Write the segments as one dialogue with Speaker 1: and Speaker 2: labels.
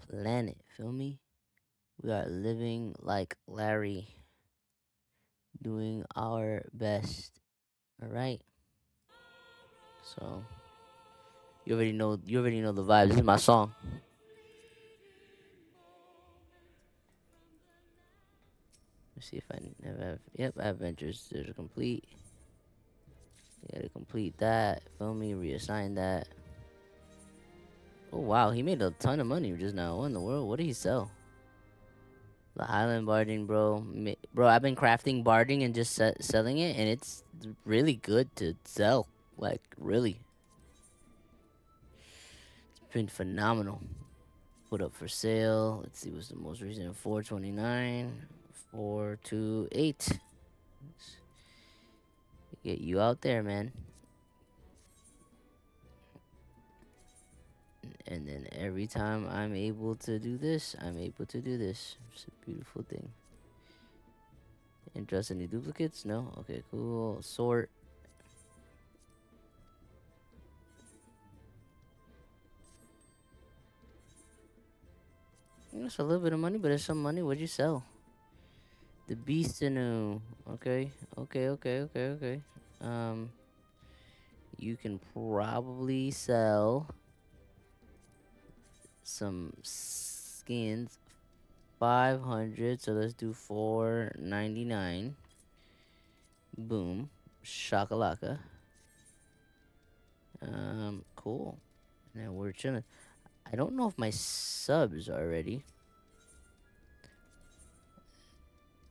Speaker 1: planet. Feel me? We are living like Larry, doing our best. All right. So you already know. You already know the vibes. This is my song. Let's see if I have. Yep, adventures are complete. You gotta complete that. Feel me? Reassign that. Oh wow, he made a ton of money just now. What in the world? What did he sell? The Highland Barding, bro. Bro, I've been crafting Barding and just selling it, and it's really good to sell. Like, really. It's been phenomenal. Put up for sale. Let's see what's the most recent. 429. 428. Get you out there, man. And then every time I'm able to do this, I'm able to do this. It's a beautiful thing. Interest any duplicates? No? Okay, cool. Sort. It's a little bit of money, but it's some money. What'd you sell? The Beastinu. Okay, okay. Um, you can probably sell some skins. 500. So let's do 499. Boom. Shakalaka. Cool. Now we're chilling. I don't know if my subs are ready.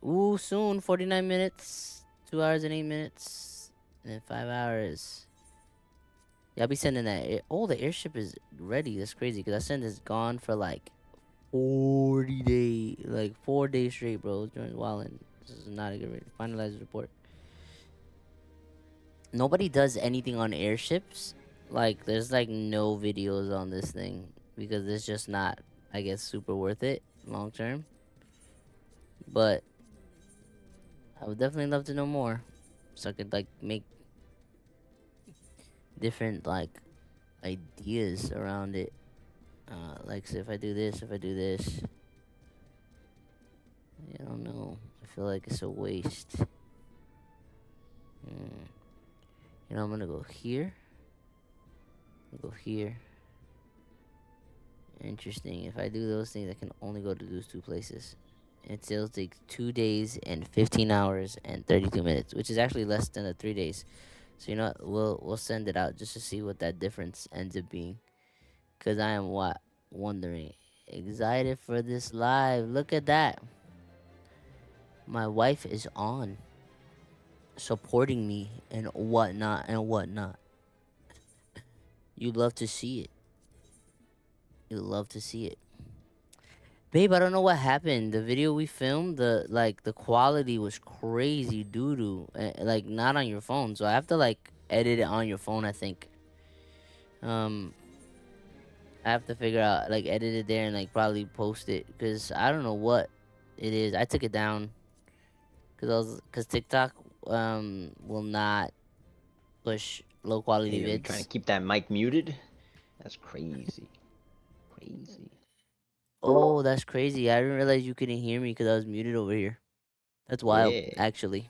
Speaker 1: Ooh, soon. 49 minutes. 2 hours and 8 minutes. And then 5 hours. Yeah, I'll be sending that. Oh, the airship is ready. That's crazy. Because I sent this gone for like 40 days. Like 4 days straight, bro. It's wildin'. This is not a good rate. Finalize the report. Nobody does anything on airships. Like, there's like no videos on this thing. Because it's just not, I guess, super worth it long term. But I would definitely love to know more. So I could like make different like ideas around it. Like, so if I do this, I don't know. I feel like it's a waste. I'm gonna go here. I'll go here. Interesting. If I do those things, I can only go to those two places. It still takes 2 days and 15 hours and 32 minutes, which is actually less than the 3 days. So you know what? We'll send it out just to see what that difference ends up being. Cause I am wondering, excited for this live. Look at that. My wife is on, supporting me and whatnot and whatnot. You love to see it. You love to see it. Babe, I don't know what happened. The video we filmed, the quality was crazy doo doo. Like not on your phone, so I have to like edit it on your phone. I think. Um, I have to figure out like edit it there and like probably post it because I don't know what it is. I took it down because TikTok will not push low quality
Speaker 2: Hey, are you trying
Speaker 1: vids.
Speaker 2: to keep that mic muted? That's crazy. Crazy.
Speaker 1: Oh, that's crazy. I didn't realize you couldn't hear me because I was muted over here. That's wild,
Speaker 2: Yeah.
Speaker 1: actually.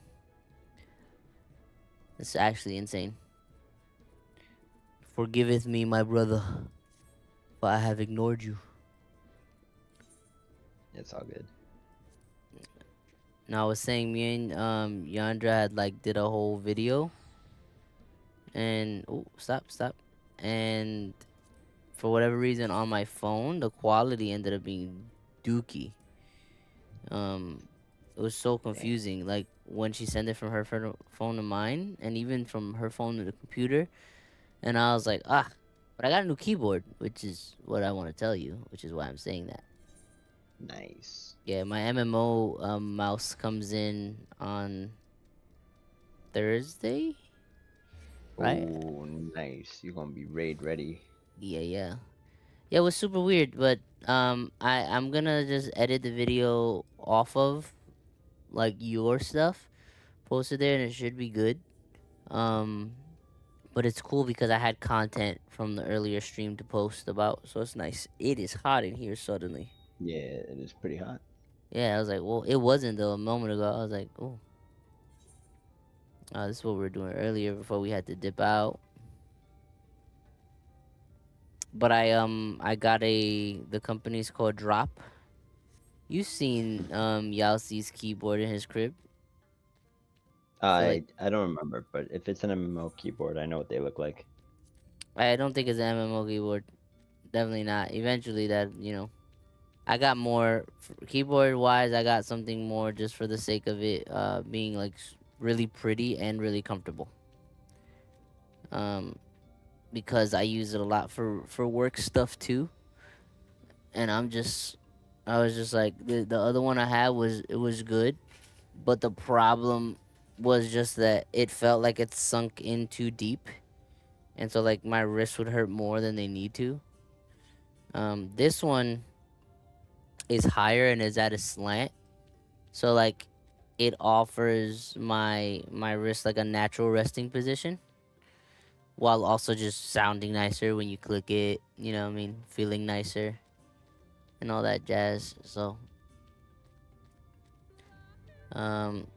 Speaker 1: It's actually insane. Forgiveth me, my brother, for I have ignored you.
Speaker 2: It's all good.
Speaker 1: Now I was saying me and Yandra had like did a whole video and oh stop. And for whatever reason on my phone the quality ended up being dookie. Um it was so
Speaker 2: Damn.
Speaker 1: confusing. Like when she sent it from her phone to mine and even from her phone to the computer and I was like, but I got a new keyboard, which is what I want to tell you, which is why I'm saying that.
Speaker 2: Nice.
Speaker 1: Yeah, my MMO mouse comes in on Thursday, right?
Speaker 2: Oh, nice. You're gonna be raid ready.
Speaker 1: Yeah. Yeah, it was super weird, but I'm gonna just edit the video off of like your stuff, post it there, and it should be good. Um, But it's cool because I had content from the earlier stream to post about, so it's nice. It is hot in here suddenly.
Speaker 2: Yeah, it is pretty hot.
Speaker 1: Yeah, I was like, well, it wasn't though a moment ago. I was like, oh, this is what we were doing earlier before we had to dip out. But I got the company's called Drop. You've seen Yalci's keyboard in his crib. I feel like
Speaker 2: I don't remember, but if it's an MMO keyboard, I know what they look like.
Speaker 1: I don't think it's an MMO keyboard. Definitely not. Eventually, I got more keyboard wise. I got something more just for the sake of it being like really pretty and really comfortable. Um, because I use it a lot for work stuff too, and I was just like the other one I had was good, but the problem was just that it felt like it sunk in too deep, and so like my wrists would hurt more than they need to. This one is higher and is at a slant, so like it offers my wrist like a natural resting position while also just sounding nicer when you click it, you know what I mean, feeling nicer and all that jazz. So um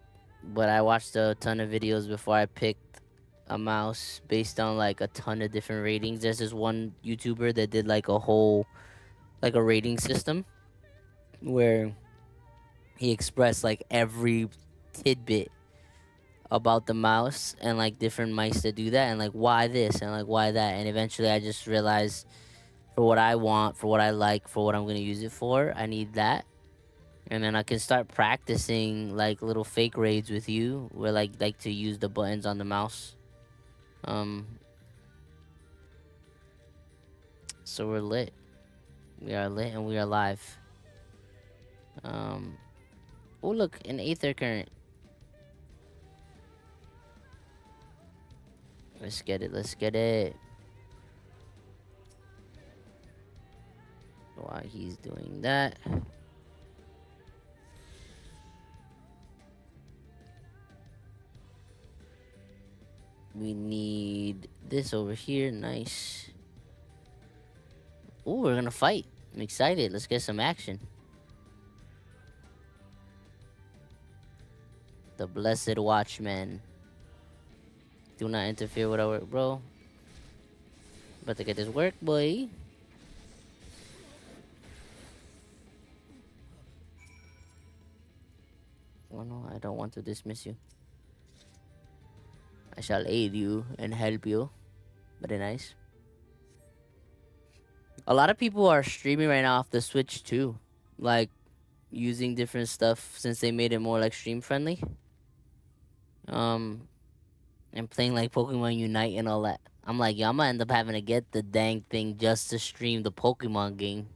Speaker 1: but I watched a ton of videos before I picked a mouse based on like a ton of different ratings. There's this one YouTuber that did like a whole like a rating system where he expressed like every tidbit about the mouse and like different mice that do that and like why this and like why that, and eventually I just realized for what I want, for what I like, for what I'm going to use it for, I need that. And then I can start practicing like little fake raids with you where like to use the buttons on the mouse. um so we're lit. We are lit and we are live. um oh look, an aether current. Let's get it, let's get it. While he's doing that, we need this over here. Nice. Oh, we're gonna fight. I'm excited. Let's get some action. The Blessed Watchman. Do not interfere with our work, bro. About to get this work, boy. Oh no, I don't want to dismiss you. I shall aid you and help you. Very nice. A lot of people are streaming right now off the Switch too. Like using different stuff since they made it more like stream friendly. Um and playing like Pokemon Unite and all that. I'm like, yeah, I'm gonna end up having to get the dang thing just to stream the Pokemon game.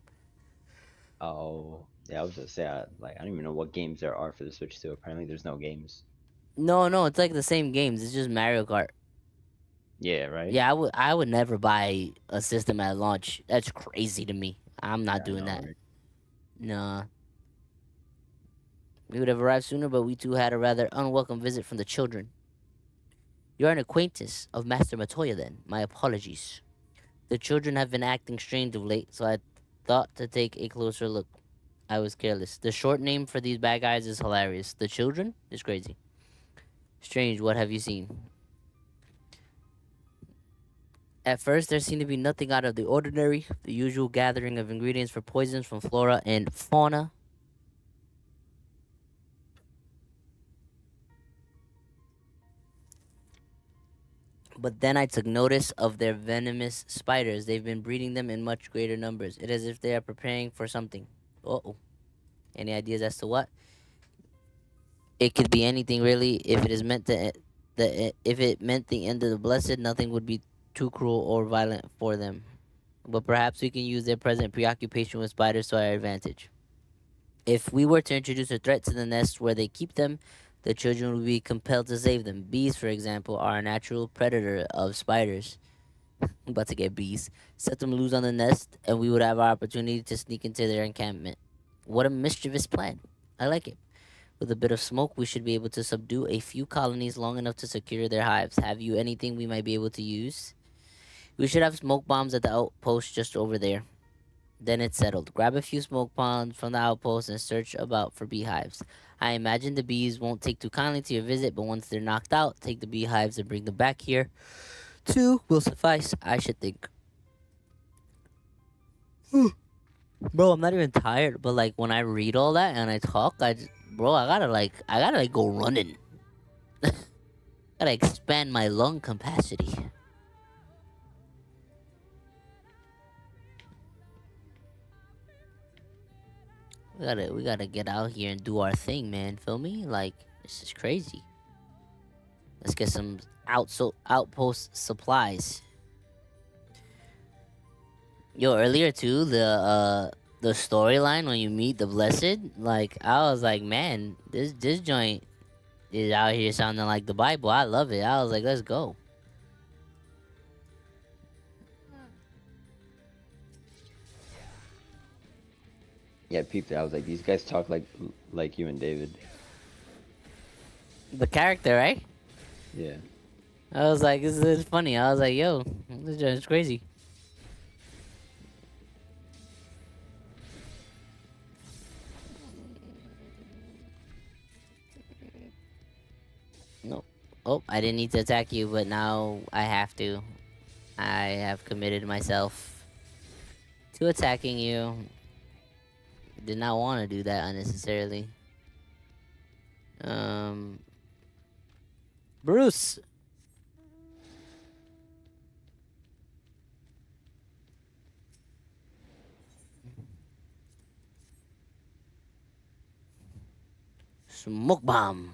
Speaker 2: Oh, yeah, I was gonna say, like, I don't even know what games there are for the Switch too. Apparently, there's no games.
Speaker 1: No, no, it's like the same games. It's just Mario Kart.
Speaker 2: Yeah, right.
Speaker 1: Yeah, I would never buy a system at launch. That's crazy to me. I'm not
Speaker 2: Yeah, I
Speaker 1: doing
Speaker 2: know,
Speaker 1: that.
Speaker 2: right?
Speaker 1: Nah. We would have arrived sooner, but we too had a rather unwelcome visit from the children. You're an acquaintance of Master Matoya then. My apologies. The children have been acting strange of late, so I thought to take a closer look. I was careless. The short name for these bad guys is hilarious. The children is crazy. Strange, what have you seen? At first, there seemed to be nothing out of the ordinary, the usual gathering of ingredients for poisons from flora and fauna. But then I took notice of their venomous spiders. They've been breeding them in much greater numbers. It is as if they are preparing for something. Uh-oh. Any ideas as to what? It could be anything really. If it is meant to, if it meant the end of the blessed, nothing would be too cruel or violent for them. But perhaps we can use their present preoccupation with spiders to our advantage. If we were to introduce a threat to the nest where they keep them, the children would be compelled to save them. Bees, for example, are a natural predator of spiders. I'm about to get bees. Set them loose on the nest, and we would have our opportunity to sneak into their encampment. What a mischievous plan. I like it. With a bit of smoke, we should be able to subdue a few colonies long enough to secure their hives. Have you anything we might be able to use? We should have smoke bombs at the outpost just over there. Then it's settled. Grab a few smoke bombs from the outpost and search about for beehives. I imagine the bees won't take too kindly to your visit, but once they're knocked out, take the beehives and bring them back here. Two will suffice, I should think. Bro, I'm not even tired, but like when I read all that and I talk, bro, I gotta like go running. Gotta expand my lung capacity. We gotta get out here and do our thing, man. Feel me? Like this is crazy. Let's get some outpost supplies. Yo, earlier too, the storyline when you meet the blessed, like I was like, man, this joint is out here sounding like the Bible. I love it. I was like, let's go.
Speaker 2: Yeah, people. I was like, these guys talk like you and David.
Speaker 1: The character, right?
Speaker 2: Yeah.
Speaker 1: I was like, this is funny. I was like, yo, this joint's crazy. No. Oh, I didn't need to attack you, but now I have to. I have committed myself to attacking you. Did not want to do that unnecessarily. Um, Bruce. Smoke bomb.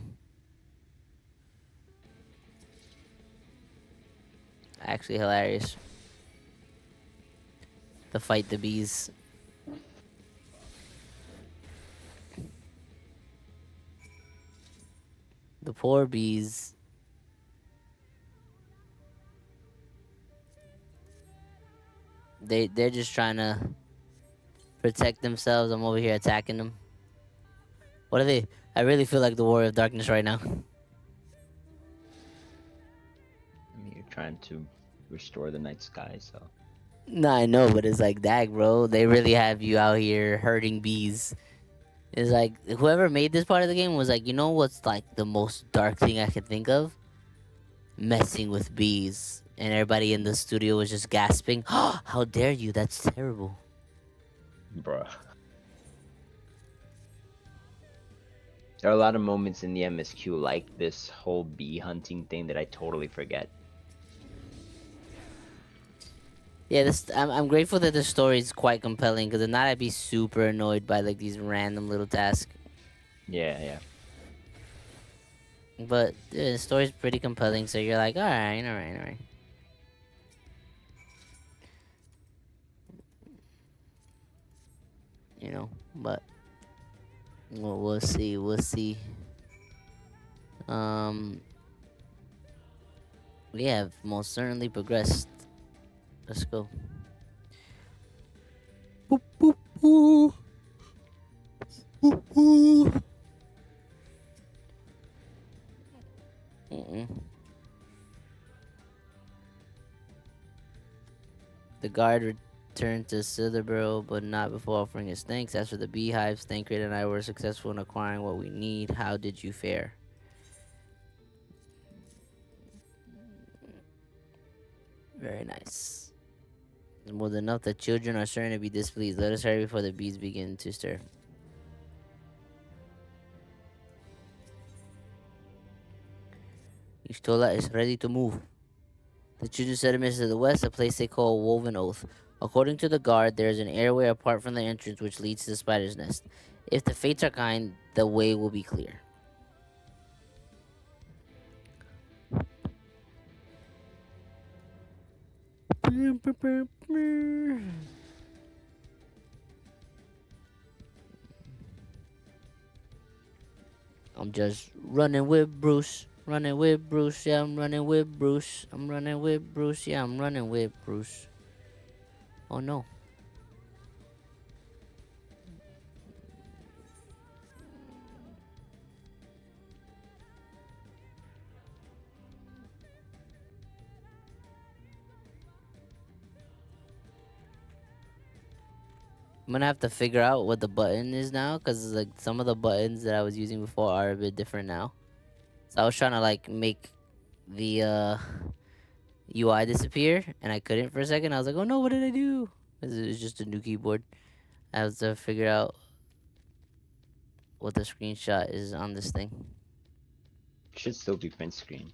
Speaker 1: Actually hilarious. To fight the bees. The poor bees. They're just trying to protect themselves. I'm over here attacking them. What are they? I really feel like the Warrior of Darkness right now.
Speaker 2: I mean, you're trying to restore the night sky, so.
Speaker 1: No, I know, but it's like, dag, bro. They really have you out here hurting bees. It's like whoever made this part of the game was like, you know what's like the most dark thing I could think of? Messing with bees. And everybody in the studio was just gasping. How dare you? That's terrible.
Speaker 2: Bruh. There are a lot of moments in the MSQ like this whole bee hunting thing that I totally forget.
Speaker 1: Yeah, I'm grateful that the story is quite compelling because if not, I'd be super annoyed by like these random little tasks.
Speaker 2: Yeah, yeah.
Speaker 1: But the story's pretty compelling, so you're like, all right, all right, all right. You know, but we'll see, we'll see. Um, we have most certainly progressed. Let's go. Boop, boop, boop. Boop, boop. Mm-mm. The guard returned to Silverborough, but not before offering his thanks. As for the beehives, Thancred and I were successful in acquiring what we need. How did you fare? Very nice. More than enough, the children are certain to be displeased. Let us hurry before the bees begin to stir. Ishtola is ready to move. The children settlement is to the west, a place they call Woven Oath. According to the guard, there is an airway apart from the entrance which leads to the spider's nest. If the fates are kind, the way will be clear. I'm just running with Bruce. Running with Bruce, yeah, I'm running with Bruce. I'm running with Bruce, yeah, I'm running with Bruce. Oh no. I'm gonna have to figure out what the button is now, cause like some of the buttons that I was using before are a bit different now. So I was trying to like make the UI disappear, and I couldn't for a second. I was like, oh no, what did I do? 'Cause it was just a new keyboard. I have to figure out what the screenshot is on this thing.
Speaker 2: Should still be print screen.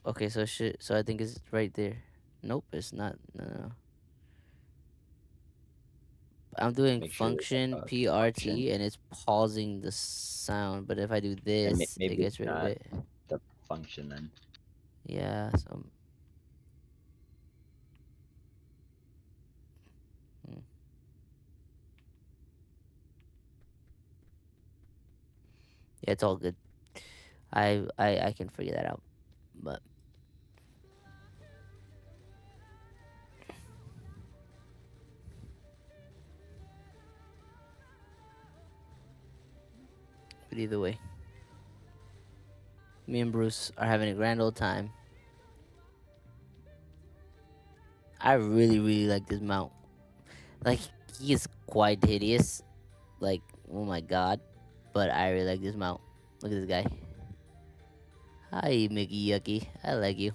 Speaker 1: Okay, so shit. So I think it's right there. Nope, it's not. No, no, no. I'm doing
Speaker 2: Make sure there's like
Speaker 1: function
Speaker 2: a function.
Speaker 1: PRT, and it's pausing the sound. But if I do
Speaker 2: And
Speaker 1: this, it
Speaker 2: maybe
Speaker 1: gets
Speaker 2: it's
Speaker 1: rid of
Speaker 2: not
Speaker 1: it.
Speaker 2: the function then.
Speaker 1: Yeah. So mm, yeah, it's all good. I can figure that out. But either way, me and Bruce are having a grand old time. I really like this mount. Like, he is quite hideous. Like, oh my god. But I really like this mount. Look at this guy. Hi, Mickey Yucky. I like you.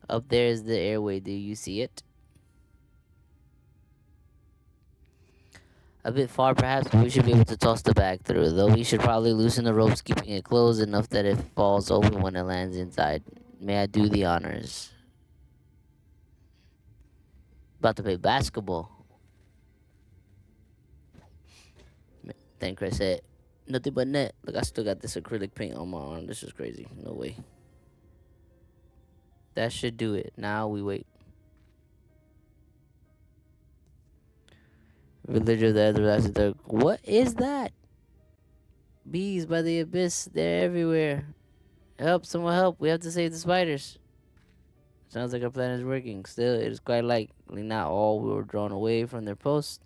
Speaker 1: Up there is the airway. Do you see it? A bit far, perhaps, but we should be able to toss the bag through. Though we should probably loosen the ropes, keeping it closed enough that it falls open when it lands inside. May I do the honors? About to play basketball. Then Chris said, nothing but net. Look, I still got this acrylic paint on my arm. This is crazy. No way. That should do it. Now we wait. Village of the Everlasting. What is that? Bees by the abyss. They're everywhere. Help, someone help. We have to save the spiders. Sounds like our plan is working. Still, it is quite likely not all were drawn away from their posts.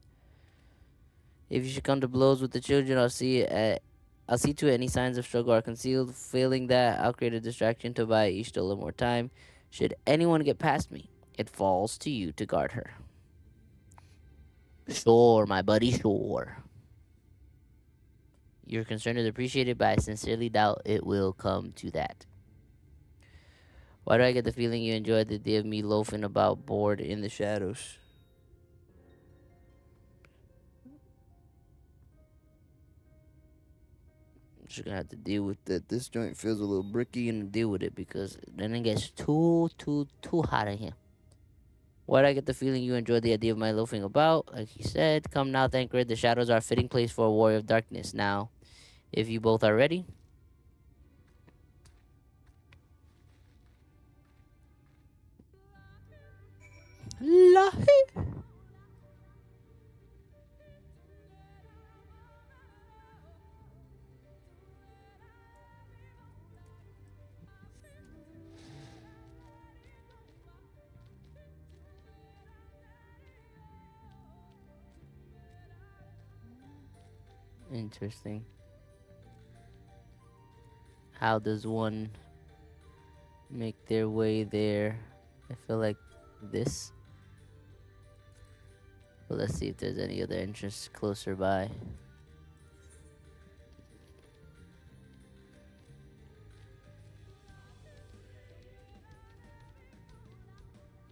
Speaker 1: If you should come to blows with the children, I'll see to it any signs of struggle are concealed. Failing that, I'll create a distraction to buy each a little more time. Should anyone get past me, it falls to you to guard her. Sure, my buddy, sure. Your concern is appreciated, but I sincerely doubt it will come to that. Why do I get the feeling you enjoyed the idea of me loafing about bored in the shadows? Just gonna have to deal with that. This joint feels a little bricky and deal with it because then it gets too hot in here. Why do I get the feeling you enjoyed the idea of my loafing about? Like he said, come now, Thancred. The shadows are a fitting place for a warrior of darkness. Now, if you both are ready. Lahi. Interesting. How does one make their way there? I feel like this. But let's see if there's any other entrance closer by.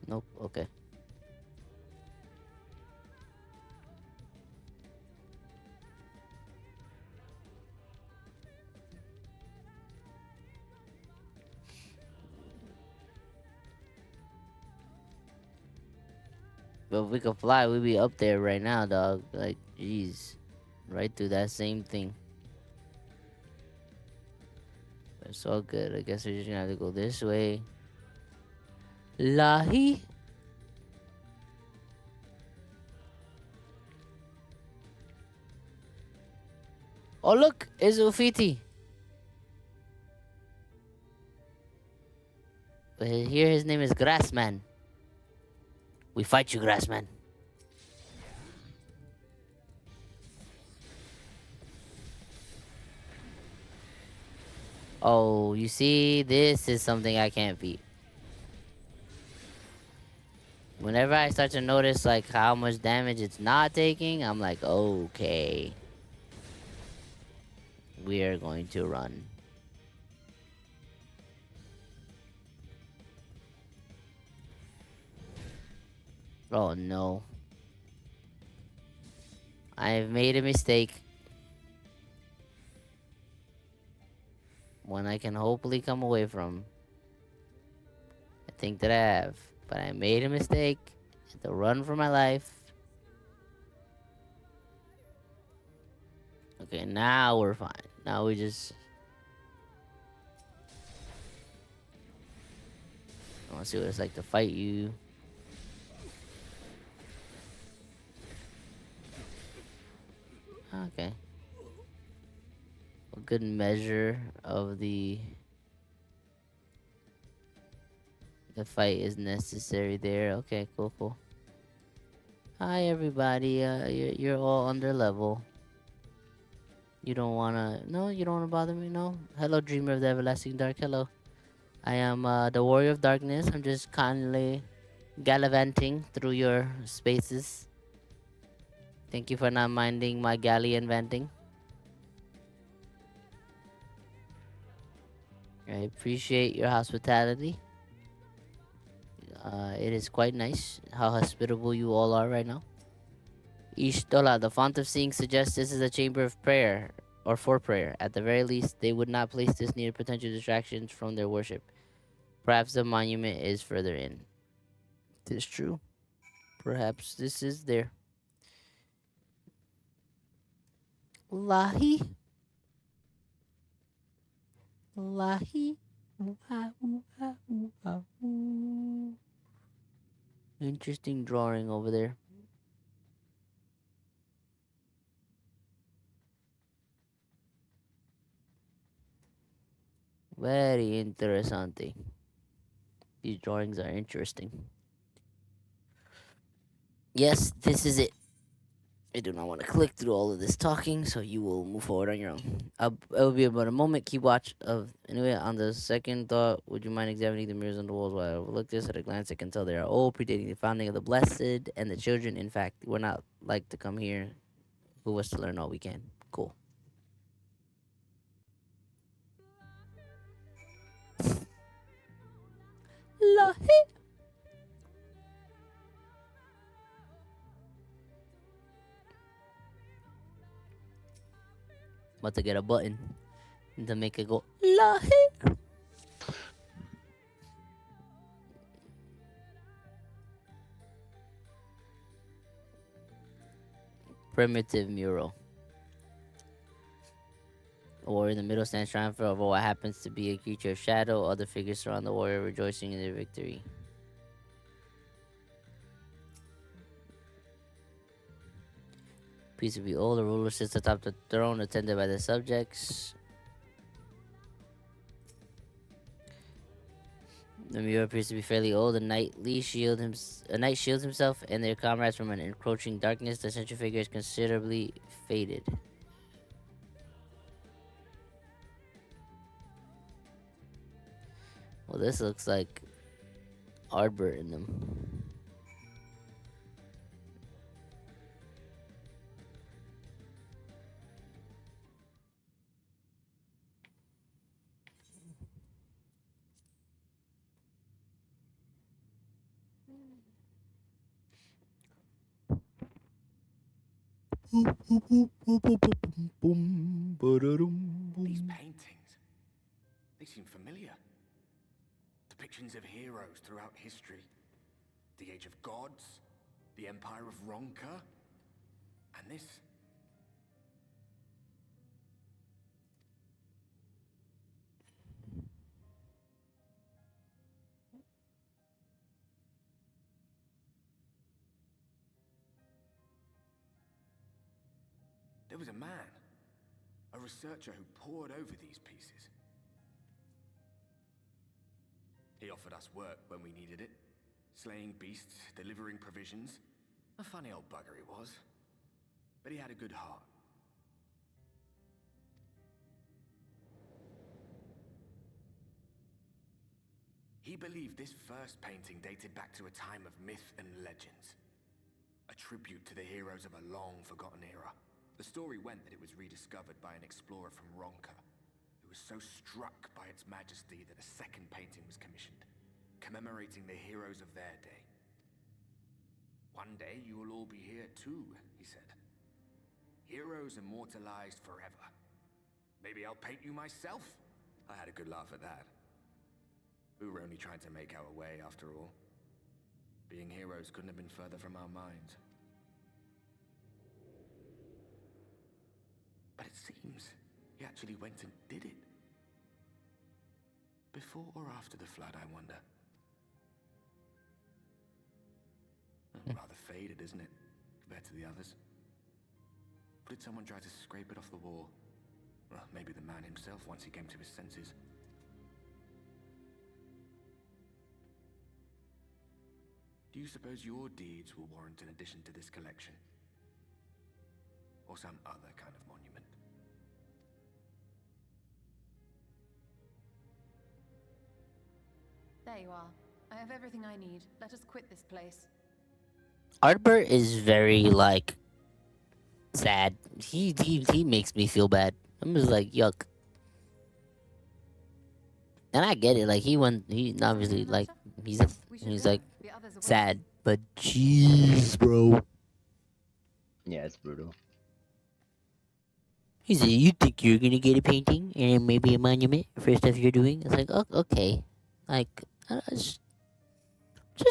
Speaker 1: Nope. Okay. But if we could fly, we'd be up there right now, dog. Like, jeez. Right through that same thing. But it's all good. I guess we're just gonna have to go this way. Lahi. Oh, look. It's Ufiti. But here his name is Grassman. We fight you, Grassman. Oh, you see, this is something I can't beat. Whenever I start to notice like how much damage it's not taking, I'm like, okay, we are going to run. Oh no. I have made a mistake. One I can hopefully come away from. I think that I have. But I made a mistake. Had to run for my life. Okay, now we're fine. Now we just... I want to see what it's like to fight you. Okay. A good measure of the fight is necessary there. Okay, cool, cool. Hi, everybody. You're all under level. You don't wanna... No, you don't wanna bother me, no? Hello, Dreamer of the Everlasting Dark. Hello. I am the Warrior of Darkness. I'm just kindly gallivanting through your spaces. Thank you for not minding my galleon venting. I appreciate your hospitality. It is quite nice how hospitable you all are right now. Ishtola, the font of seeing suggests this is a chamber of prayer, or for prayer. At the very least, they would not place this near potential distractions from their worship. Perhaps the monument is further in. Tis true. Perhaps this is there. Lahi. Lahi. Interesting drawing over there. Very interessante. These drawings are interesting. Yes, this is it. I do not want to click through all of this talking, so you will move forward on your own. It will be about a moment. Keep watch of. Anyway, on the second thought, would you mind examining the mirrors on the walls while I overlook this? At a glance, I can tell they are old, predating the founding of the blessed and the children. In fact, we're not like to come here. Who was to learn all we can? Cool. Lahi. About to get a button to make it go Lahi. Primitive mural. The warrior in the middle stands triumphant over what happens to be a creature of shadow. Other figures surround the warrior, rejoicing in their victory. Peace be all. The ruler sits atop the throne, attended by the subjects. The mirror appears to be fairly old. A knight shields himself and their comrades from an encroaching darkness. The central figure is considerably faded. Well, this looks like Arbor in them.
Speaker 3: These paintings, they seem familiar. Depictions of heroes throughout history. The Age of Gods, the Empire of Ronka, and this. There was a man, a researcher who pored over these pieces. He offered us work when we needed it. Slaying beasts, delivering provisions. A funny old bugger he was. But he had a good heart. He believed this first painting dated back to a time of myth and legends, a tribute to the heroes of a long-forgotten era. The story went that it was rediscovered by an explorer from Ronka, who was so struck by its majesty that a second painting was commissioned, commemorating the heroes of their day. "One day you will all be here too," he said. "Heroes immortalized forever. Maybe I'll paint you myself?" I had a good laugh at that. We were only trying to make our way after all. Being heroes couldn't have been further from our minds. But it seems he actually went and did it. Before or after the flood, I wonder. Rather faded, isn't it, compared to the others? Or did someone try to scrape it off the wall? Well, maybe the man himself once he came to his senses. Do you suppose your deeds will warrant an addition to this collection? Or some other kind of monument?
Speaker 4: There you are. I have everything I need. Let us quit this place.
Speaker 1: Artbert is very like sad. He makes me feel bad. I'm just like yuck. And I get it. Like he obviously like he's like sad, but jeez, bro.
Speaker 2: Yeah, it's brutal.
Speaker 1: He said, "You think you're gonna get a painting and maybe a monument for stuff you're doing?" It's like, oh, okay, like just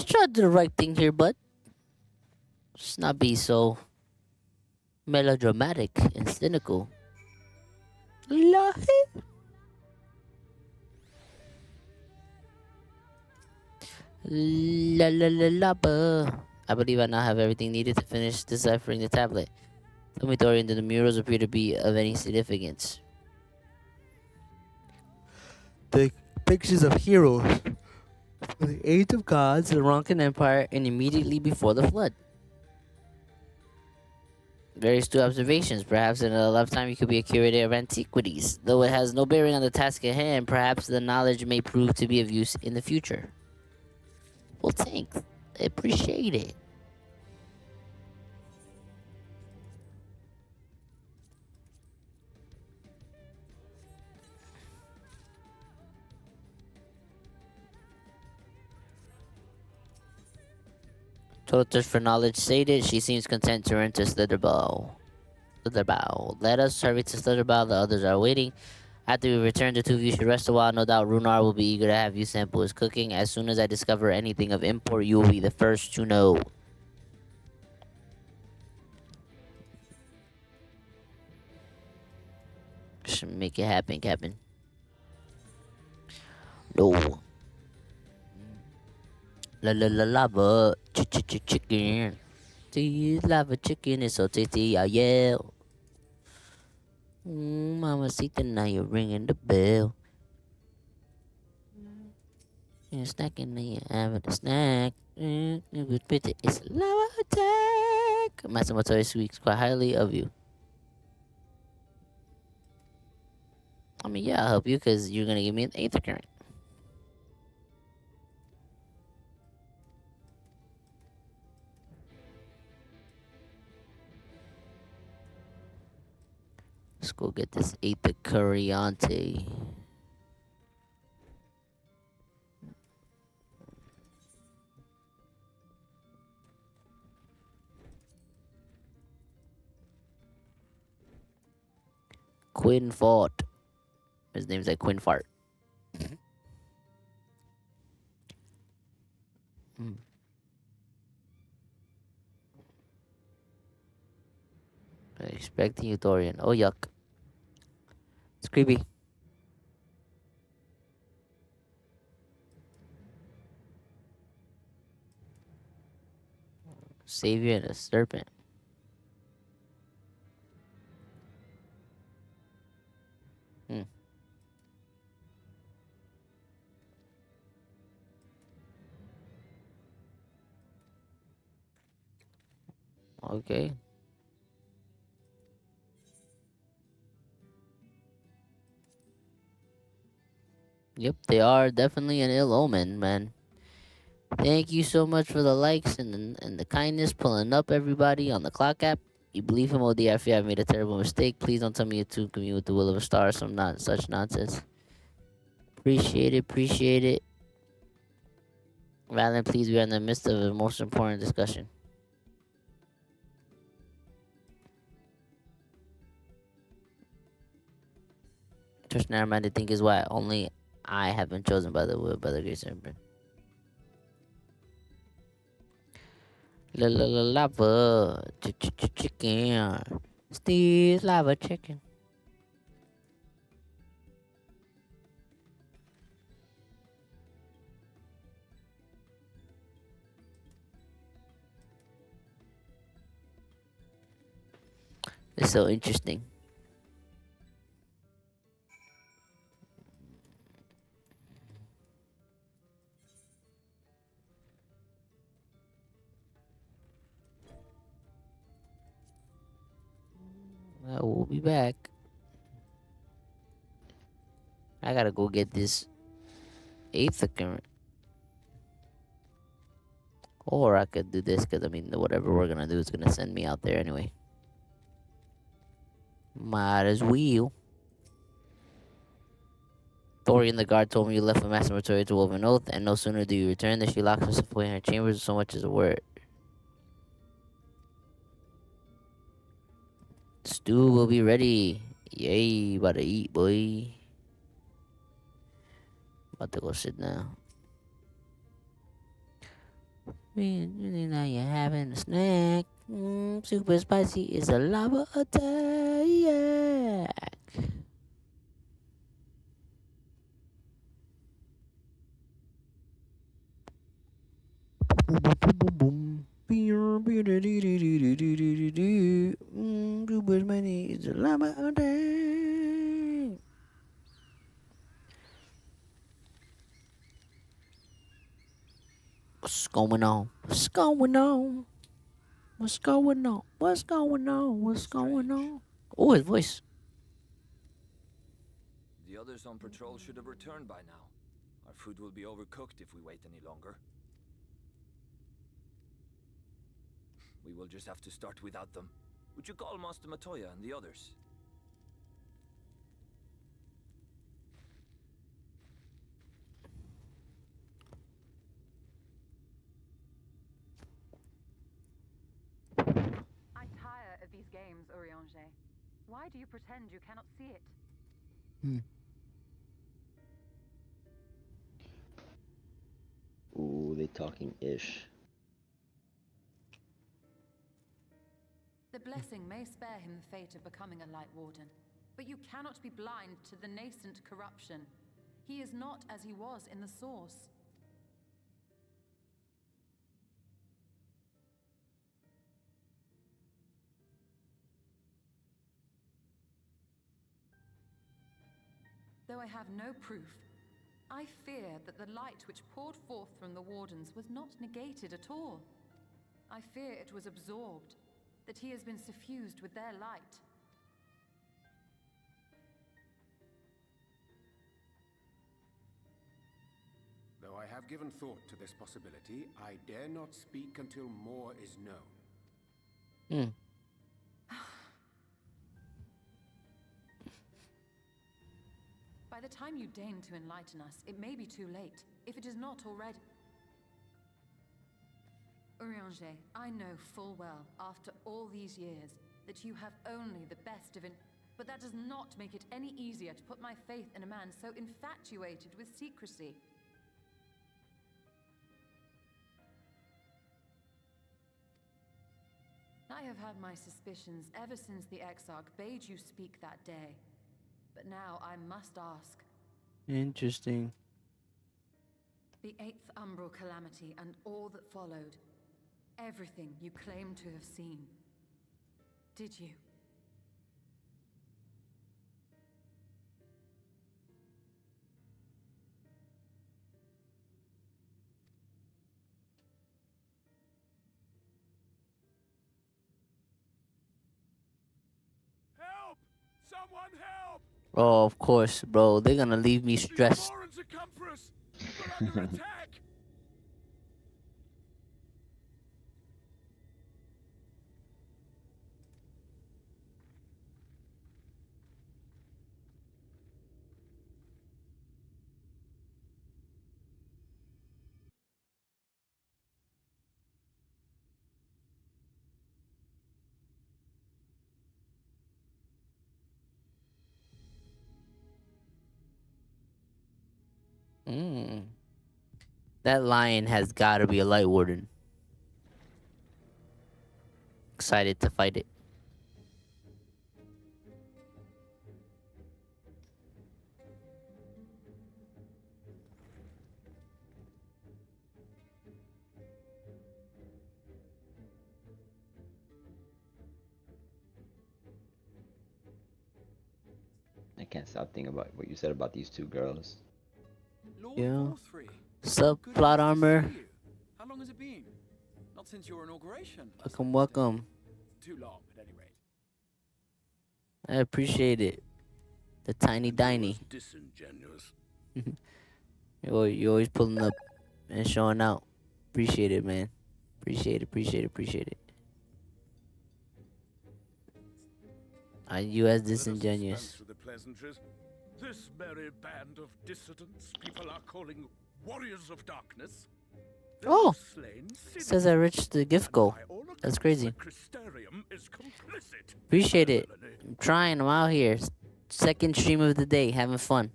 Speaker 1: try to do the right thing here, bud. Just not be so melodramatic and cynical. La la la la la. I believe I now have everything needed to finish deciphering the tablet. Tell me, Dorian, do the murals appear to be of any significance? The pictures of heroes from the age of gods, the Ronkan Empire, and immediately before the flood. Very astute observations. Perhaps in a lifetime you could be a curator of antiquities. Though it has no bearing on the task at hand, perhaps the knowledge may prove to be of use in the future. Well, thanks. I appreciate it. Total thirst for knowledge sated. She seems content to return to Slitherbow. Let us hurry to Slitherbow. The others are waiting. After we return, the two of you should rest a while. No doubt Runar will be eager to have you sample his cooking. As soon as I discover anything of import, you will be the first to know. Should make it happen, Captain. No. Lava chicken. Lava chicken is so tasty, yeah. Mamacita, now you're ringing the bell. You're snacking, now you're having a snack. It's a lava attack. Massimo speaks quite highly of you. I mean, yeah, I'll help you because you're gonna give me an aether current. Let's go get this aether curriante. Quinn Fart. His name's like Quinn Fart. Expecting you, Dorian. Oh, yuck. It's creepy. Savior and a serpent. Okay. Yep, they are definitely an ill omen, man. Thank you so much for the likes and the kindness, pulling up everybody on the clock app. You believe him, ODF, I've made a terrible mistake. Please don't tell me you too commute with the will of a star, some not such nonsense. Appreciate it, appreciate it. Valen, please, we are in the midst of a most important discussion. Just never mind, I think is why only I have been chosen by the will, by the grace of heaven. La la la lava, chicken. Steve's lava chicken. It's so interesting. I will be back. I gotta go get this eighth current. Or I could do this because I mean, whatever we're gonna do is gonna send me out there anyway. Might as well. Thorian the guard told me you left the masturbatory to Woven Oath, and no sooner do you return than she locks herself away in her chambers with so much as a word. Stew will be ready. Yay, about to eat, boy. About to go sit down. Now you're having a snack. Super spicy is a lava attack. Super spicy is a lava attack. What's going on? What's going on? What's going on? What's going on? What's going on? Oh, his voice.
Speaker 5: The others on patrol should have returned by now. Our food will be overcooked if we wait any longer. We will just have to start without them. Would you call Master Matoya and the others?
Speaker 4: I tire of these games, Urianger. Why do you pretend you cannot see it?
Speaker 2: Ooh, they talking ish.
Speaker 4: The blessing may spare him the fate of becoming a Lightwarden, but you cannot be blind to the nascent corruption. He is not as he was in the source. Though I have no proof, I fear that the light which poured forth from the Wardens was not negated at all. I fear it was absorbed, that he has been suffused with their light.
Speaker 3: Though I have given thought to this possibility, I dare not speak until more is known.
Speaker 4: By the time you deign to enlighten us, it may be too late, if it is not already. Urianger, I know full well, after all these years, that you have only the best of it, but that does not make it any easier to put my faith in a man so infatuated with secrecy. I have had my suspicions ever since the Exarch bade you speak that day. But now I must ask.
Speaker 1: Interesting.
Speaker 4: The 8th Umbral Calamity and all that followed. Everything you claim to have seen. Did you?
Speaker 3: Help! Someone help!
Speaker 1: Oh, of course, bro. They're gonna leave me stressed.
Speaker 3: Lawrence
Speaker 6: to come for us! We're under attack!
Speaker 1: Mm. That lion has got to be a Lightwarden. Excited to fight it.
Speaker 2: I can't stop thinking about what you said about these two girls.
Speaker 5: Lord
Speaker 1: Yeah.
Speaker 5: Vorthry.
Speaker 1: Sup,
Speaker 5: Good
Speaker 1: plot
Speaker 5: news to
Speaker 1: armor?
Speaker 5: see you. How long has it been? Not since your inauguration. last
Speaker 1: Welcome,
Speaker 5: Thursday.
Speaker 1: welcome.
Speaker 5: Too long, at any rate.
Speaker 1: I appreciate it. The tiny diny.
Speaker 6: Disingenuous.
Speaker 1: You're always pulling up and showing out. Appreciate it, man. Appreciate it, appreciate it, appreciate it. You as disingenuous.
Speaker 6: For the pleasantries. This merry band of dissidents people are calling warriors of darkness. They
Speaker 1: Oh!
Speaker 6: have slain
Speaker 1: Says I reached the gift
Speaker 6: and
Speaker 1: goal.
Speaker 6: by all
Speaker 1: That's
Speaker 6: accounts,
Speaker 1: crazy.
Speaker 6: the Crystarium is complicit.
Speaker 1: Appreciate it.
Speaker 6: Villainy.
Speaker 1: I'm trying. I'm out here. Second stream of the day, having fun.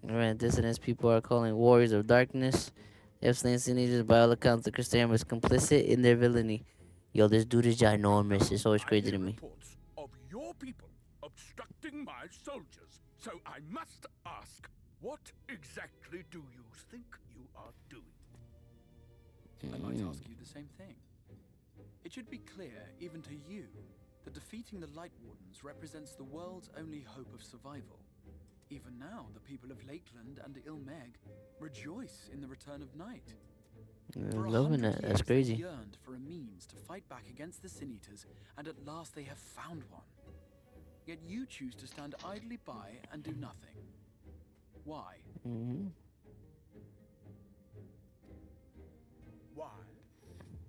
Speaker 1: Alright, dissidents people are calling warriors of darkness. They have slain teenagers. By all accounts, the Crystarium is complicit in their villainy. Yo, this dude is ginormous. It's always
Speaker 6: I
Speaker 1: crazy
Speaker 6: hear
Speaker 1: to me.
Speaker 6: reports of your people obstructing my soldiers. So I must ask, what exactly do you think you are doing?
Speaker 5: I might ask you the same thing. It should be clear, even to you, that defeating the Lightwardens represents the world's only hope of survival. Even now, the people of Lakeland and Ilmeg rejoice in the return of night. For
Speaker 1: I'm loving
Speaker 5: 100
Speaker 1: it. That's
Speaker 5: years,
Speaker 1: crazy.
Speaker 5: They yearned for a means to fight back against the Sin Eaters, and at last they have found one. Yet you choose to stand idly by and do nothing. Why?
Speaker 1: Hmm.
Speaker 6: Why?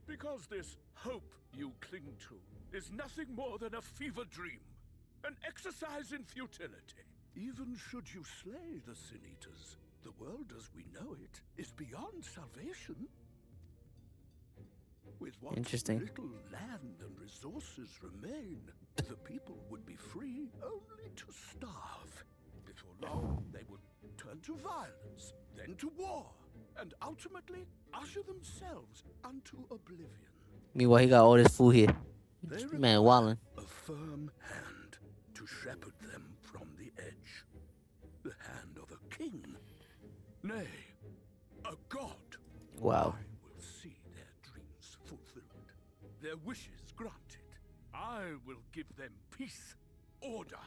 Speaker 6: Because this hope you cling to is nothing more than a fever dream, an exercise in futility. Even should you slay the Sin Eaters, the world as we know it is beyond salvation. With what
Speaker 1: Interesting.
Speaker 6: little land and resources remain, the people would be free only to starve. Before long, they would turn to violence, then to war, and ultimately usher themselves unto oblivion.
Speaker 1: Meanwhile, he got all this food here.
Speaker 6: They
Speaker 1: Man,
Speaker 6: require
Speaker 1: wildin'.
Speaker 6: a firm hand to shepherd them from the edge. The hand of a king. Nay, a god.
Speaker 1: Wow.
Speaker 6: I will see their dreams fulfilled, their wishes granted. I will give them peace, order,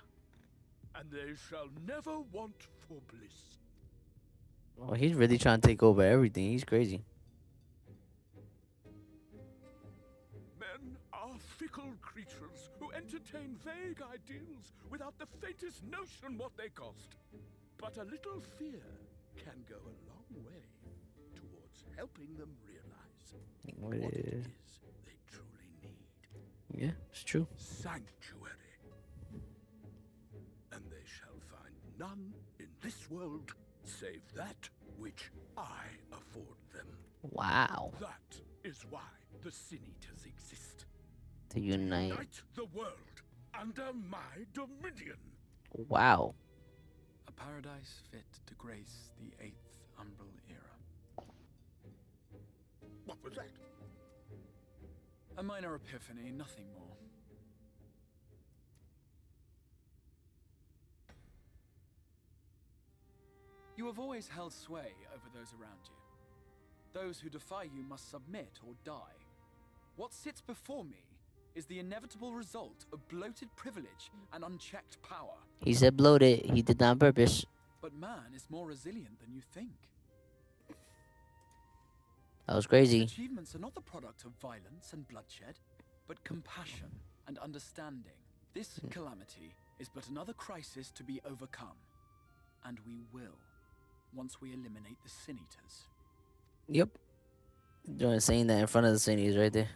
Speaker 6: and they shall never want for bliss.
Speaker 1: Oh, he's really trying to take over everything. He's crazy.
Speaker 6: Men are fickle creatures who entertain vague ideals without the faintest notion what they cost. But a little fear can go a long way towards helping them realize what it is they truly need.
Speaker 1: Yeah, it's true.
Speaker 6: Sanctuary. And they shall find none in this world save that which I afford them.
Speaker 1: Wow.
Speaker 6: That is why the Sin Eaters exist.
Speaker 1: To unite.
Speaker 6: Unite the world under my dominion.
Speaker 1: Wow.
Speaker 5: A paradise fit to grace the 8th Umbral era.
Speaker 6: What was that?
Speaker 5: A minor epiphany, nothing more. You have always held sway over those around you. Those who defy you must submit or die. What sits before me is the inevitable result of bloated privilege and unchecked power.
Speaker 1: He said bloated. He did that on purpose.
Speaker 5: But man is more resilient than you think.
Speaker 1: That was
Speaker 5: His
Speaker 1: crazy.
Speaker 5: achievements are not the product of violence and bloodshed, but compassion and understanding. This calamity is but another crisis to be overcome. And we will, once we eliminate the Sin Eaters.
Speaker 1: Yep. Join saying that in front of the Sinies right there.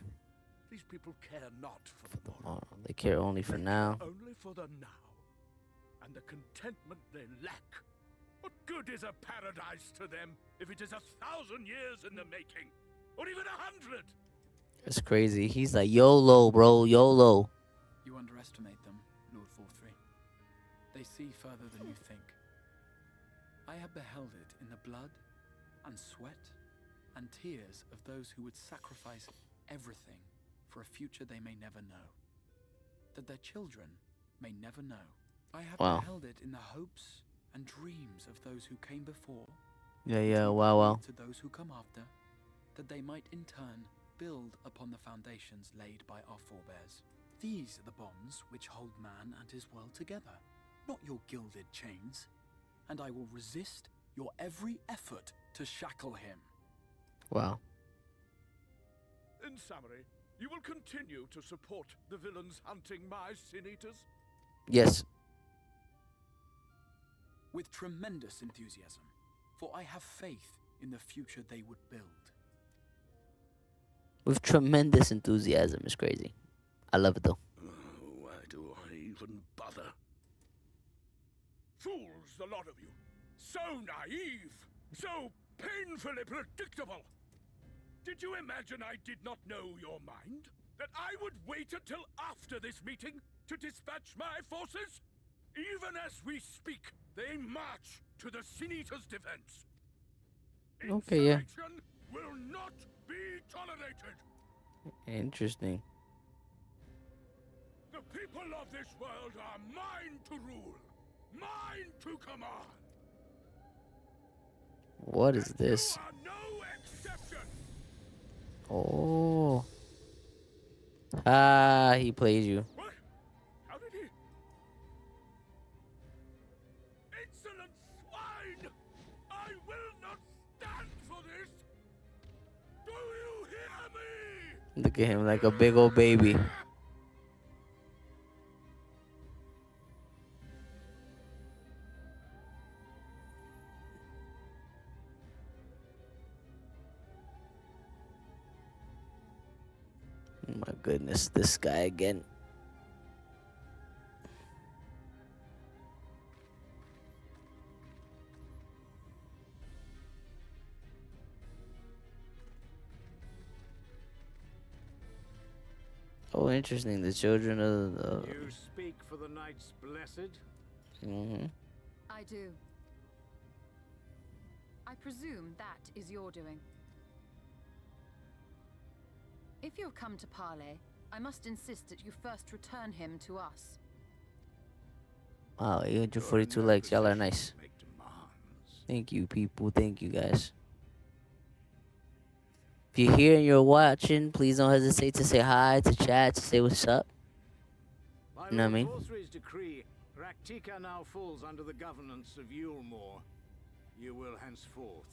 Speaker 6: These people care not for the
Speaker 1: Oh,
Speaker 6: morrow.
Speaker 1: they care only for
Speaker 6: They
Speaker 1: now.
Speaker 6: care only for the now. And the contentment they lack. What good is a paradise to them if it is 1,000 years in the making? Or even 100?
Speaker 1: It's crazy. He's like, YOLO, bro, YOLO.
Speaker 5: You underestimate them, Lord Forthree. They see further than you think. I have beheld it in the blood and sweat and tears of those who would sacrifice everything for a future they may never know. That their children may never know. I have
Speaker 1: Wow.
Speaker 5: beheld it in the hopes and dreams of those who came before.
Speaker 1: Yeah, wow.
Speaker 5: To those who come after, that they might in turn build upon the foundations laid by our forebears. These are the bonds which hold man and his world together, not your gilded chains. And I will resist your every effort to shackle him.
Speaker 1: Wow.
Speaker 6: In summary, you will continue to support the villains hunting my Sin Eaters?
Speaker 1: Yes.
Speaker 5: With tremendous enthusiasm, for I have faith in the future they would build.
Speaker 1: With tremendous enthusiasm. It's crazy. I love it though.
Speaker 6: Why do I even bother? Fools, the lot of you. So naive. So painfully predictable. Did you imagine I did not know your mind? That I would wait until after this meeting to dispatch my forces? Even as we speak, they march to the Sin Eaters' defense.
Speaker 1: Okay, yeah.
Speaker 6: Insurrection will not be tolerated.
Speaker 1: Interesting.
Speaker 6: The people of this world are mine to rule, mine to command.
Speaker 1: What is this?
Speaker 6: You are no exception.
Speaker 1: Oh. Ah, he plays you.
Speaker 6: What? How did he? Insolent swine! I will not stand for this. Do you hear me?
Speaker 1: Look at him like a big old baby. Oh my goodness, this guy again. Oh, interesting. The children of the.
Speaker 7: You speak for the Knights Blessed?
Speaker 1: Mm-hmm.
Speaker 4: I do. I presume that is your doing. If you have come to parley, I must insist that you first return him to us.
Speaker 1: Wow,
Speaker 7: You're
Speaker 1: 842
Speaker 7: in no
Speaker 1: likes. Y'all are
Speaker 7: position
Speaker 1: nice.
Speaker 7: to make demands.
Speaker 1: Thank you, people. Thank you, guys. If you're here and you're watching, please don't hesitate to say hi, to chat, to say what's up.
Speaker 7: By
Speaker 1: You know what I
Speaker 7: Lord
Speaker 1: mean?
Speaker 7: Forthry's decree, Raktika now falls under the governance of Yulmore. You will henceforth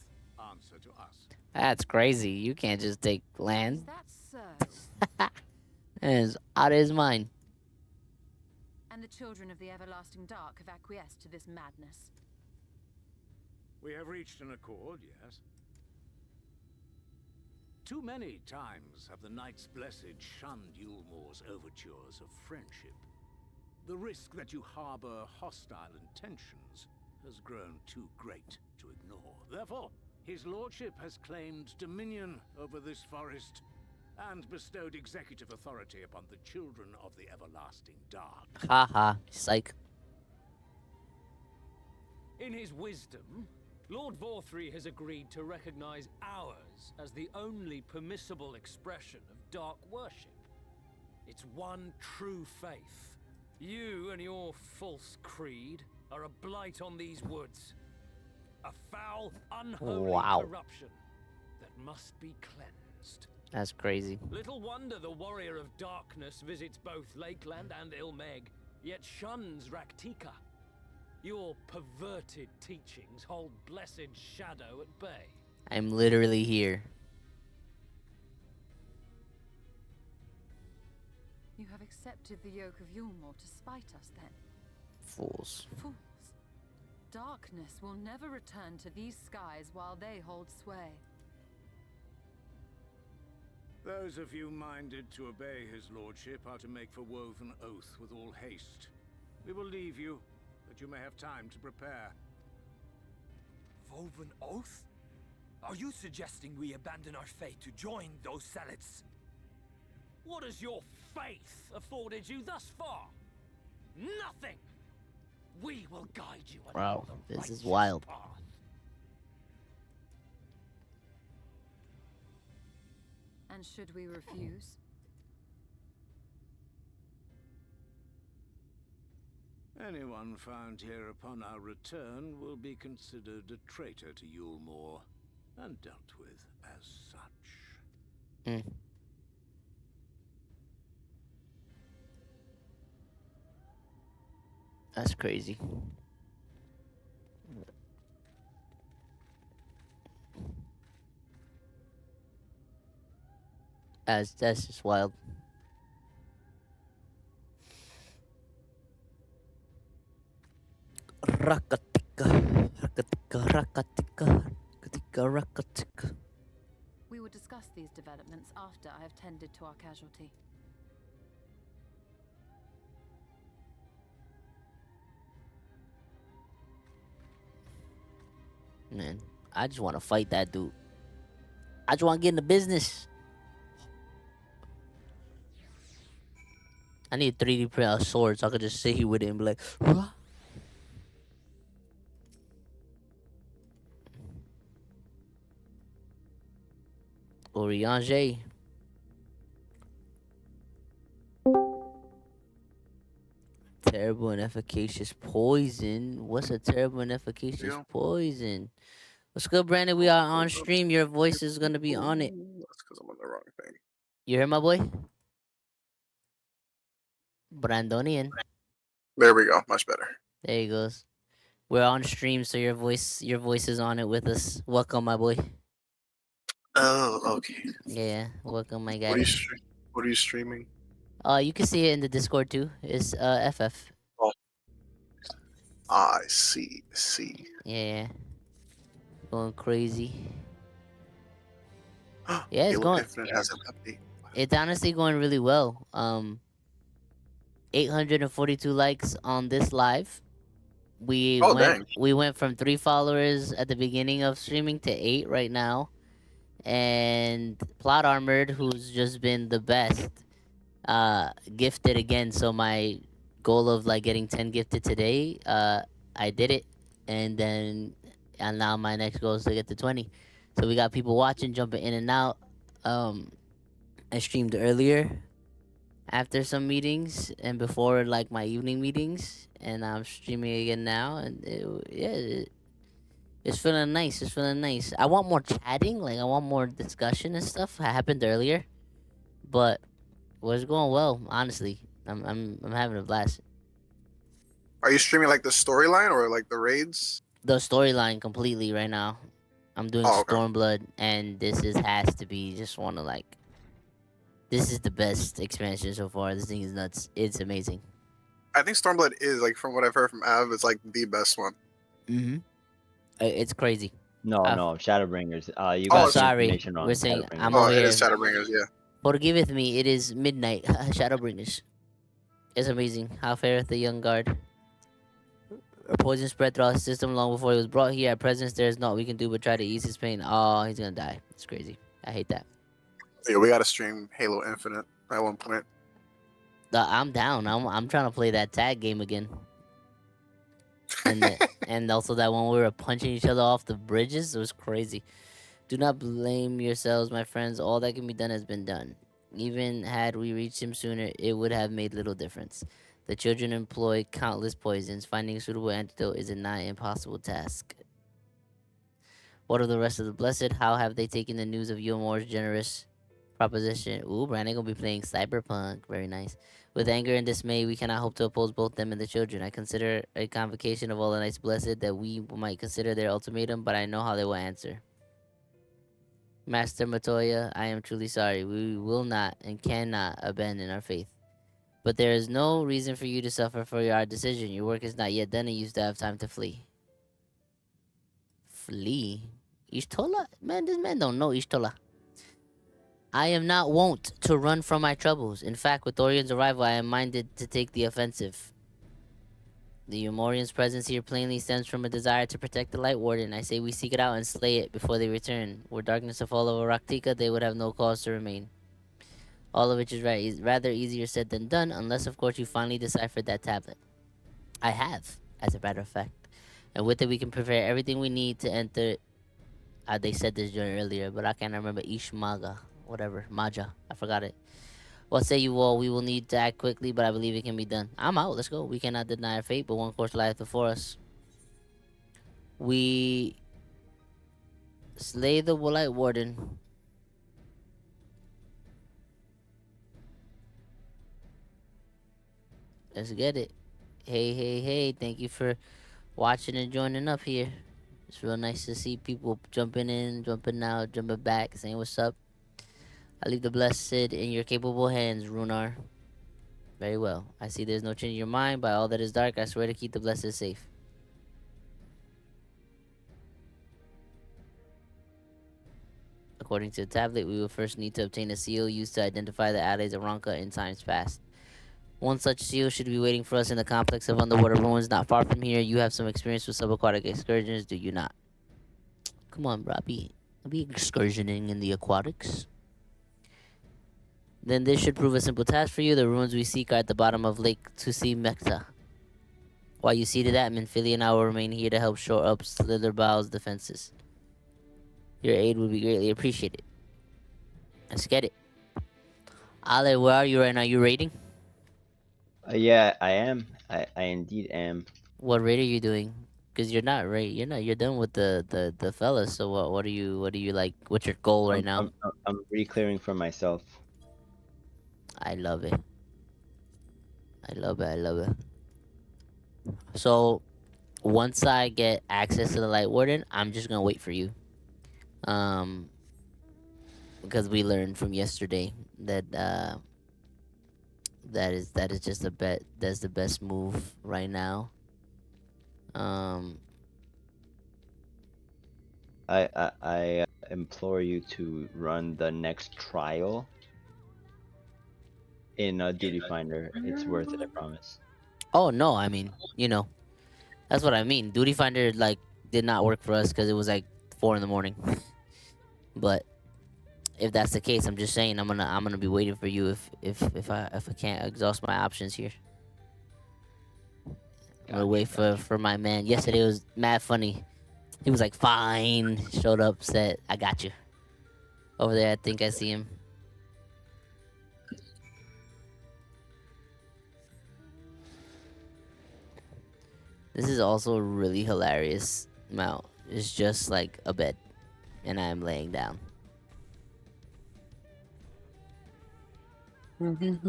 Speaker 7: answer to us.
Speaker 1: That's crazy. You can't just take
Speaker 4: Is
Speaker 1: land.
Speaker 4: that so?
Speaker 1: And it's out of his mind.
Speaker 4: And the children of the everlasting dark have acquiesced to this madness.
Speaker 7: We have reached an accord, yes. Too many times have the Knights Blessed shunned Yulmore's overtures of friendship. The risk that you harbor hostile intentions has grown too great to ignore. Therefore, his lordship has claimed dominion over this forest and bestowed executive authority upon the children of the everlasting dark.
Speaker 1: Haha. Psych.
Speaker 8: In his wisdom, Lord Forthry has agreed to recognize ours as the only permissible expression of dark worship. It's one true faith. You and your false creed are a blight on these woods. A foul, unholy
Speaker 1: Wow.
Speaker 8: corruption that must be cleansed.
Speaker 1: That's crazy.
Speaker 8: Little wonder the warrior of darkness visits both Lakeland and Ilmeg, yet shuns Raktika. Your perverted teachings hold blessed shadow at bay.
Speaker 1: I'm literally here.
Speaker 4: You have accepted the yoke of Yulmore to spite us, then?
Speaker 1: Fools.
Speaker 4: Fools. Darkness will never return to these skies while they hold sway.
Speaker 7: Those of you minded to obey his lordship are to make for Woven Oath with all haste. We will leave you, that you may have time to prepare.
Speaker 9: Woven Oath? Are you suggesting we abandon our fate to join those zealots?
Speaker 8: What has your faith afforded you thus far? Nothing! We will guide you
Speaker 1: Wow,
Speaker 8: along the
Speaker 1: this is
Speaker 8: righteous
Speaker 1: wild.
Speaker 8: path.
Speaker 4: And should we refuse?
Speaker 7: Anyone found here upon our return will be considered a traitor to Yulmore, and dealt with as such.
Speaker 1: Mm. That's crazy. That's just wild. Rakatika, rakatika, rakatika, rakatika, rakatika.
Speaker 4: We will discuss these developments after I have tended to our casualty.
Speaker 1: Man, I just want to fight that dude. I just want to get in the business. I need a 3D print a sword so I could just sit here with it and be like, "Huh?" Oriange. Terrible and efficacious poison. What's a terrible and efficacious
Speaker 10: Yeah.
Speaker 1: poison? What's good, Brandon? We are on stream. Your voice is gonna be on it.
Speaker 10: That's because I'm on the wrong thing.
Speaker 1: You hear my boy? Brandonian.
Speaker 10: There we go. Much better.
Speaker 1: There he goes. We're on stream, so your voice is on it with us. Welcome, my boy.
Speaker 10: Oh, okay.
Speaker 1: Yeah, welcome, my
Speaker 10: What
Speaker 1: guy.
Speaker 10: are you What are you streaming?
Speaker 1: You can see it in the Discord too. It's FF.
Speaker 10: Oh, I see. See.
Speaker 1: Yeah, going crazy. Yeah, it's
Speaker 10: Halo
Speaker 1: going.
Speaker 10: Infinite has an update.
Speaker 1: It's honestly going really well. 842 likes on this live.
Speaker 10: Oh, dang.
Speaker 1: We went from 3 followers at the beginning of streaming to 8 right now. And Plot Armored, who's just been the best, gifted again. So my goal of like getting 10 gifted today, I did it. And now my next goal is to get to 20. So we got people watching, jumping in and out. I streamed earlier after some meetings and before like my evening meetings, and I'm streaming again now, and it's feeling nice. It's feeling nice. I want more chatting, like I want more discussion and stuff. It happened earlier, but it's going well. Honestly, I'm having a blast.
Speaker 10: Are you streaming like the storyline or like the raids?
Speaker 1: The storyline completely right now. I'm doing
Speaker 10: Oh, okay.
Speaker 1: Stormblood, and this has to be just one of like. This is the best expansion so far. This thing is nuts. It's amazing.
Speaker 10: I think Stormblood is, like, from what I've heard from Av, it's like the best one.
Speaker 1: Mm-hmm. It's crazy.
Speaker 2: No,
Speaker 1: I've-
Speaker 2: no, Shadowbringers. You
Speaker 10: Oh,
Speaker 2: got some
Speaker 1: sorry.
Speaker 2: information wrong.
Speaker 1: We're saying
Speaker 2: Shadowbringers.
Speaker 1: I'm
Speaker 10: Oh,
Speaker 1: over
Speaker 10: it
Speaker 1: here.
Speaker 10: is Shadowbringers, yeah.
Speaker 1: Forgiveth me. It is midnight. Shadowbringers. It's amazing. How fareth the young guard. A poison spread throughout his system long before he was brought here. At present, there is naught we can do but try to ease his pain. Oh, he's gonna die. It's crazy. I hate that.
Speaker 10: Yeah, we gotta stream Halo Infinite at one point.
Speaker 1: I'm down. I'm trying to play that tag game again. And also that one where we were punching each other off the bridges. It was crazy. Do not blame yourselves, my friends. All that can be done has been done. Even had we reached him sooner, it would have made little difference. The children employ countless poisons. Finding a suitable antidote is a nigh impossible task. What of the rest of the blessed? How have they taken the news of Yulmore's generous proposition? Ooh, Brandon gonna be playing Cyberpunk. Very nice. With anger and dismay, we cannot hope to oppose both them and the children. I consider a convocation of all the knights blessed that we might consider their ultimatum, but I know how they will answer. Master Matoya, I am truly sorry. We will not and cannot abandon our faith. But there is no reason for you to suffer for your decision. Your work is not yet done and you still have time to flee. Flee? Ishtola? Man, this man don't know Ishtola. I am not wont to run from my troubles. In fact, with Orion's arrival, I am minded to take the offensive. The Umorian's presence here plainly stems from a desire to protect the Lightwarden. I say we seek it out and slay it before they return. Were darkness to fall over Raktika, they would have no cause to remain. All of which is rather easier said than done, unless of course you finally deciphered that tablet. I have, as a matter of fact. And with it we can prepare everything we need to enter. They said this during earlier, but I can't remember Ishmaga. Whatever. Maja. I forgot it. What say you all? We will need to act quickly, but I believe it can be done. I'm out. Let's go. We cannot deny our fate, but one course lies before us. We slay the Lightwarden. Let's get it. Hey, hey, hey. Thank you for watching and joining up here. It's real nice to see people jumping in, jumping out, jumping back, saying what's up. I leave the blessed in your capable hands, Runar. Very well. I see there's no change in your mind. By all that is dark, I swear to keep the blessed safe. According to the tablet, we will first need to obtain a seal used to identify the allies of Ronka in times past. One such seal should be waiting for us in the complex of underwater ruins not far from here. You have some experience with subaquatic excursions, do you not? Come on, bro. I'll be excursioning in the aquatics. Then this should prove a simple task for you. The ruins we seek are at the bottom of Lake Tusimekta. While you see to that, Minfili and I will remain here to help shore up Slitherbal's defenses. Your aid would be greatly appreciated. Let's get it. Ale, where are you right now? You raiding?
Speaker 2: Yeah, I am. I indeed am.
Speaker 1: What raid are you doing? Because you're not right. You're done with the fellas. So what are you like? What's your goal right now?
Speaker 2: I'm re-clearing for myself.
Speaker 1: I love it. I love it. I love it. So once I get access to the Lightwarden, I'm just gonna wait for you. Because we learned from yesterday that that is just a bet. That's the best move right now.
Speaker 2: I implore you to run the next trial in Duty Finder. It's worth it, I promise.
Speaker 1: Oh no, I mean, that's what I mean. Duty Finder like did not work for us because it was like 4 in the morning. But if that's the case, I'm just saying I'm gonna be waiting for you if I can't exhaust my options here. I'm gonna wait for my man. Yesterday was mad funny. He was like, fine. Showed up, said, I got you. Over there, I think I see him. This is also a really hilarious mount. It's just like a bed, and I'm laying down. Look at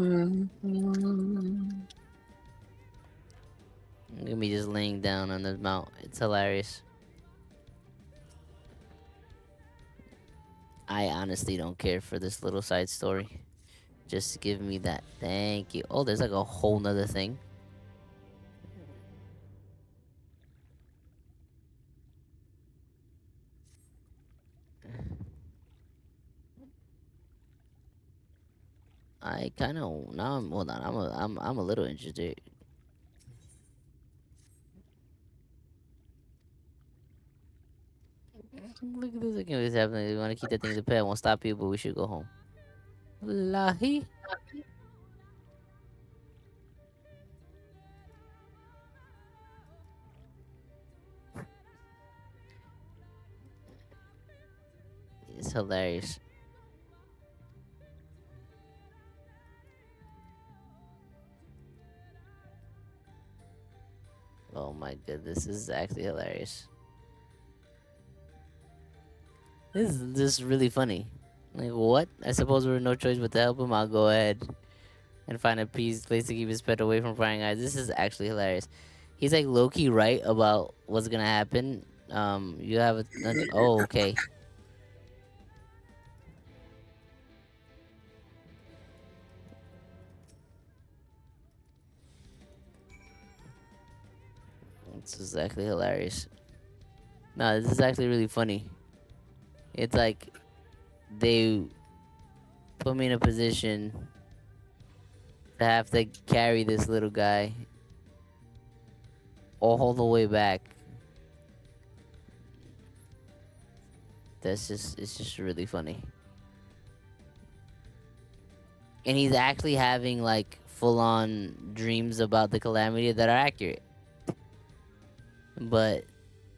Speaker 1: me just laying down on the mount. It's hilarious. I honestly don't care for this little side story. Just give me that. Thank you. Oh, there's like a whole nother thing. I kind of now. Hold on. I'm a little interested. Look at this. Look at what's happening. We want to keep that thing as a pet. Won't stop you, but we should go home. Lahi. It's hilarious. Oh my goodness, this is actually hilarious. This is really funny. Like, what? I suppose we have no choice but to help him. I'll go ahead and find a place to keep his pet away from prying eyes. This is actually hilarious. He's like low-key right about what's gonna happen. You have a... Oh, okay. It's exactly hilarious. No, this is actually really funny. It's like they put me in a position to have to carry this little guy all the way back. It's just really funny. And he's actually having like full on dreams about the calamity that are accurate. But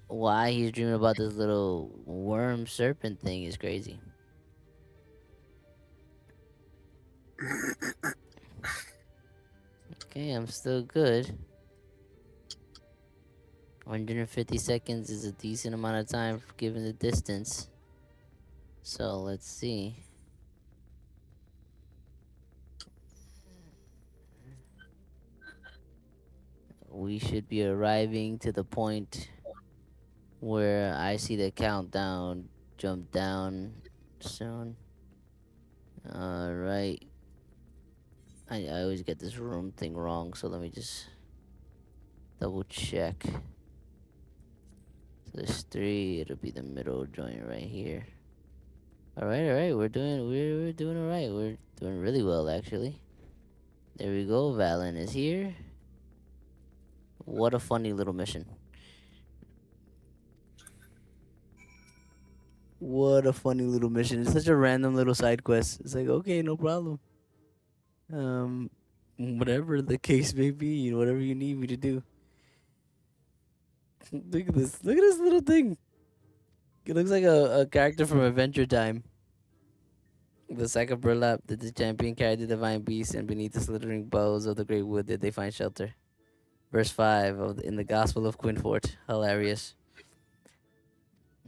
Speaker 1: why he's dreaming about this little worm serpent thing is crazy. Okay, I'm still good. 150 seconds is a decent amount of time given the distance. So let's see. We should be arriving to the point where I see the countdown jump down soon. Alright. I always get this room thing wrong, so let me just double check. So there's 3, it'll be the middle joint right here. Alright, we're doing alright. We're doing really well actually. There we go, Valen is here. What a funny little mission. What a funny little mission. It's such a random little side quest. It's like, okay, no problem. Whatever the case may be, whatever you need me to do. Look at this. Look at this little thing. It looks like a character from Adventure Time. The sack of burlap that the champion carried the divine beast, and beneath the slithering boughs of the great wood did they find shelter. Verse 5 in the Gospel of Quinfort. Hilarious.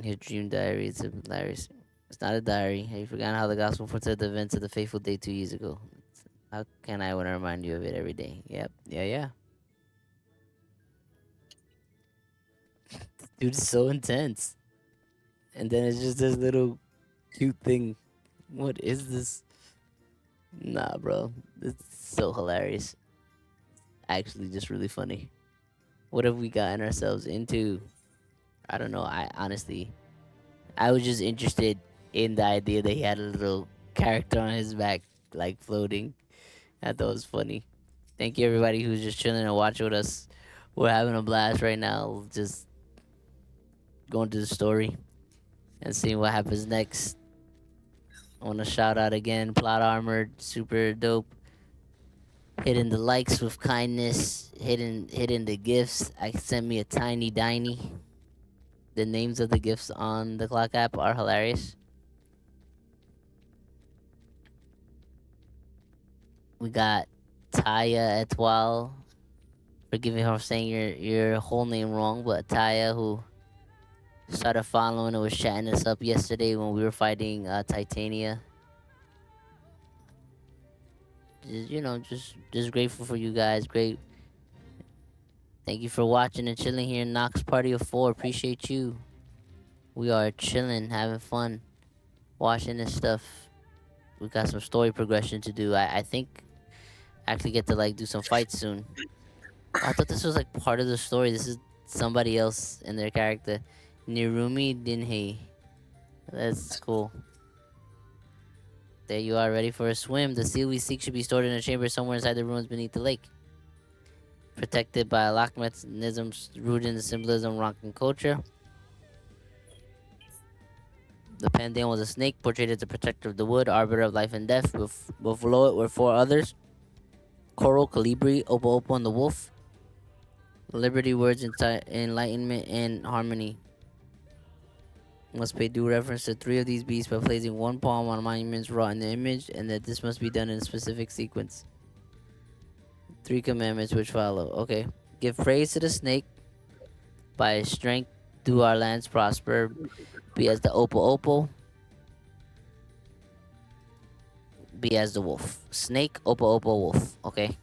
Speaker 1: His dream diary is hilarious. It's not a diary. Have you forgotten how the Gospel foresaid the events of the faithful day 2 years ago? How can I want to remind you of it every day? Yep. Yeah. Dude, it's so intense. And then it's just this little cute thing. What is this? Nah, bro. It's so hilarious. Actually, just really funny. What have we gotten ourselves into? I don't know. I was just interested in the idea that he had a little character on his back, like floating. I thought it was funny. Thank you, everybody who's just chilling and watching with us. We're having a blast right now, just going through the story and seeing what happens next. I want to shout out again, Plot Armored, super dope. Hitting the likes with kindness, hitting the gifts. I sent me a tiny diny. The names of the gifts on the clock app are hilarious. We got Taya Etoile. Forgive me for saying your whole name wrong, but Taya, who started following and was chatting us up yesterday when we were fighting Titania. Just grateful for you guys. Great. Thank you for watching and chilling here in Nox Party of 4. Appreciate you. We are chilling, having fun, watching this stuff. We got some story progression to do. I think I actually get to like do some fights soon. I thought this was like part of the story. This is somebody else in their character. Nirumi Dinhei. That's cool. There you are, ready for a swim. The seal we seek should be stored in a chamber somewhere inside the ruins beneath the lake. Protected by mechanisms rooted in the symbolism of Ronkan culture. The Pantheon was a snake, portrayed as the protector of the wood, arbiter of life and death. Below it were 4 others. Coral, Calibri, Opo Opo, and the wolf. Liberty, words, enlightenment, and harmony. Must pay due reference to 3 of these beasts by placing 1 palm on monuments wrought in the image, and that this must be done in a specific sequence. 3 commandments which follow. Okay. Give praise to the snake. By his strength do our lands prosper. Be as the Opo Opo. Be as the wolf. Snake, Opo Opo, wolf. Okay.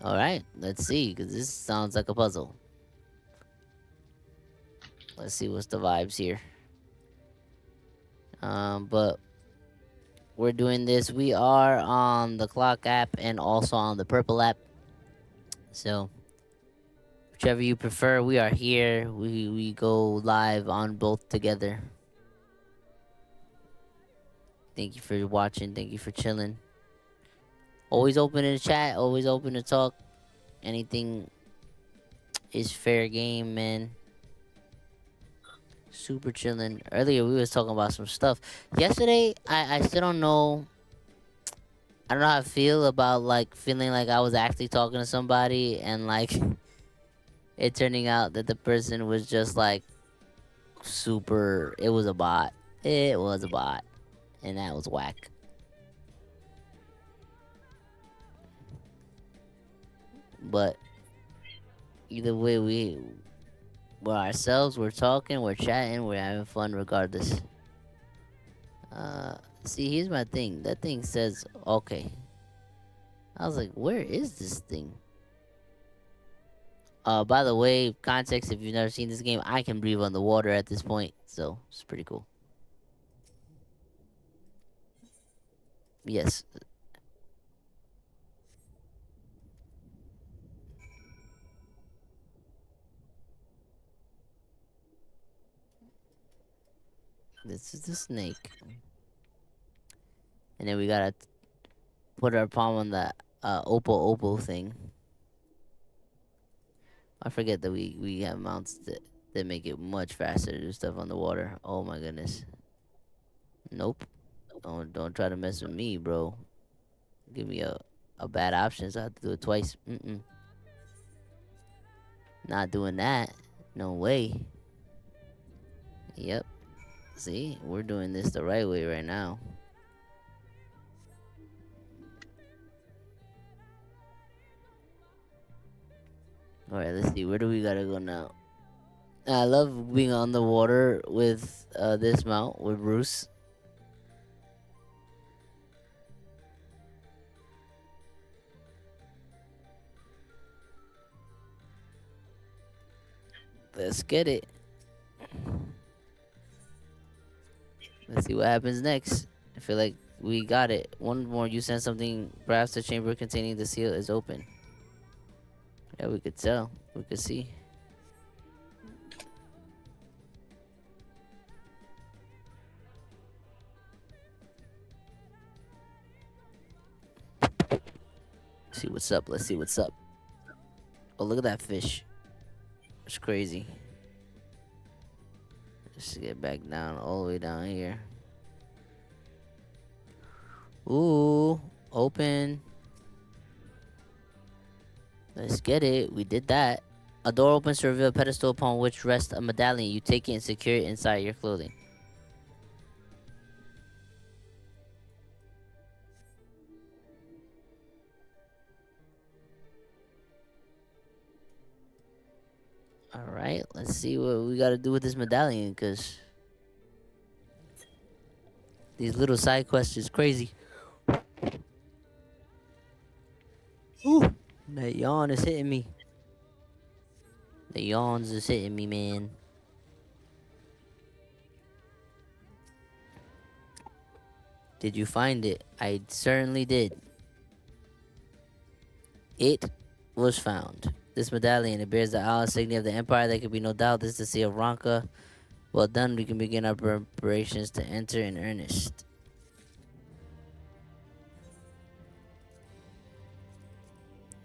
Speaker 1: Alright, let's see, because this sounds like a puzzle. Let's see what's the vibes here. But we're doing this. We are on the clock app and also on the purple app. So Whichever you prefer, we are here. We go live on both together. Thank you for watching. Thank you for chilling. Always open in the chat. Always open to talk. Anything is fair game, man. Super chilling. Earlier we was talking about some stuff. Yesterday, I still don't know. I don't know how I feel about like feeling like I was actually talking to somebody and like it turning out that the person was just like super. It was a bot. It was a bot, and that was whack. But either way, we're ourselves. We're talking. We're chatting. We're having fun regardless. See, here's my thing. That thing says okay. I was like, where is this thing? By the way, context, if you've never seen this game, I can breathe underwater at this point, so it's pretty cool. Yes. This is the snake. And then we gotta put our palm on the Oppo thing. I forget that we have mounts that make it much faster to do stuff on the water. Oh my goodness. Nope. Don't try to mess with me, bro. Give me a bad option, so I have to do it twice. Not doing that. No way. Yep. See, we're doing this the right way right now. Alright, let's see. Where do we gotta go now? I love being on the water with this mount, with Bruce. Let's get it. Let's see what happens next. I feel like we got it. One more, you send something. Perhaps the chamber containing the seal is open. Yeah, we could tell. We could see. See what's up. Let's see what's up. Oh, look at that fish. It's crazy. Let's get back down, all the way down here. Ooh, open. Let's get it. We did that. A door opens to reveal a pedestal upon which rests a medallion. You take it and secure it inside your clothing. Alright, let's see what we gotta do with this medallion, because these little side quests is crazy. Ooh, that yawn is hitting me. The yawns is hitting me, man. Did you find it? I certainly did. It was found. This medallion, it bears the owl insignia of the Empire. There can be no doubt this is the Seal of Ronka. Well done, we can begin our preparations to enter in earnest.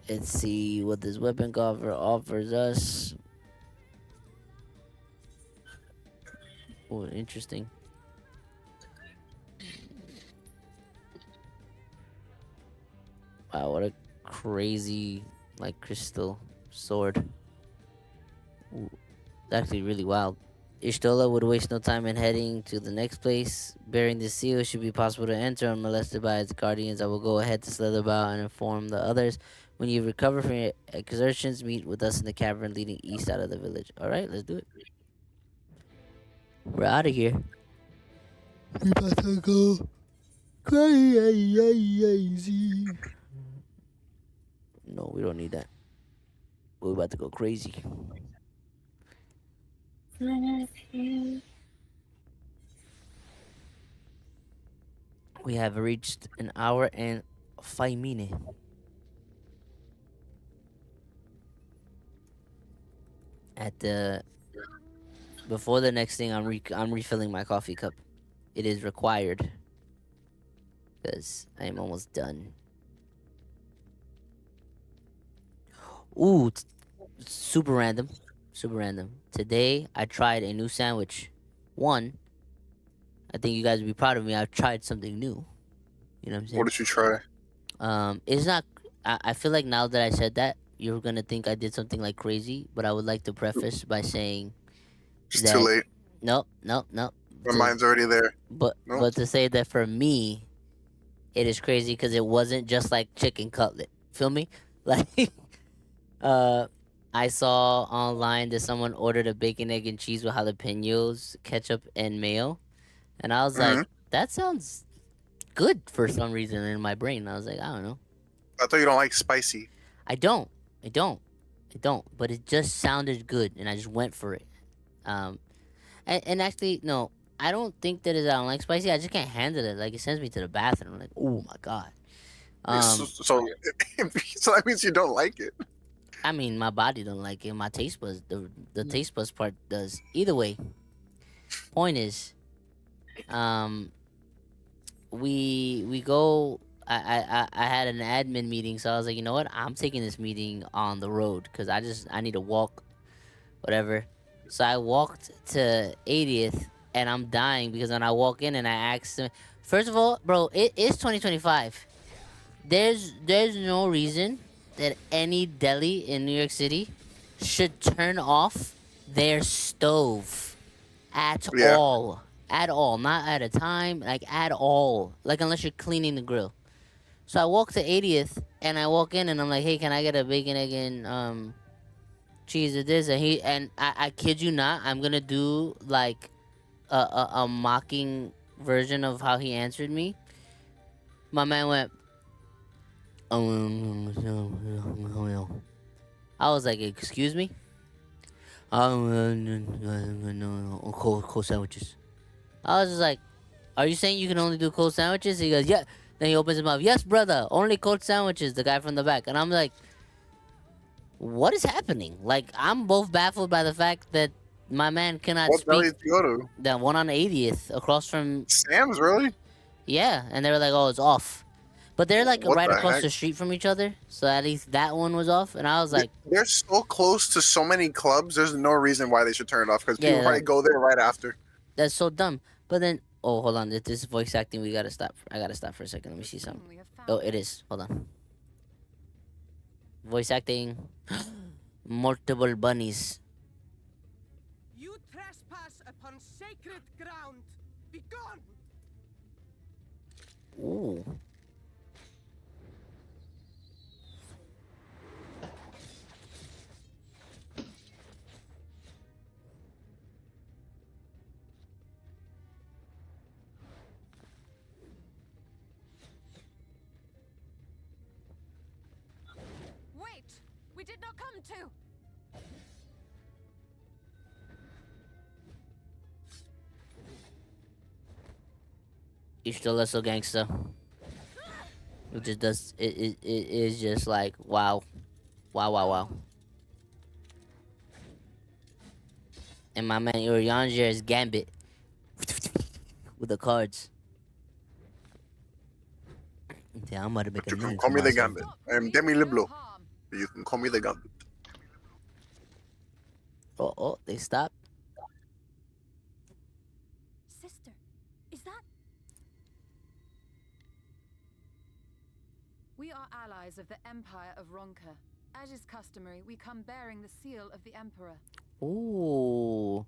Speaker 1: Let's see what this weapon cover offers us. Oh, interesting. Wow, what a crazy, like, crystal sword. Ooh, it's actually really wild. Ishtola would waste no time in heading to the next place. Bearing the seal, it should be possible to enter unmolested by its guardians. I will go ahead to slither about and inform the others. When you recover from your exertions, meet with us in the cavern leading east out of the village. Alright, let's do it. We're out of here. We about to go crazy. No, we don't need that. We're about to go crazy. We have reached an hour and 5 minutes. At the before the next thing, I'm refilling my coffee cup. It is required because I am almost done. Ooh, super random, super random. Today I tried a new sandwich. One, I think you guys would be proud of me. I've tried something new. You know what I'm
Speaker 10: What
Speaker 1: saying?
Speaker 10: did you try?
Speaker 1: It's not. I feel like now that I said that, you're gonna think I did something like crazy. But I would like to preface by saying
Speaker 10: It's too
Speaker 1: that
Speaker 10: late.
Speaker 1: nope, nope, nope.
Speaker 10: My mind's already there. Nope.
Speaker 1: But to say that for me, it is crazy because it wasn't just like chicken cutlet. Feel me? Like, uh, I saw online that someone ordered a bacon, egg, and cheese with jalapenos, ketchup, and mayo, and I was like,
Speaker 10: Hmm.
Speaker 1: that sounds good for some reason in my brain. I was like, I don't know.
Speaker 10: I thought you don't like spicy.
Speaker 1: I don't. I don't. I don't. But it just sounded good, and I just went for it. Um, and actually, no, I don't think that I don't like spicy. I just can't handle it. Like it sends me to the bathroom. Like, oh my god.
Speaker 10: So,
Speaker 1: Um,
Speaker 10: so, so that means you don't like it.
Speaker 1: I mean, my body don't like it. My taste buds, the taste buds part does. Either way, point is, um, we go. I had an admin meeting, so I was like, you know what? I'm taking this meeting on the road because I need to walk, whatever. So I walked to 80th, and I'm dying because when I walk in and I asked him, first of all, bro, it is 2025. There's no reason that any deli in New York City should turn off their stove at
Speaker 10: Yeah.
Speaker 1: all. At all. Not at a time, like at all. Like unless you're cleaning the grill. So I walk to 80th and I walk in and I'm like, hey, can I get a bacon, egg, and cheese with this? And I kid you not, I'm gonna do like a mocking version of how he answered me. My man went, I was like, excuse me? Cold sandwiches. I was just like, are you saying you can only do cold sandwiches? He goes, yeah. Then he opens his mouth, yes, brother, only cold sandwiches, the guy from the back. And I'm like, what is happening? Like, I'm both baffled by the fact that my man cannot
Speaker 10: What deli
Speaker 1: speak.
Speaker 10: did you go to?
Speaker 1: That one on 80th across from,
Speaker 10: Sam's, really?
Speaker 1: yeah. And they were like, oh, it's off. But they're like
Speaker 10: What
Speaker 1: right
Speaker 10: the
Speaker 1: across
Speaker 10: heck?
Speaker 1: the street from each other. So at least that one was off. And I was like,
Speaker 10: They're so close to so many clubs. There's no reason why they should turn it off because people
Speaker 1: yeah,
Speaker 10: probably go there right after.
Speaker 1: that's so dumb. But then, oh, hold on. This is voice acting. We gotta stop. I gotta stop for a second. Let me see something.
Speaker 4: We have
Speaker 1: Oh,
Speaker 4: found
Speaker 1: it is. Hold on. Voice acting. Multiple bunnies.
Speaker 11: You trespass upon sacred ground. Begone!
Speaker 1: Ooh.
Speaker 4: Wait! We did not come to.
Speaker 1: You're still a so gangster. It just does. It is just like wow, wow, wow, wow. And my man Urianger is Gambit with the cards. Yeah, I'm about to make
Speaker 10: But
Speaker 1: a
Speaker 10: you can
Speaker 1: name
Speaker 10: call
Speaker 1: for
Speaker 10: me the
Speaker 1: myself.
Speaker 10: Gambit. I am Demi LeBlanc. You can call me the Gambit.
Speaker 1: Oh, they stopped.
Speaker 4: Sister, is that? We are allies of the Empire of Ronka. As is customary, we come bearing the seal of the Emperor.
Speaker 1: Ooh,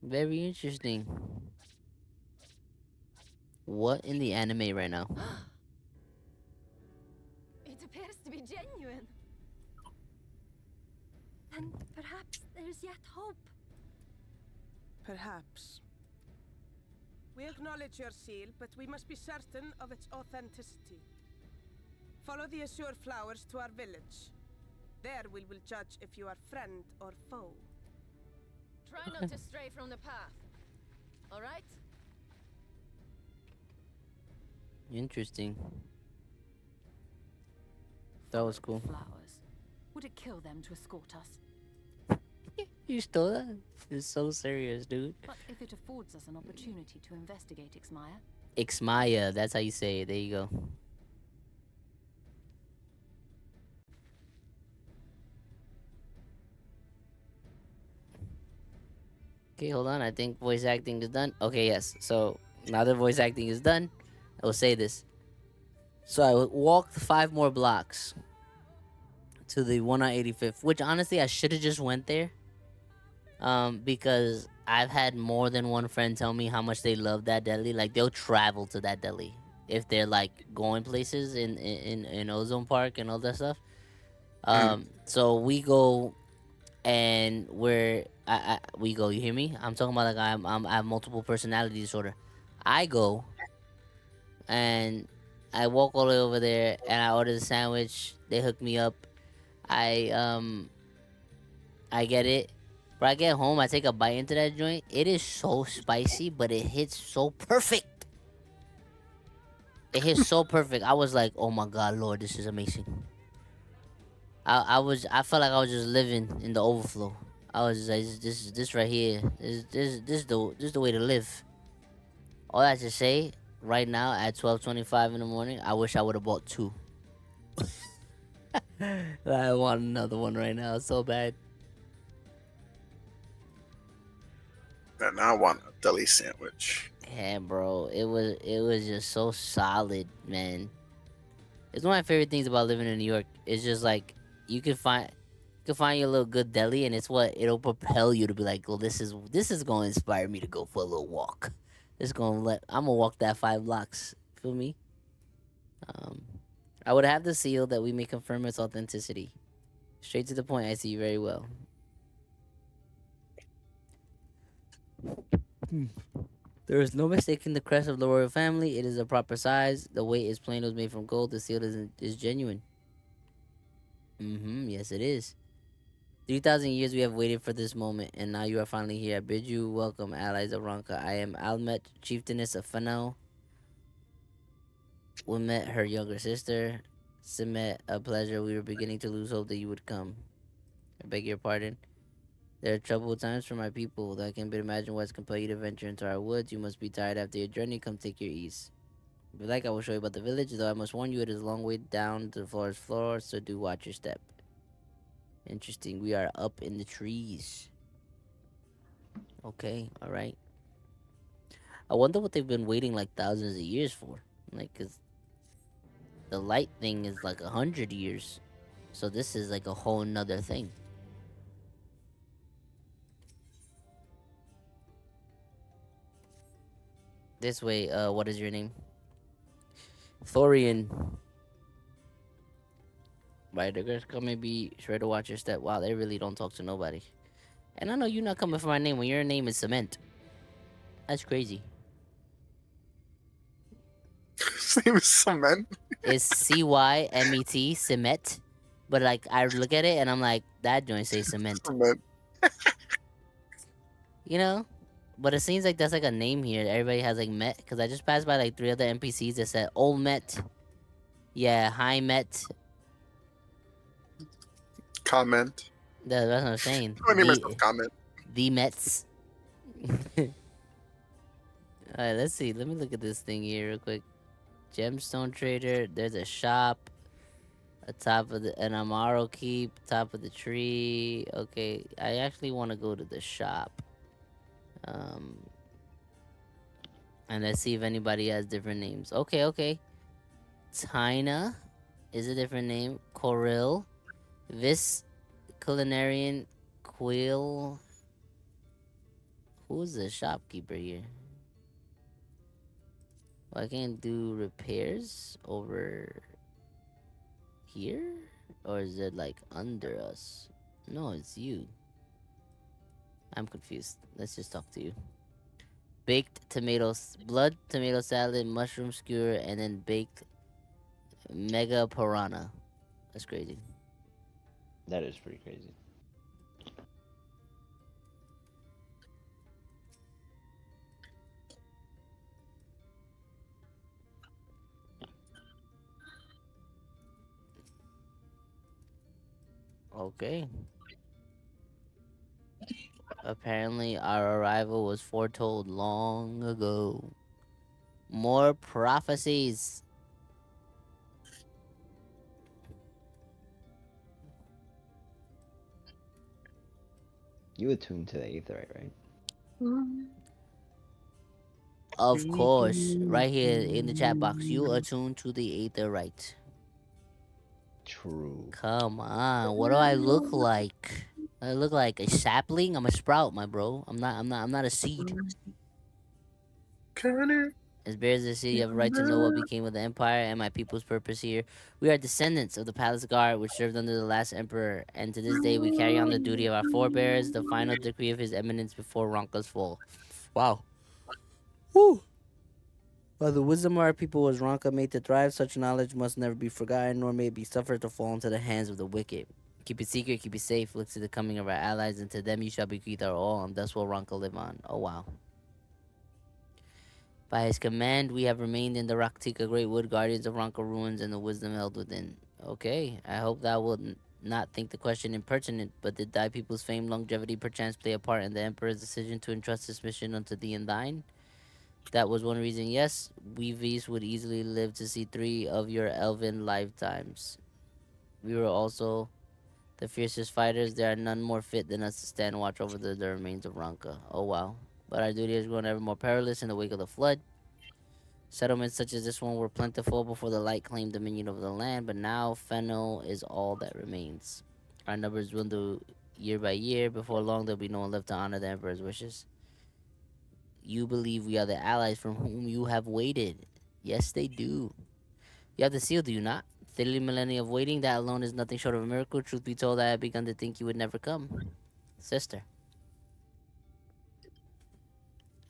Speaker 1: very interesting. What in the anime right now?
Speaker 12: It appears to be genuine. Then perhaps there's yet hope.
Speaker 11: Perhaps. We acknowledge your seal, but we must be certain of its authenticity. Follow the azure flowers to our village. There we will judge if you are friend or foe.
Speaker 12: Try not to stray from the path. All right?
Speaker 1: Interesting. That was cool.
Speaker 4: Flowers. Would it kill them to escort us?
Speaker 1: You stole that? It's so serious, dude.
Speaker 4: But if it affords us an opportunity to investigate Ixmaya,
Speaker 1: Ixmaya, that's how you say it. There you go. Okay, hold on. I think voice acting is done. Okay, yes. So now that voice acting is done, I will say this. So I walked 5 more blocks to the one on 85th, which honestly I should have just went there. Because I've had more than one friend tell me how much they love that deli. Like they'll travel to that deli if they're like going places in Ozone Park and all that stuff. So we go and we go. You hear me? I'm talking about like I have multiple personality disorder. I go and I walk all the way over there and I order the sandwich. They hook me up. I I get it. But I get home, I take a bite into that joint. It is so spicy, but it hits so perfect. It hits so perfect. I was like, oh my god, Lord, this is amazing. I felt like I was just living in the overflow. I was just like, this right here. This the way to live. All that to say, right now at 12:25 in the morning, I wish I would have bought two. I want another one right now, so bad.
Speaker 10: And I want a deli sandwich.
Speaker 1: Yeah, bro, it was just so solid, man. It's one of my favorite things about living in New York. It's just like you can find your little good deli, and it'll propel you to be like, well, this is going to inspire me to go for a little walk. I'm gonna walk that 5 blocks. Feel me? I would have the seal that we may confirm its authenticity. Straight to the point. I see you very well. There is no mistaking the crest of the royal family. It is a proper size. The weight is plain. It was made from gold. The seal is genuine. Yes, it is. 3,000 years we have waited for this moment, and now you are finally here. I bid you welcome, allies of Ronka. I am Almet, chieftainess of Fanel. We met her younger sister. Simet, a pleasure. We were beginning to lose hope that you would come. I beg your pardon. There are troubled times for my people. That can but imagine what's compelled you to venture into our woods. You must be tired after your journey. Come take your ease. If you like, I will show you about the village, though I must warn you it is a long way down to the forest floor, so do watch your step. Interesting. We are up in the trees. Okay, alright. I wonder what they've been waiting like thousands of years for. Like, 'cause the light thing is like 100 years. So this is like a whole nother thing. This way, what is your name? Thorian. Right, the girls come and be sure to watch your step. Wow, they really don't talk to nobody. And I know you're not coming for my name when your name is Cement. That's crazy.
Speaker 10: His name is Cement.
Speaker 1: It's CYMET, Cement. But like I look at it and I'm like, that joint says cement.
Speaker 10: Cement.
Speaker 1: You know? But it seems like that's like a name here. Everybody has like Met. Because I just passed by like 3 other NPCs that said Old Met. Yeah, High Met.
Speaker 10: Comment.
Speaker 1: That's what I'm saying.
Speaker 10: My name is no comment.
Speaker 1: The Mets. Alright, let's see. Let me look at this thing here real quick. Gemstone Trader. There's a shop. Atop of an Amaro Keep. Top of the tree. Okay, I actually want to go to the shop. And let's see if anybody has different names. Okay. Tina is a different name. Coril. Vis Culinarian. Quill. Who's the shopkeeper here? Well, I can't do repairs over here? Or is it like under us? No, it's you. I'm confused. Let's just talk to you. Baked tomatoes, blood tomato salad, mushroom skewer, and then baked mega piranha. That's crazy.
Speaker 2: That is pretty crazy.
Speaker 1: Okay. Apparently, our arrival was foretold long ago. More prophecies.
Speaker 2: You attuned to the aetherite, right?
Speaker 1: Of course, right here in the chat box, you attune to the Aether right.
Speaker 2: True.
Speaker 1: Come on, what do I look like? I look like a sapling. I'm a sprout, my bro. I'm not a seed. As bears of the city, you have a right to know what became of the empire and my people's purpose here. We are descendants of the palace guard, which served under the last emperor, and to this day we carry on the duty of our forebears, the final decree of his eminence before Ronka's fall. Wow. Woo! While the wisdom of our people was Ronka made to thrive, such knowledge must never be forgotten, nor may it be suffered to fall into the hands of the wicked. Keep it secret, keep it safe, look to the coming of our allies, and to them you shall bequeath our all, and thus will Ronka live on. Oh wow. By his command, we have remained in the Raktika Great Wood, guardians of Ronka ruins and the wisdom held within. Okay, I hope thou wilt not think the question impertinent, but did thy people's fame, longevity, perchance play a part in the Emperor's decision to entrust this mission unto thee and thine? That was one reason, yes, we V's would easily live to see 3 of your elven lifetimes. We were also the fiercest fighters. There are none more fit than us to stand watch over the remains of Ronka. Oh wow. But our duty has grown ever more perilous in the wake of the flood. Settlements such as this one were plentiful before the light claimed dominion over the land, but now Fennel is all that remains. Our numbers dwindle year by year. Before long, there'll be no one left to honor the Emperor's wishes. You believe we are the allies from whom you have waited. Yes, they do. You have the seal, do you not? 30 millennia of waiting, that alone is nothing short of a miracle. Truth be told, I had begun to think you would never come. Sister,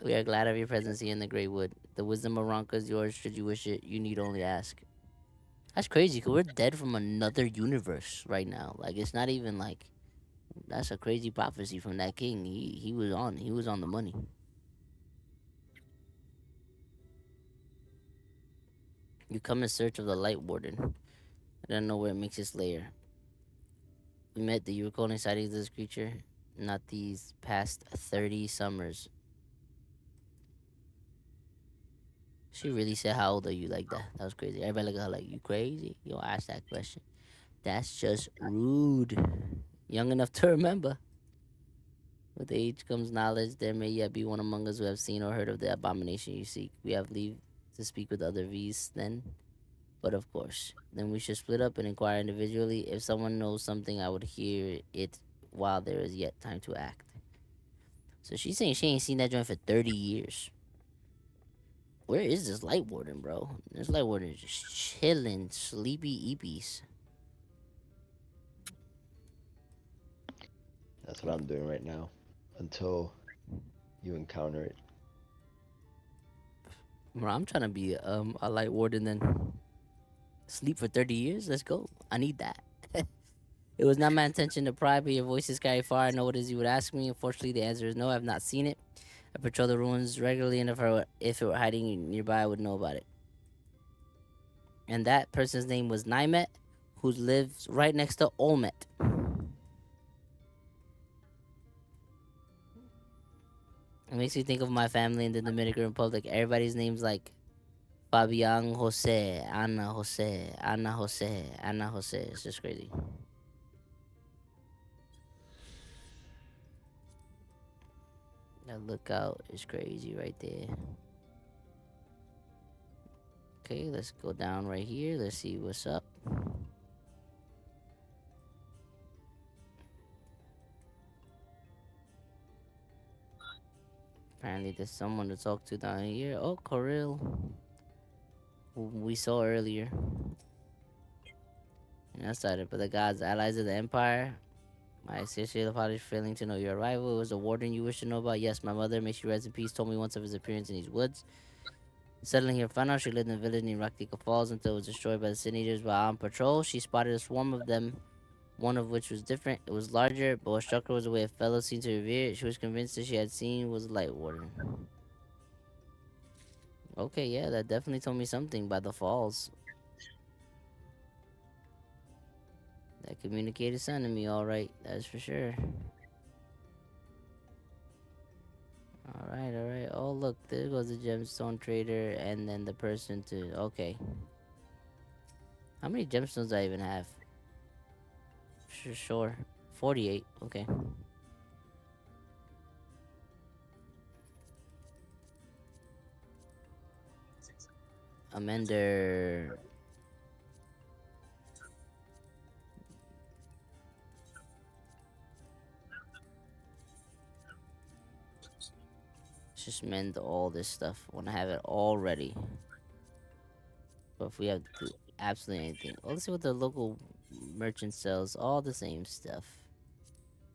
Speaker 1: we are glad of your presence here in the Great Wood. The wisdom of Ronka is yours should you wish it. You need only ask. That's crazy, because we're dead from another universe right now. Like, it's not even like... That's a crazy prophecy from that king. He was on the money. You come in search of the Lightwarden. I don't know where it makes its lair. We met the recalling sightings of this creature, not these past 30 summers. She really said, how old are you like that? That was crazy. Everybody look at her like, you crazy? You don't ask that question. That's just rude. Young enough to remember. With age comes knowledge. There may yet be one among us who have seen or heard of the abomination you seek. We have leave to speak with other V's then. But of course, then we should split up and inquire individually. If someone knows something, I would hear it while there is yet time to act. So she's saying she ain't seen that joint for 30 years. Where is this Lightwarden, bro? This Lightwarden is just chilling, sleepy eepies.
Speaker 2: That's what I'm doing right now. Until you encounter it.
Speaker 1: Bro, I'm trying to be a Lightwarden then. Sleep for 30 years? Let's go. I need that. It was not my intention to pry, but your voices carry far. I know what it is you would ask me. Unfortunately, the answer is no. I have not seen it. I patrol the ruins regularly, and if it were hiding nearby, I would know about it. And that person's name was Nymet, who lives right next to Olmet. It makes me think of my family in the Dominican Republic. Everybody's name's like Fabian Jose, Ana Jose, Ana Jose, Ana Jose. It's just crazy. That lookout is crazy right there. Okay, let's go down right here. Let's see what's up. Apparently there's someone to talk to down here. Oh, Coril, who we saw earlier. And that's it. But the gods, allies of the Empire. My sincerely apologies for failing to know your arrival. It was the warden you wish to know about. Yes, my mother, may she rest in peace, told me once of his appearance in these woods. Settling here, found out she lived in a village near Raktika Falls until it was destroyed by the Sin Eaters. While on patrol, she spotted a swarm of them, one of which was different. It was larger, but what struck her was the way a fellow seemed to revere it. She was convinced that she had seen was a Lightwarden. Okay, yeah, that definitely told me something by the falls. That communicated something to me, alright, that's for sure. Alright, alright. Oh, look, there goes the gemstone trader and then the person to. Okay. How many gemstones do I even have? Sure. 48. Okay. Amender. Just mend all this stuff when I have it all ready. But if we have to do absolutely anything. Well, let's see what the local merchant sells. All the same stuff.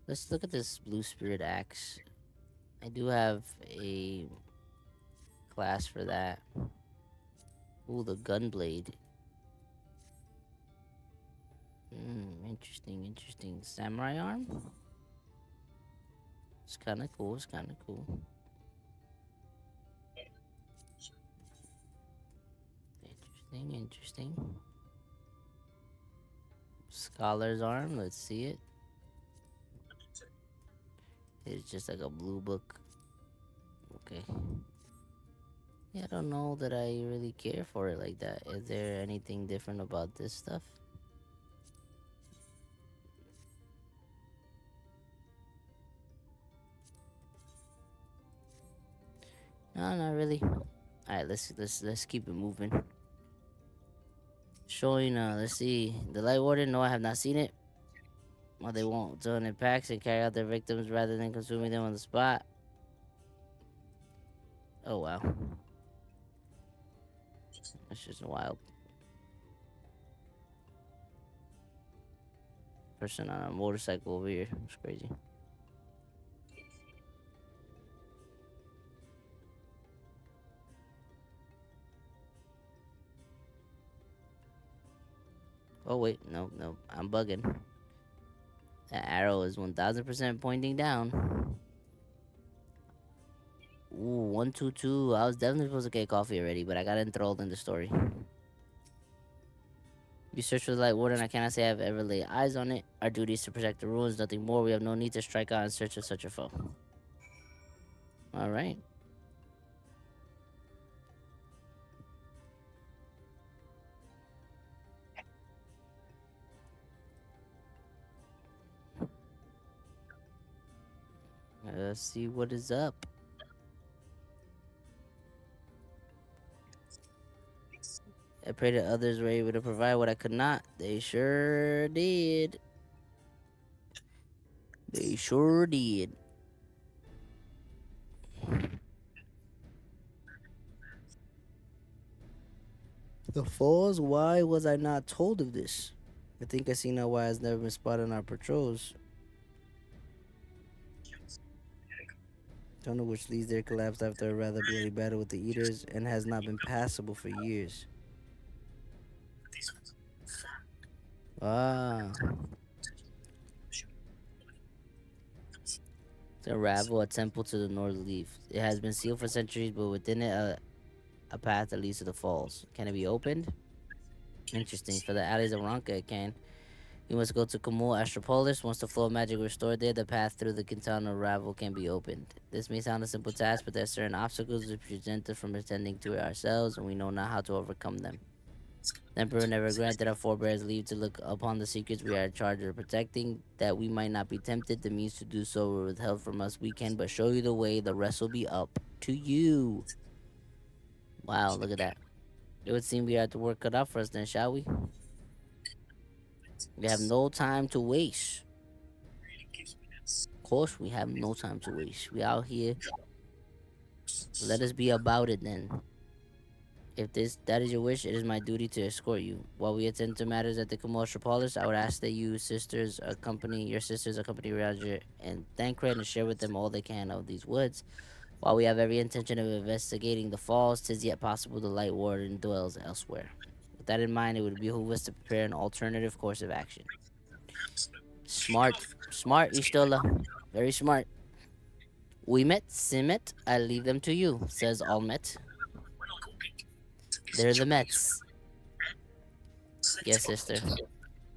Speaker 1: Let's look at this blue spirit axe. I do have a class for that. Ooh, the gunblade. Interesting, interesting. Samurai arm? It's kinda cool, it's kinda cool. Interesting, interesting. Scholar's arm, let's see it. It's just like a blue book. Okay. Yeah, I don't know that I really care for it like that. Is there anything different about this stuff? No, not really. Alright, let's keep it moving. Showing let's see. The Lightwarden, no, I have not seen it. Well, they won't join in packs and carry out their victims rather than consuming them on the spot. Oh wow. That's just wild. Person on a motorcycle over here. It's crazy. Oh wait, no, no, I'm bugging. That arrow is 1000% pointing down. Ooh, 122. I was definitely supposed to get coffee already, but I got enthralled in the story. You search for the Light Warden. I cannot say I've ever laid eyes on it. Our duty is to protect the ruins, nothing more. We have no need to strike out in search of such a foe. Alright. Let's see what is up. I pray that others were able to provide what I could not. They sure did. They sure did. The falls? Why was I not told of this? I think I see now why it's never been spotted on our patrols. Tunnel which leads there collapsed after a rather bloody battle with the Eaters and has not been passable for years. Ah. To unravel a temple to the north leaf. It has been sealed for centuries, but within it a path that leads to the falls. Can it be opened? Interesting. For the alleys of Ronka, it can. You must go to Kamul Astropolis. Once the flow of magic is restored there, the path through the Quintana Ravel can be opened. This may sound a simple task, but there are certain obstacles which prevent us from attending to it ourselves, and we know not how to overcome them. The Emperor never granted our forebears leave to look upon the secrets we are charged with protecting, that we might not be tempted. The means to do so were withheld from us. We can but show you the way. The rest will be up to you. Wow, look at that. It would seem we have to work cut out for us then, shall we? We have no time to waste. Of course, we have no time to waste. We out here. Let us be about it then. If that is your wish, it is my duty to escort you. While we attend to matters at the Kamostropolis, I would ask that your sisters accompany Roger and Thancred and share with them all they can of these woods. While we have every intention of investigating the falls, 'tis yet possible the Light Warden dwells elsewhere. With that in mind, it would behoove us to prepare an alternative course of action. Smart. Smart, Ishtola. Very smart. Wimet, Simet, I leave them to you, says Almet. They're the Mets. Yes, sister.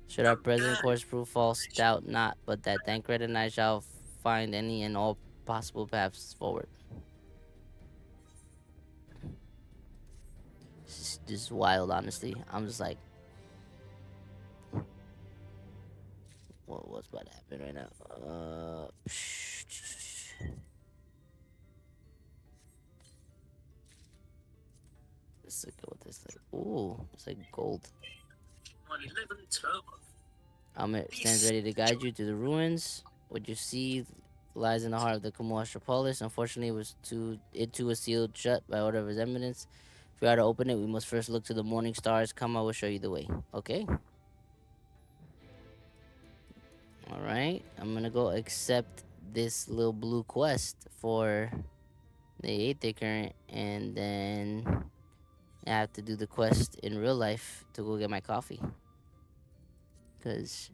Speaker 1: Should our present course prove false, doubt not, but that Thancred and I shall find any and all possible paths forward. just wild. Honestly, I'm just like, what's about to happen right now? Let's look at what this like. Ooh, it's like gold. Amit stands ready to guide you to the ruins. What you see lies in the heart of the Kumu Astropolis. Unfortunately, it too was sealed shut by order of his eminence. If we are to open it, we must first look to the morning stars. Come, I will show you the way. Okay. All right. I'm gonna go accept this little blue quest for the Aether Current, and then I have to do the quest in real life to go get my coffee. Cause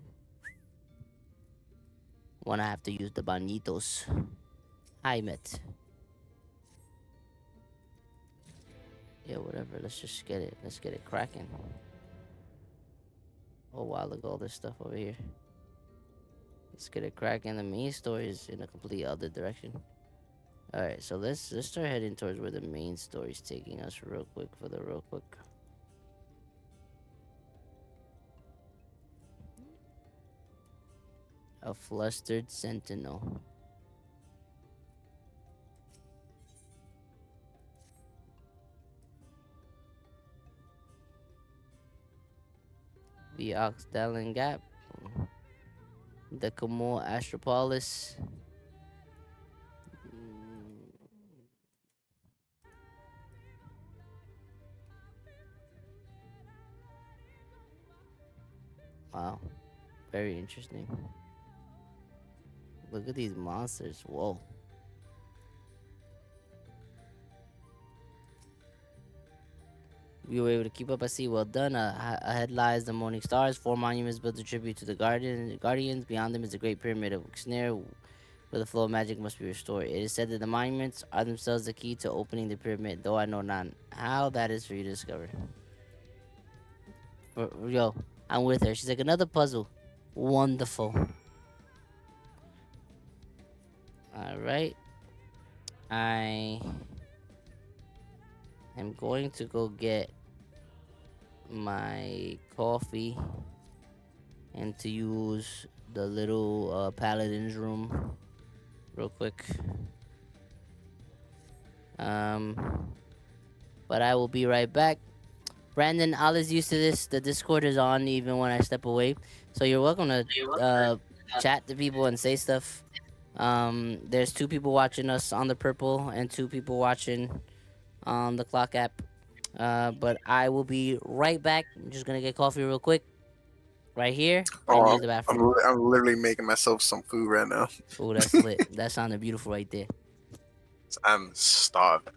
Speaker 1: I have to use the bonitos. Hi, Met. Yeah, whatever. Let's just get it. Let's get it cracking. Oh wow, look at all this stuff over here. Let's get it cracking. The main story is in a complete other direction. All right, so let's start heading towards where the main story is taking us real quick for the real quick. A flustered sentinel. The Oxdalen Gap. The Kamor Astropolis. Wow. Very interesting. Look at these monsters. Whoa. We were able to keep up at sea. Well done. Ahead lies the morning stars. 4 monuments built to tribute to the guardians. Beyond them is the great pyramid of Snare, where the flow of magic must be restored. It is said that the monuments are themselves the key to opening the pyramid, though I know not how that is for you to discover. Yo, I'm with her. She's like, another puzzle. Wonderful. Alright. I am going to go get my coffee and to use the little paladin's room real quick. But I will be right back. Brandon, all is used to this. The Discord is on even when I step away, so you're welcome to chat to people and say stuff. There's 2 people watching us on the purple and 2 people watching on the clock app. But I will be right back. I'm just gonna get coffee real quick, right here, and
Speaker 10: Oh,
Speaker 1: use the bathroom.
Speaker 10: I'm literally making myself some food right now.
Speaker 1: Oh, that's lit. That sounded beautiful right there.
Speaker 10: I'm starving.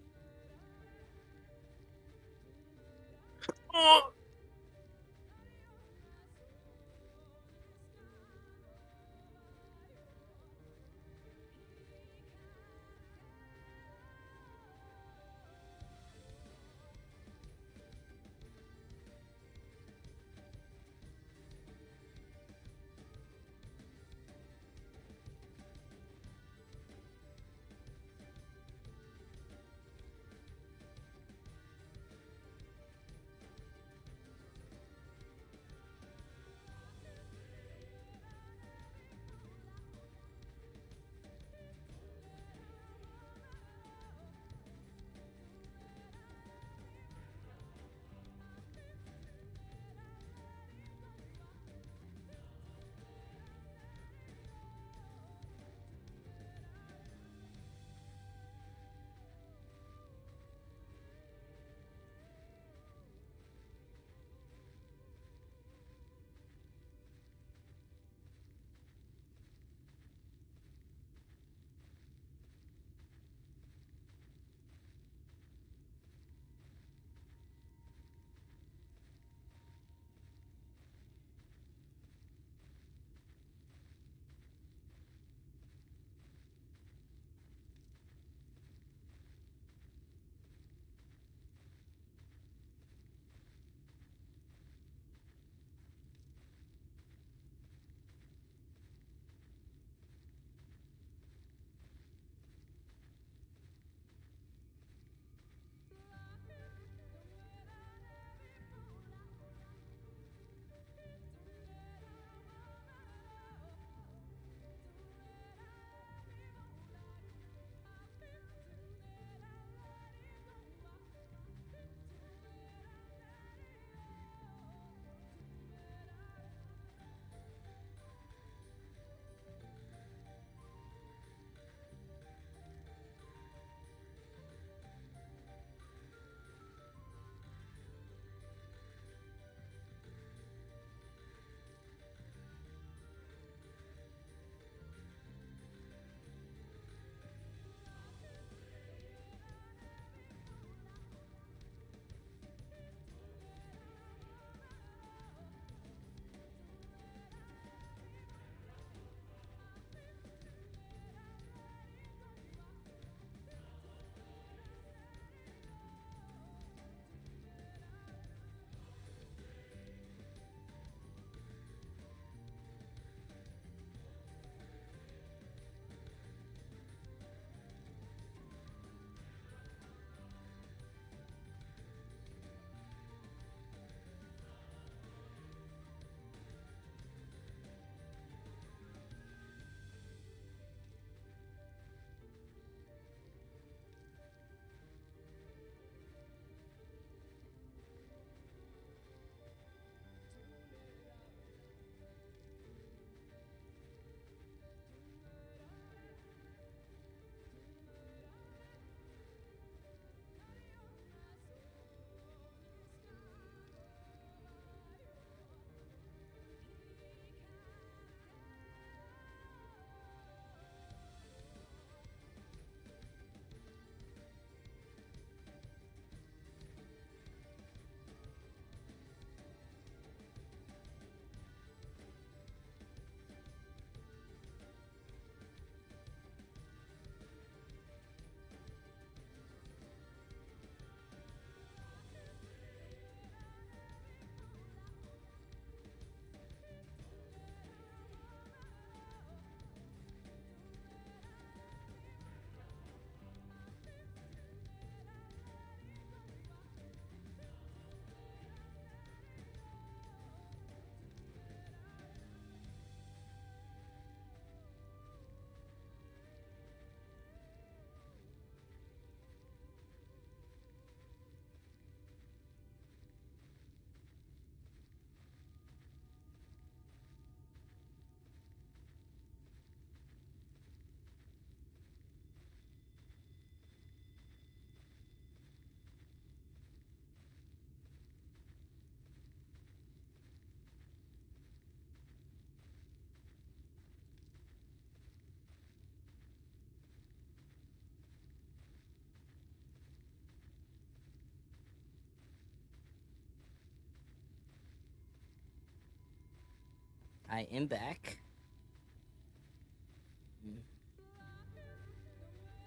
Speaker 1: I am back.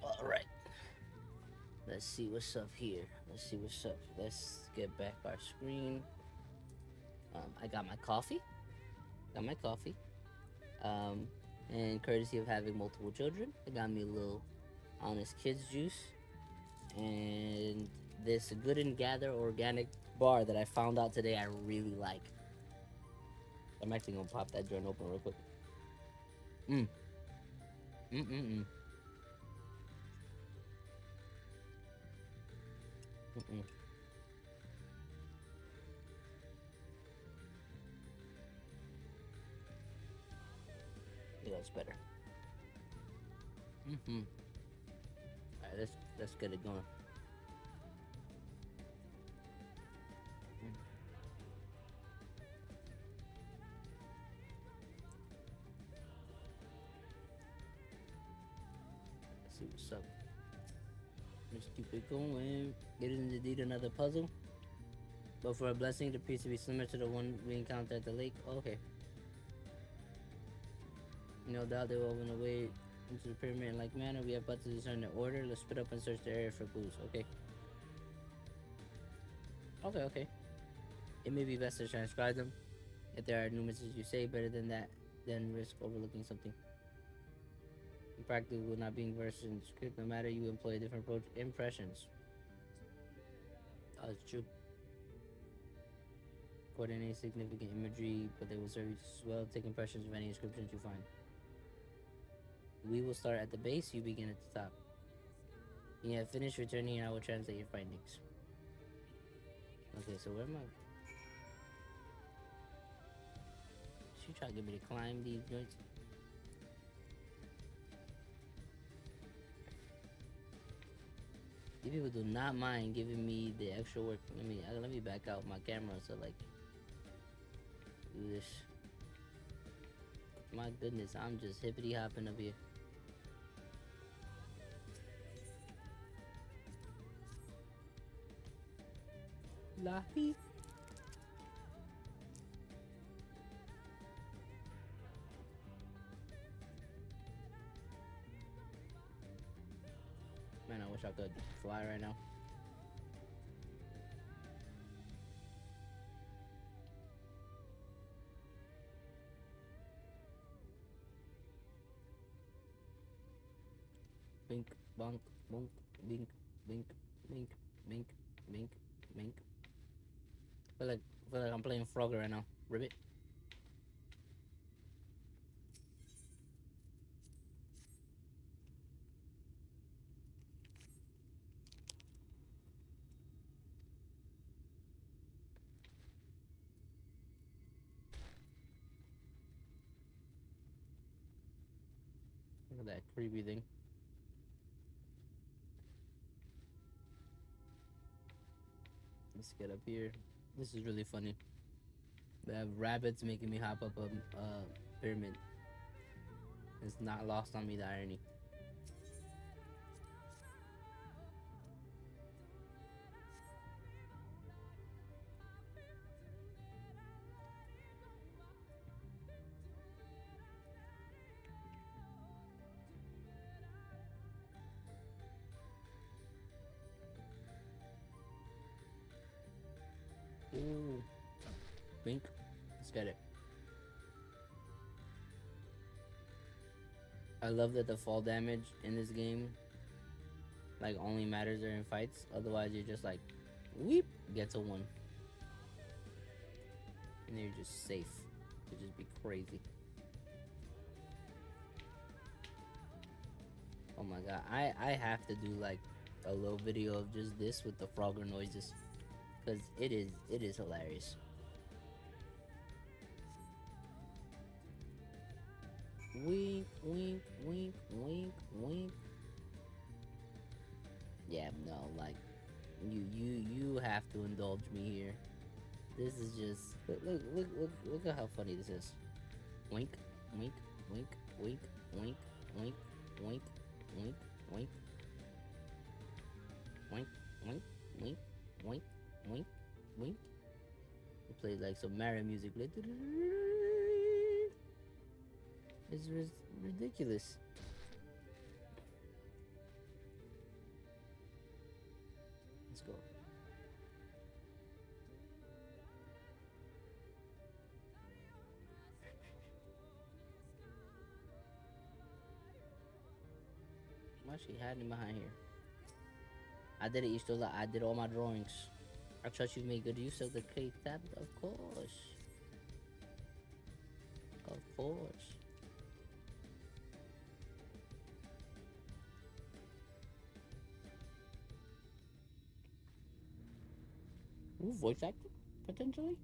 Speaker 1: All right. Let's see what's up here. Let's see what's up. Let's get back our screen. I got my coffee. Got my coffee. And courtesy of having multiple children, I got me a little Honest Kids juice and this Good and Gather organic bar that I found out today I really like. I'm actually gonna pop that joint open real quick. Mm. Mm-mm-mm. Mm-mm. Yeah, that's better. Mm-hmm. Alright, let's get it going. Let's see what's up. Let's keep it going. It is indeed another puzzle. But for a blessing, it appears to be similar to the one we encountered at the lake. Okay. No doubt they will open the way into the pyramid in like manner. We have but to discern the order. Let's split up and search the area for clues. Okay. Okay. It may be best to transcribe them. If there are numerous you say, better than that, then risk overlooking something. In practice, will not being versed in script, no matter you employ a different approach. Impressions. Oh, it's true. Coordinate significant imagery, but they will serve you as well. Take impressions of any inscriptions you find. We will start at the base, you begin at the top. When you have finished returning, I will translate your findings. Okay, so where am I? She trying to get me to climb these joints. These people do not mind giving me the extra work. Let me back out my camera so like do this. My goodness, I'm just hippity hopping up here. Lahi. Man, I wish I could fly right now. Bink, bonk, bonk, bink, bink, bink, bink, bink, bink. Feel like I'm playing Frogger right now. Ribbit. Look at that creepy thing. Let's get up here. This is really funny. They have rabbits making me hop up a pyramid. It's not lost on me, the irony. Ooh. Wink. Let's get it. I love that the fall damage in this game like only matters during fights. Otherwise you're just like weep, get to 1. And you're just safe. It'd just be crazy. Oh my god. I have to do like a little video of just this with the Frogger noises. Because it is hilarious. Wink, wink, wink, wink, wink. Yeah, no, like you have to indulge me here. This is just look at how funny this is. Wink, wink, wink, wink, wink, wink, wink, wink, wink, wink, wink, wink, wink, wink, wink. We played like some Mario music. It's ridiculous. Let's go. Why is she hiding behind here? I did it, Istola. I did all my drawings. I trust you made good use of the crate tab. Of course. Of course. Ooh, voice acting? Potentially?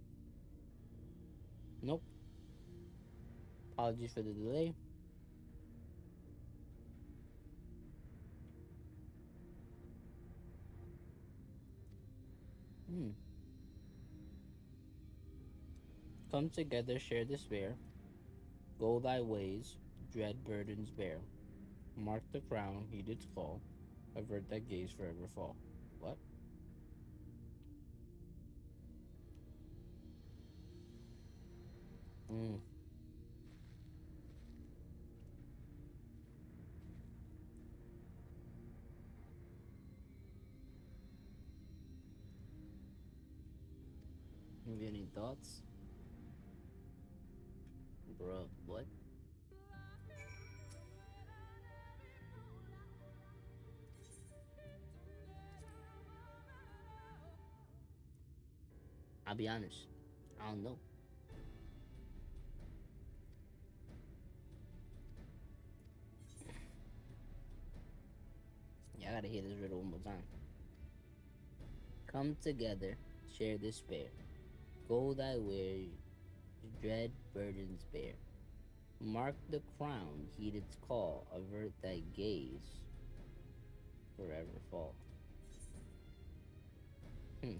Speaker 1: Nope. Apologies for the delay. Come together, share despair. Go thy ways, dread burdens bear. Mark the crown, heed its fall. Avert thy gaze, forever fall. What? Mm. Have you any thoughts? Bruh, what? I'll be honest. I don't know. Yeah, I gotta hear this riddle one more time. Come together, share despair. Go thy way, dread burdens bear. Mark the crown, heed its call. Avert thy gaze, forever fall. Hmm.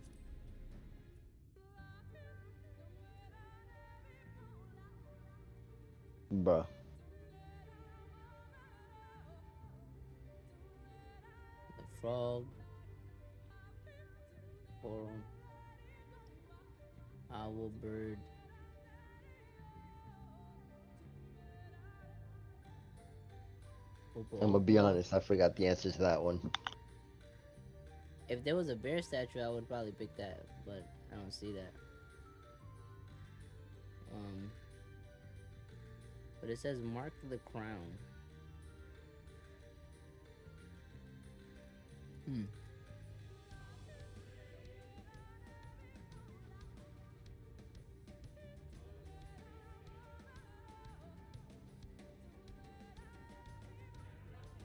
Speaker 2: Bruh.
Speaker 1: The frog, coral, owl, bird.
Speaker 2: I'm gonna be honest, I forgot the answer to that one.
Speaker 1: If there was a bear statue, I would probably pick that, but I don't see that. But it says mark the crown.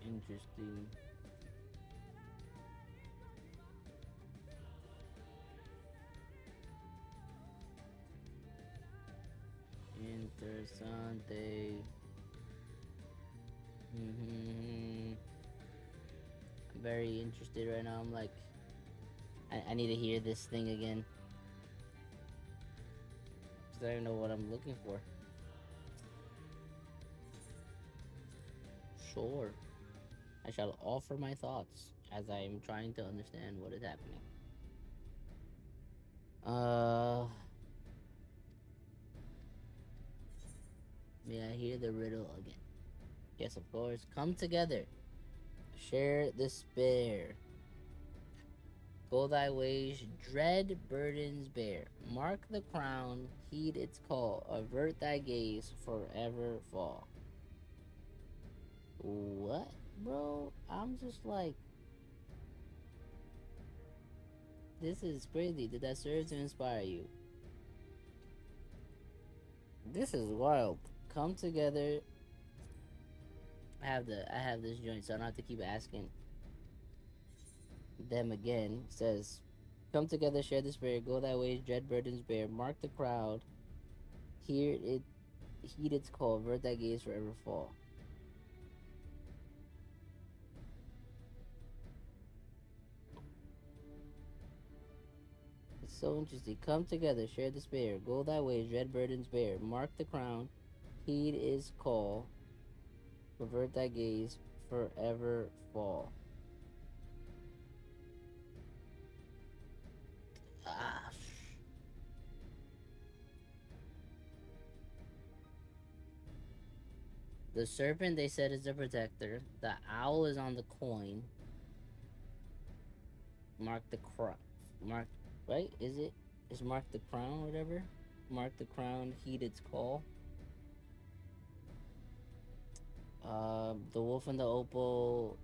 Speaker 1: Interesting. Interessante. I'm very interested right now. I'm like, I need to hear this thing again. Because I don't know what I'm looking for. Sure. I shall offer my thoughts as I am trying to understand what is happening. May I hear the riddle again? Yes, of course. Come together. Share despair. Go thy ways, dread burdens bear. Mark the crown, heed its call. Avert thy gaze, forever fall. What, bro? I'm just like, this is crazy. Did that serve to inspire you? This is wild. Come together. I have this joint, so I don't have to keep asking them again. It says, come together, share the spirit, go thy ways, dread burdens bear, mark the crowd, heed its call, avert thy gaze, forever fall. It's so interesting. Come together, share the spirit, go thy ways, dread burdens bear, mark the crown, heed its call, avert thy gaze, forever fall. Ah. The serpent they said is the protector. The owl is on the coin. Mark the crown. Mark, right? Is it? Is mark the crown, whatever? Mark the crown, heed its call. The wolf and the opal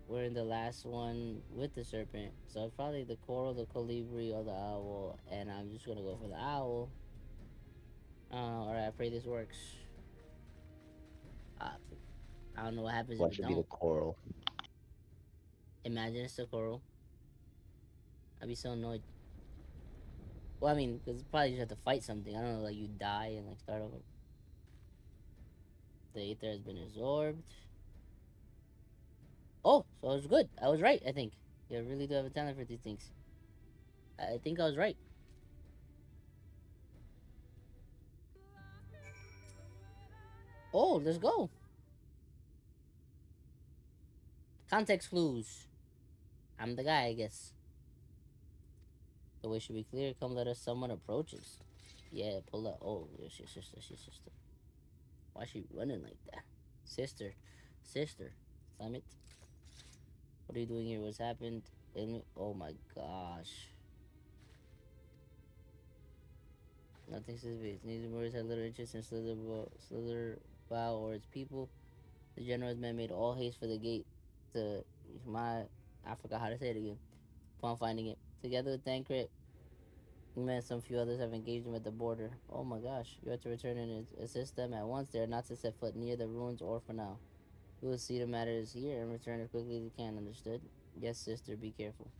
Speaker 1: were in the last one with the serpent. So it's probably the coral, the colibri, or the owl. And I'm just gonna go for the owl. Alright, I pray this works. I don't know what happens
Speaker 2: What
Speaker 1: if it
Speaker 2: should be the
Speaker 1: don't.
Speaker 2: coral?
Speaker 1: Imagine it's the coral. I'd be so annoyed. Well, I mean, because probably you just have to fight something. I don't know, like you die and like start over. The Aether has been absorbed. Oh, so I was good. I was right, I think. You really do have a talent for these things. I think I was right. Oh, let's go. Context clues. I'm the guy, I guess. The way should be clear. Come let us. Someone approaches. Yeah, pull up. Oh, it's your sister. It's your sister. Why is she running like that? Sister. Sister. Simon. What are you doing here? What's happened? Oh my gosh. Nothing suspicious. Neither Morris had little interest in Slitherbow or its people. The general's men made all haste for the gate to I forgot how to say it again. Upon finding it. Together with Thancred, we and some few others have engaged them at the border. Oh my gosh. You have to return and assist them at once. They are not to set foot near the ruins or for now. We will see the matters here and return as quickly as we can, understood? Yes, sister, be careful.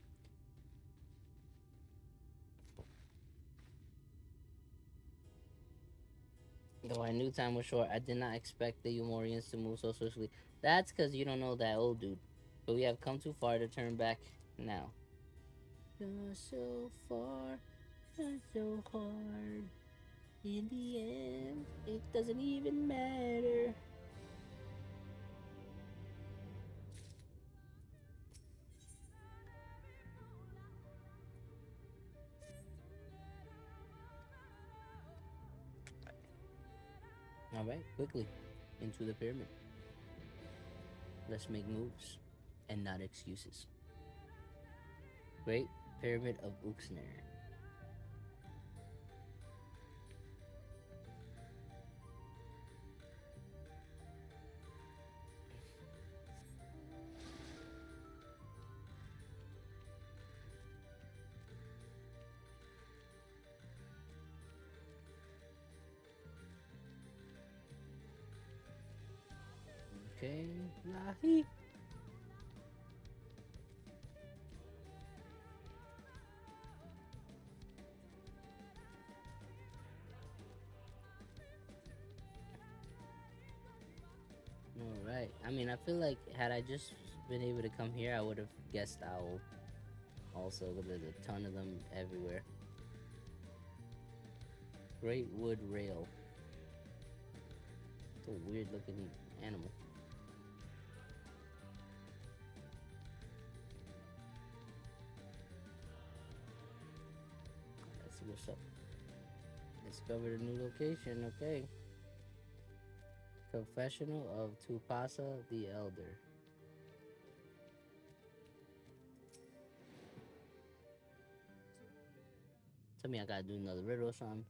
Speaker 1: Though I knew time was short, I did not expect the Umorians to move so swiftly. That's because you don't know that old dude. But we have come too far to turn back now. You're so far, you're so hard. In the end, it doesn't even matter. Alright, quickly. Into the pyramid. Let's make moves. And not excuses. Great Pyramid of Uxner. Okay, Lahi. Alright. I mean, I feel like had I just been able to come here, I would have guessed owl. Also, because there's a ton of them everywhere. Great wood rail. It's a weird looking animal. Let's see what's up. Discovered a new location, okay. Confessional of Tupasa the Elder. Tell me I gotta do another riddle or something.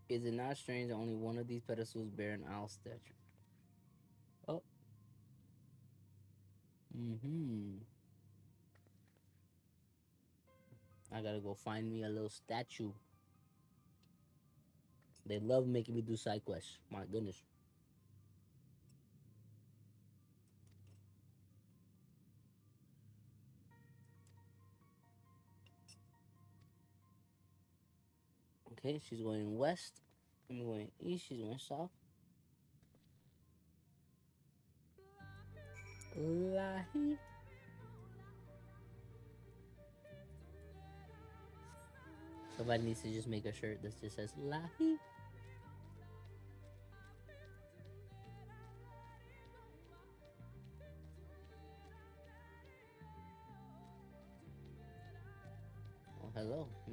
Speaker 1: Is it not strange that only one of these pedestals bear an owl statue? Oh. I gotta go find me a little statue. They love making me do side quests. My goodness. Okay, she's going west. I'm going east. She's going south. Lahi. Somebody needs to just make a shirt that just says Lahi.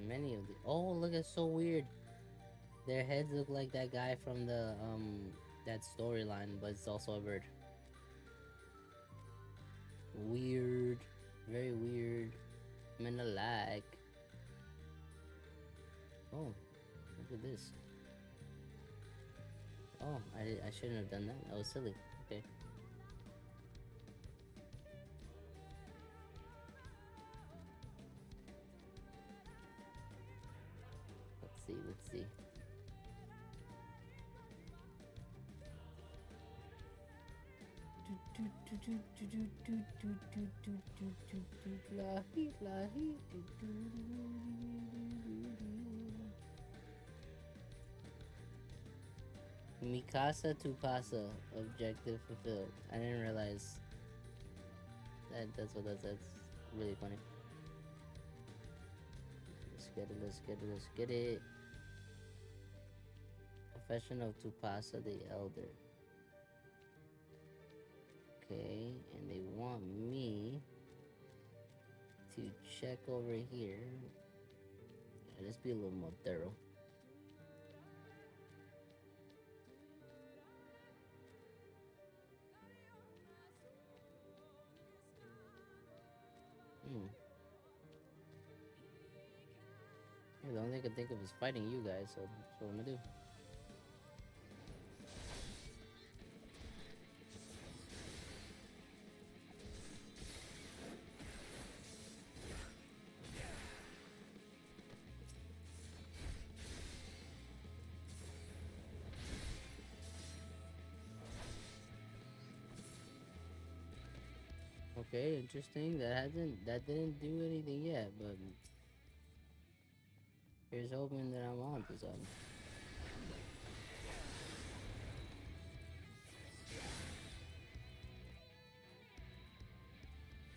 Speaker 1: Many of the. Oh, look, it's so weird. Their heads look like that guy from the that storyline, but it's also a bird. Weird, very weird. I'm in the lag. Oh, look at this. Oh, I shouldn't have done that. That was silly. Okay. Let's see. Mikasa to Pasa. Objective fulfilled. I didn't realize that's what that's really funny. Let's get it. Profession of Tupasa the Elder. Okay, and they want me to check over here. Yeah, let's be a little more thorough. The only thing I can think of is fighting you guys, so that's what I'm gonna do. Okay, interesting. That didn't do anything yet, but here's hoping that I'm on to something.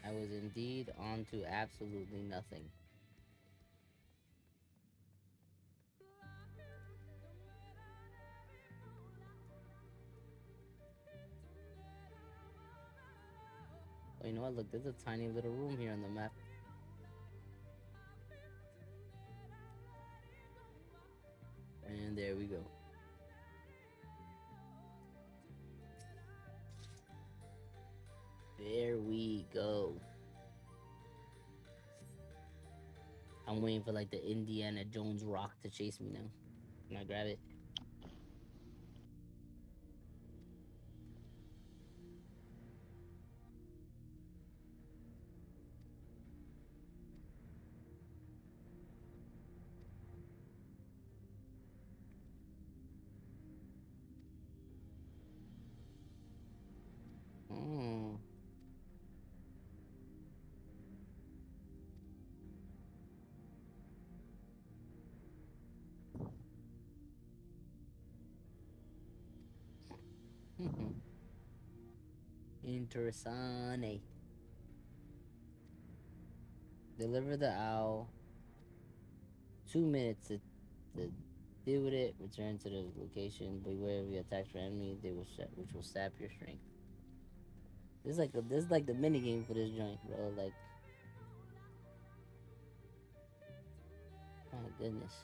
Speaker 1: I was indeed on to absolutely nothing. Oh, you know what? Look, there's a tiny little room here on the map. And there we go. There we go. I'm waiting for like the Indiana Jones rock to chase me now. Can I grab it? Oh. Interessante. Deliver the owl. 2 minutes to deal with it. Return to the location. Beware of the attacks from enemies. Which will sap your strength. This is like the mini game for this joint, bro. Like, my goodness.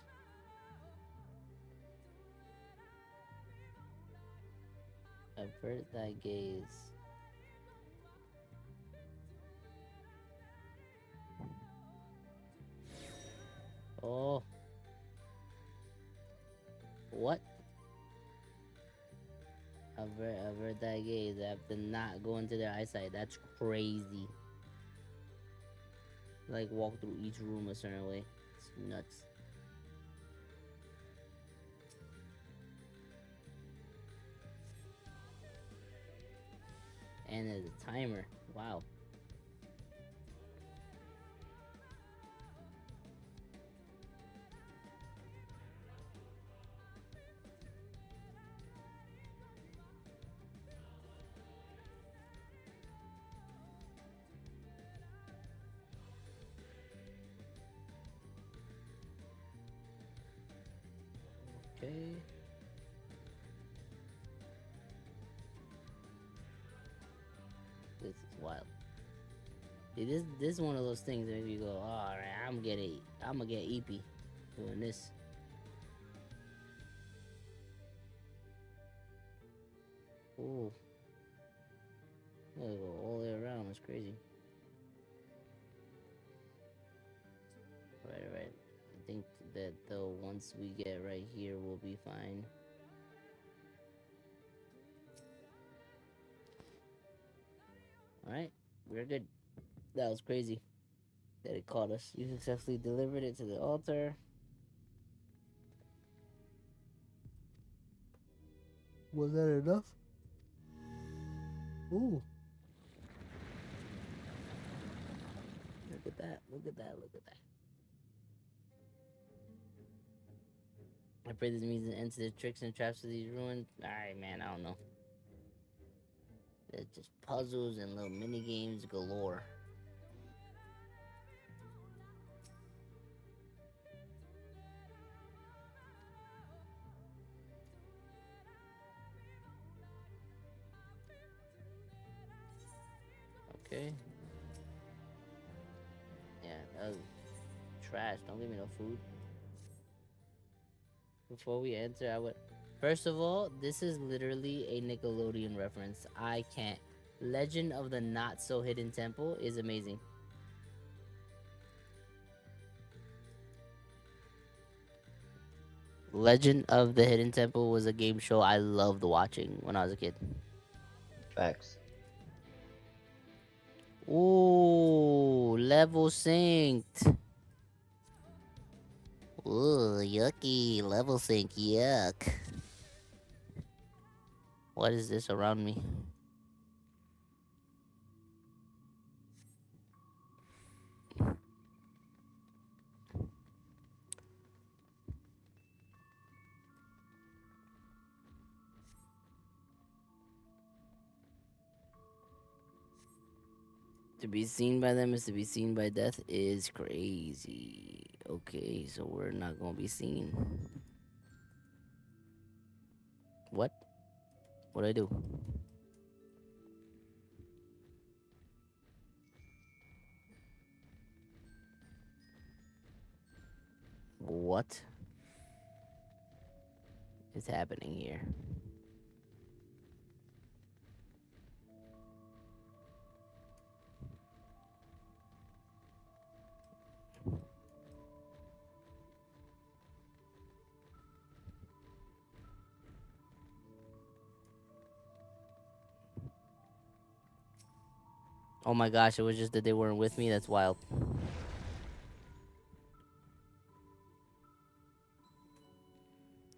Speaker 1: Avert thy gaze. Oh. What? Avert thy gaze. I have to not go into their eyesight. That's crazy. Like, walk through each room a certain way. It's nuts. And there's a timer. Wow. Okay. This is wild. See, this is one of those things that make you go, all right, I'm gonna get EP. Doing this. Ooh. Gotta go all the way around. That's crazy. Right, right. I think that though once we get right here, we'll be fine. Alright, we're good. That was crazy that it caught us. You successfully delivered it to the altar. Was that enough? Ooh. Look at that, look at that, look at that. I pray this means an end to the tricks and traps of these ruins. Alright, man, I don't know. There's just puzzles and little mini games galore. Okay. Yeah, that was trash. Don't give me no food. Before we enter, I would. First of all, this is literally a Nickelodeon reference. I can't. Legend of the Not So Hidden Temple is amazing. Legend of the Hidden Temple was a game show I loved watching when I was a kid.
Speaker 2: Facts.
Speaker 1: Ooh, level synced. Ooh, yucky. Level sync, yuck. What is this around me? To be seen by them is to be seen by death is crazy. Okay, so we're not gonna be seen. What? What'd I do? What is happening here? Oh my gosh, it was just that they weren't with me. That's wild.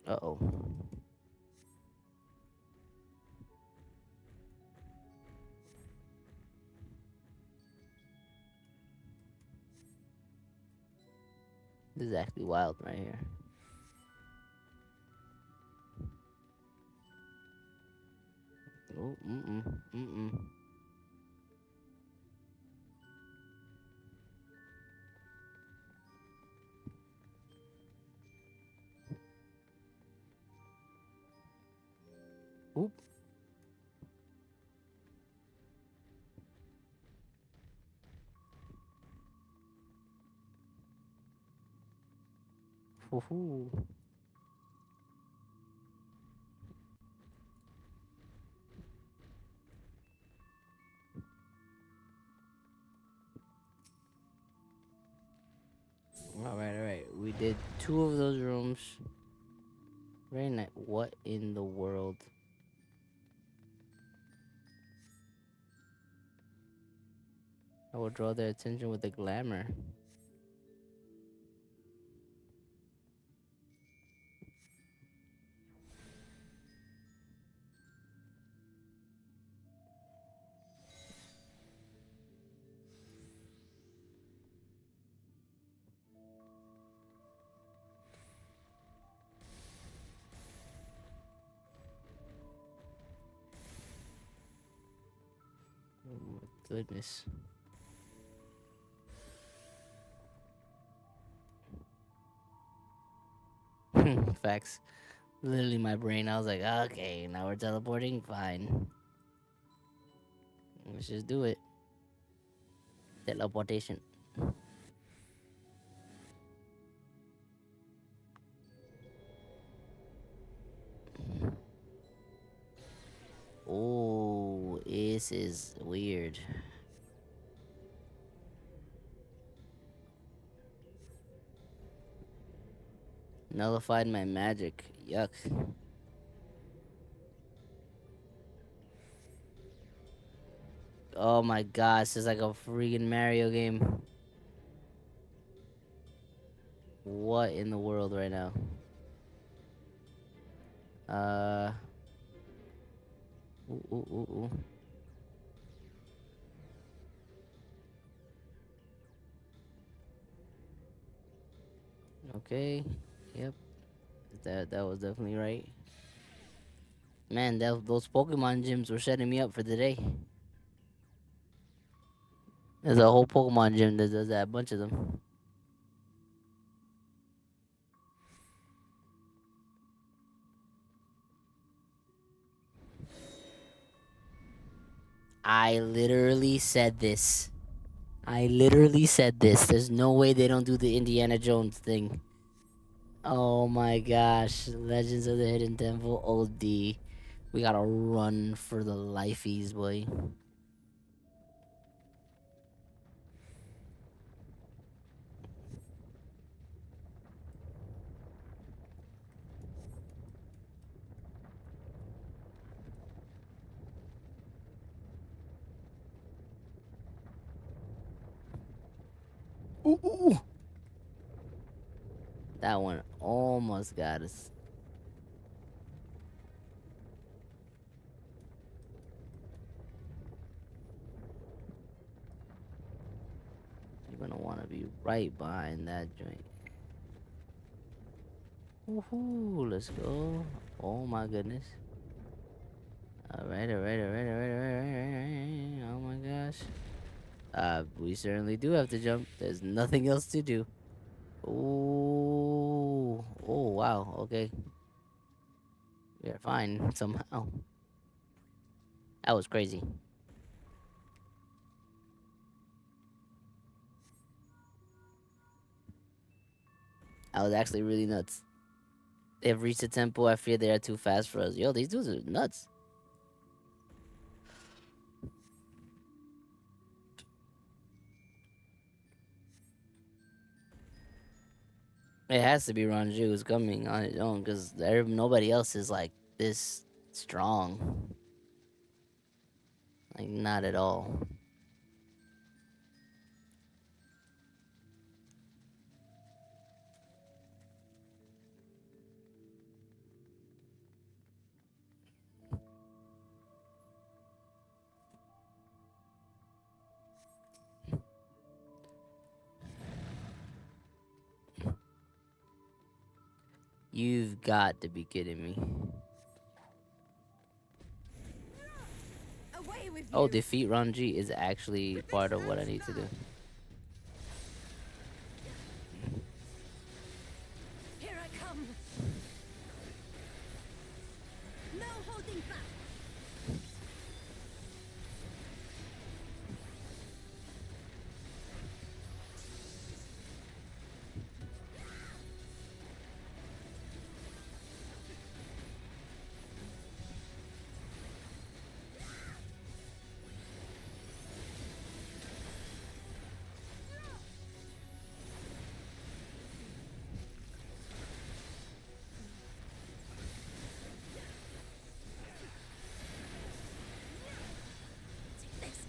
Speaker 1: Uh-oh. This is actually wild right here. Oh, mm-mm, mm-mm. Oop. Hoo-hoo. Alright, alright. We did 2 of those rooms. Very nice. What in the world? I will draw their attention with the glamour. Oh my goodness. Facts. Literally my brain, I was like, okay, now we're teleporting, fine. Let's just do it. Teleportation. This is weird. Nullified my magic. Yuck. Oh my gosh, this is like a freaking Mario game. What in the world right now? Uh. Ooh, ooh, ooh, ooh. Okay. Yep. That was definitely right. Man, those Pokemon gyms were setting me up for the day. There's a whole Pokemon gym that does that, a bunch of them. I literally said this. I literally said this. There's no way they don't do the Indiana Jones thing. Oh my gosh. Legends of the Hidden Temple OD. We gotta run for the lifeies, boy. Ooh, ooh, ooh. That one almost got us. You're gonna want to be right behind that joint. Woohoo, let's go. Oh my goodness. Alright, alright, alright, alright, alright, alright. Oh my gosh. We certainly do have to jump. There's nothing else to do. Ooh. Oh, wow. Okay. We're fine somehow. That was crazy. I was actually really nuts. They've reached the temple. I fear they are too fast for us. Yo, these dudes are nuts. It has to be Ranju who's coming on his own because nobody else is like this strong. Like, not at all. You've got to be kidding me.
Speaker 12: Away with
Speaker 1: Oh,
Speaker 12: you.
Speaker 1: defeat Ranji is actually part of what I need to do.
Speaker 12: Here I come. No holding back.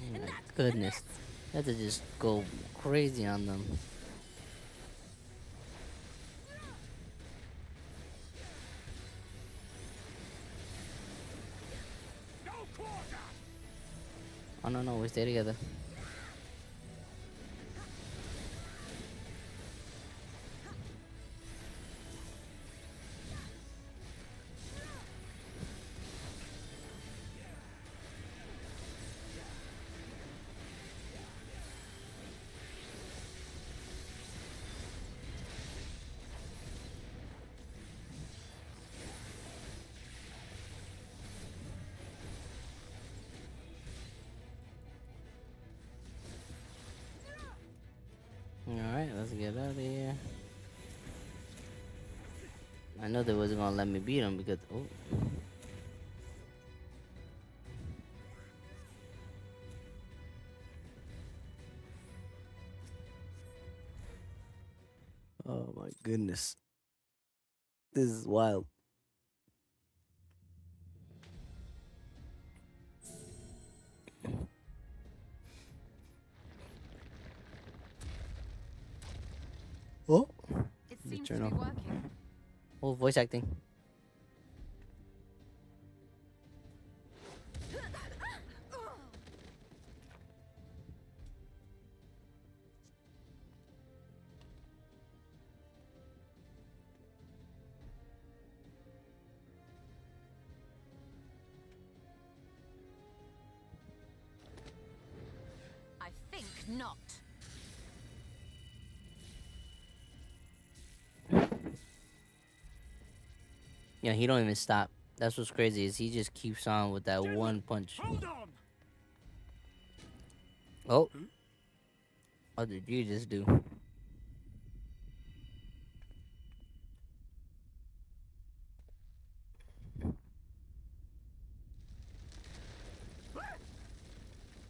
Speaker 1: Oh my goodness. I had to just go crazy on them. Oh no, no, we stay together. Alright, let's get out of here. I know they wasn't gonna let me beat him because my goodness. This is wild. Oh,
Speaker 4: It
Speaker 1: the
Speaker 4: seems to be
Speaker 1: journal.
Speaker 4: working.
Speaker 1: Oh, voice acting.
Speaker 12: I think not.
Speaker 1: Yeah, he don't even stop. That's what's crazy is he just keeps on with that one punch.
Speaker 6: Hold on!
Speaker 1: Oh, what did you just do?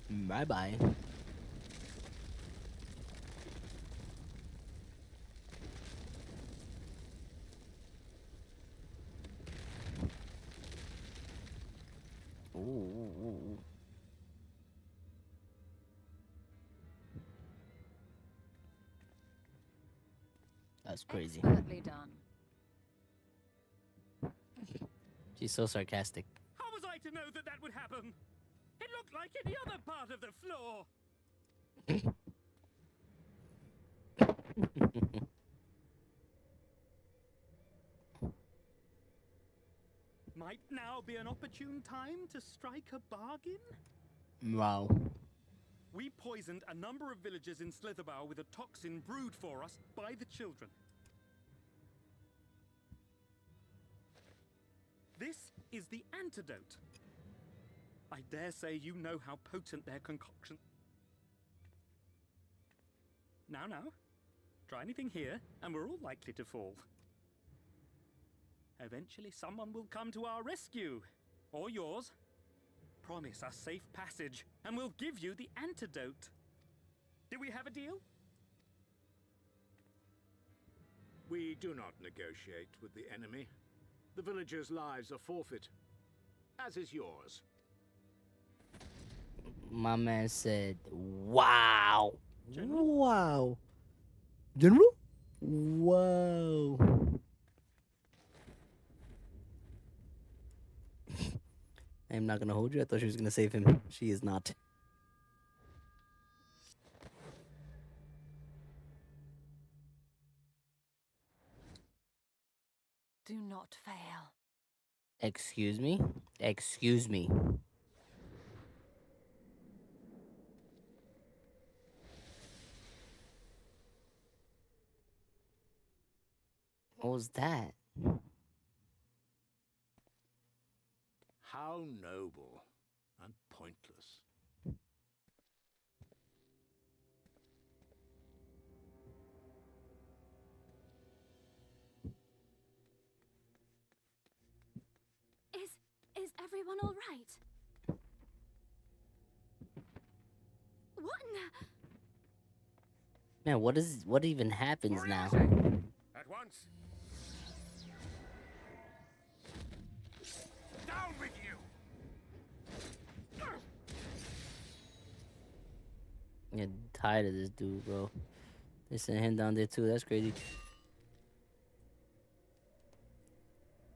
Speaker 1: Bye bye. Ooh. That's crazy.
Speaker 4: Expertly done.
Speaker 1: She's so sarcastic.
Speaker 6: How was I to know that that would happen? It looked like any other part of the floor. Might now be an opportune time to strike a bargain?
Speaker 1: Wow.
Speaker 6: We poisoned a number of villagers in Slitherbow with a toxin brewed for us by the children. This is the antidote. I dare say you know how potent their concoction. Now, try anything here, and we're all likely to fall. Eventually, someone will come to our rescue, or yours. Promise us safe passage, and we'll give you the antidote. Do we have a deal?
Speaker 7: We do not negotiate with the enemy. The villagers' lives are forfeit, as is yours.
Speaker 1: My man said, wow. General? Wow. General? Wow. I'm not gonna hold you. I thought she was gonna save him. She is not.
Speaker 4: Do not fail.
Speaker 1: Excuse me? Excuse me. What was that?
Speaker 7: How noble and pointless.
Speaker 12: Is everyone all right? What in the...
Speaker 1: Man, what even happens now?
Speaker 6: At once. Down with you!
Speaker 1: I'm tired of this dude, bro. They sent him down there too. That's crazy.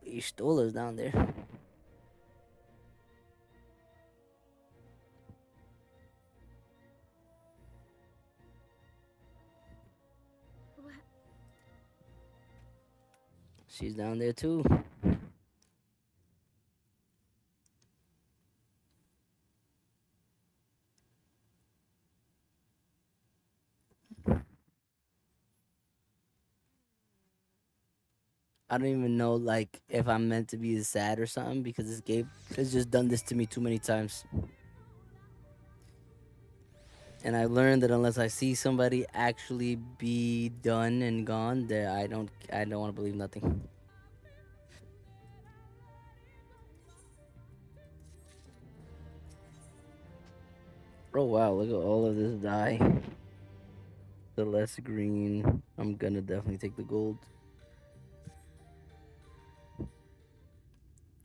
Speaker 1: He stole us down there. She's down there too. I don't even know, like, if I'm meant to be sad or something because this game has just done this to me too many times. And I learned that unless I see somebody actually be done and gone, that I don't want to believe nothing. Oh wow, look at all of this dye. the less green. I'm gonna definitely take the gold.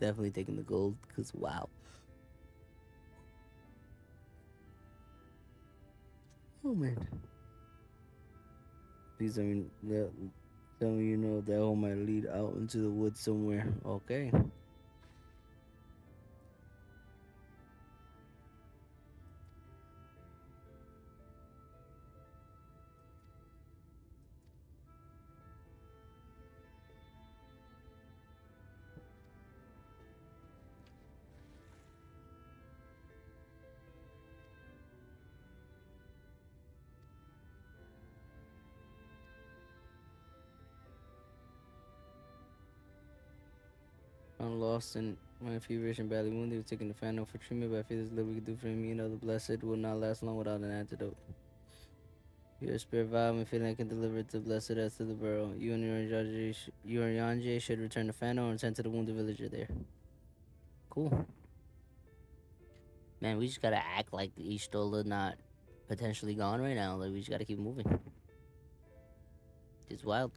Speaker 1: Definitely taking the gold, because wow. Oh man. Please tell me you know that hole might lead out into the woods somewhere. Okay. I'm lost in my feverish and badly wounded. We're taking the Phantom for treatment, but I feel there's little we can do for him. You know, the blessed will not last long without an antidote. Your spirit vial and feeling I can deliver it to blessed as to the burrow. You and your Yanje should return to Phantom and send to the wounded villager there. Cool. Man, we just gotta act like Ishtola not potentially gone right now. Like, we just gotta keep moving. It's wild.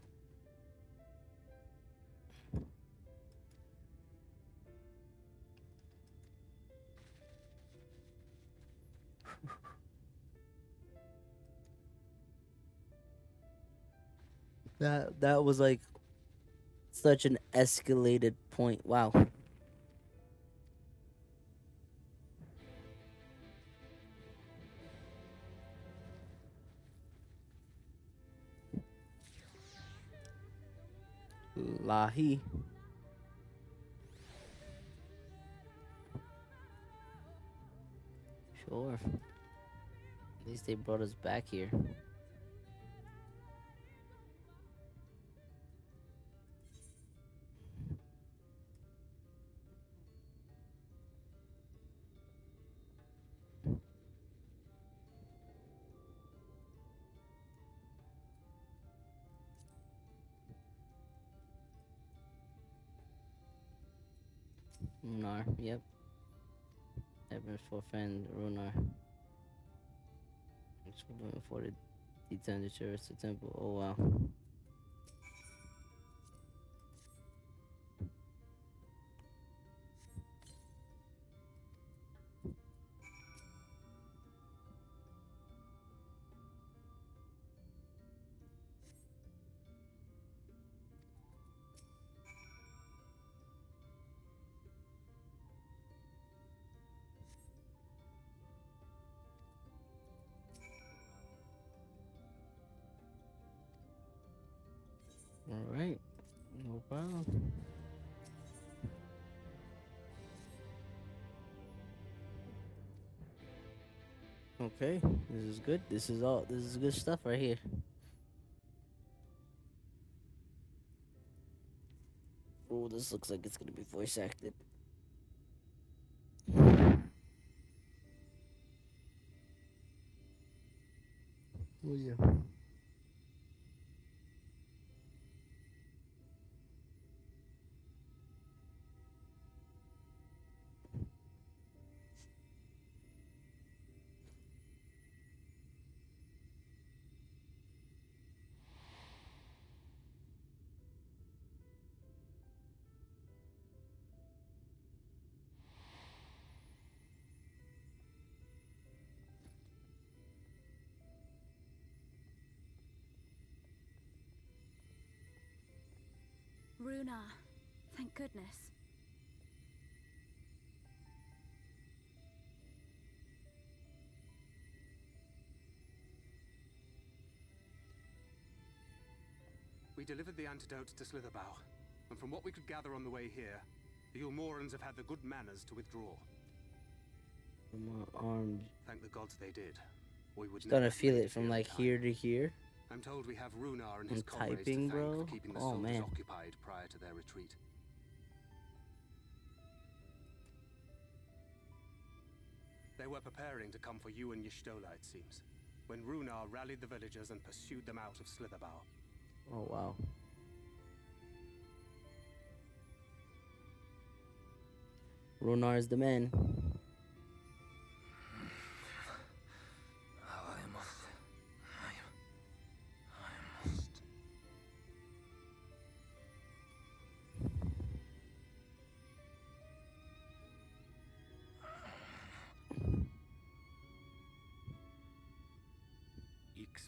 Speaker 1: That was like such an escalated point. Wow. Lahi. Sure. At least they brought us back here. Runar, yep. Evans for friend Runar. Thanks for doing for the D10 to the temple. Oh wow. Alright. No problem. Okay, this is good. This is good stuff right here. Oh, this looks like it's gonna be voice acted. Oh yeah.
Speaker 13: Runa, thank goodness.
Speaker 14: We delivered the antidote to Slitherbow, and from what we could gather on the way here, the Ulmorans have had the good manners to withdraw.
Speaker 1: My arms.
Speaker 14: Thank the gods they did. We would
Speaker 1: Starting
Speaker 14: never
Speaker 1: to feel
Speaker 14: have
Speaker 1: it from
Speaker 14: made
Speaker 1: like
Speaker 14: time.
Speaker 1: here to here.
Speaker 14: I'm told we have Runar and his
Speaker 1: I'm
Speaker 14: comrades
Speaker 1: typing,
Speaker 14: to thank
Speaker 1: bro.
Speaker 14: for keeping the
Speaker 1: Oh,
Speaker 14: soldiers
Speaker 1: man.
Speaker 14: occupied prior to their retreat. They were preparing to come for you and Y'shtola, it seems, when Runar rallied the villagers and pursued them out of Slitherbow.
Speaker 1: Oh wow. Runar is the man.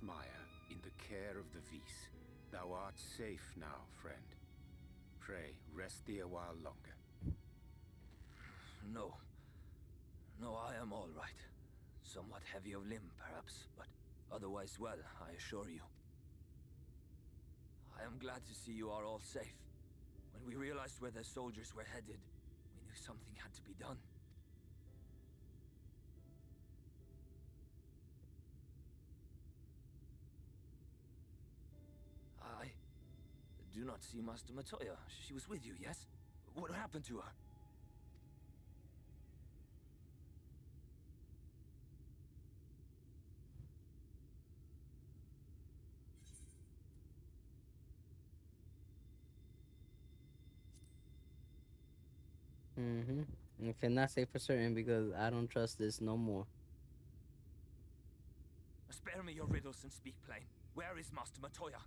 Speaker 6: Mire in the care of the Vis. Thou art safe now, friend. Pray, rest thee a while longer.
Speaker 9: No. No, I am all right. Somewhat heavy of limb, perhaps, but otherwise well, I assure you. I am glad to see you are all safe. When we realized where the soldiers were headed, we knew something had to be done. I do not see Master Matoya. She was with you, yes? What happened to her?
Speaker 1: I cannot say for certain because I don't trust this no more.
Speaker 9: Spare me your riddles and speak plain. Where is Master Matoya?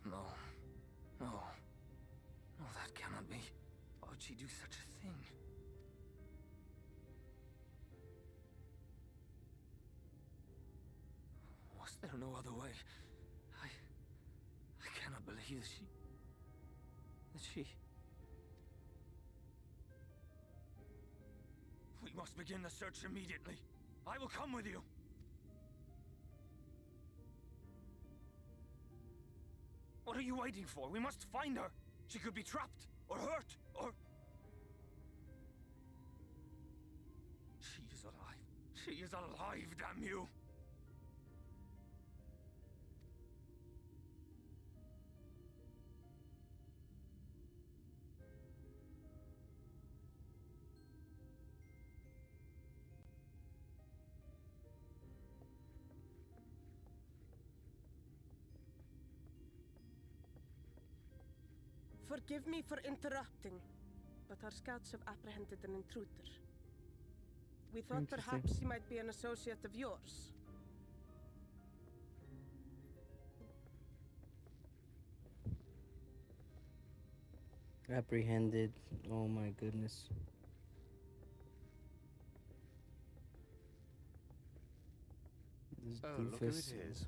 Speaker 9: No. No. No, that cannot be. Why would she do such a thing? Was there no other way? I cannot believe that she... We must begin the search immediately. I will come with you. What are you waiting for? We must find her. She could be trapped, or hurt, or... She is alive. She is alive, damn you!
Speaker 11: Forgive me for interrupting, but our scouts have apprehended an intruder. We thought perhaps he might be an associate of yours.
Speaker 1: Apprehended. Oh my goodness. This
Speaker 14: Look who it is.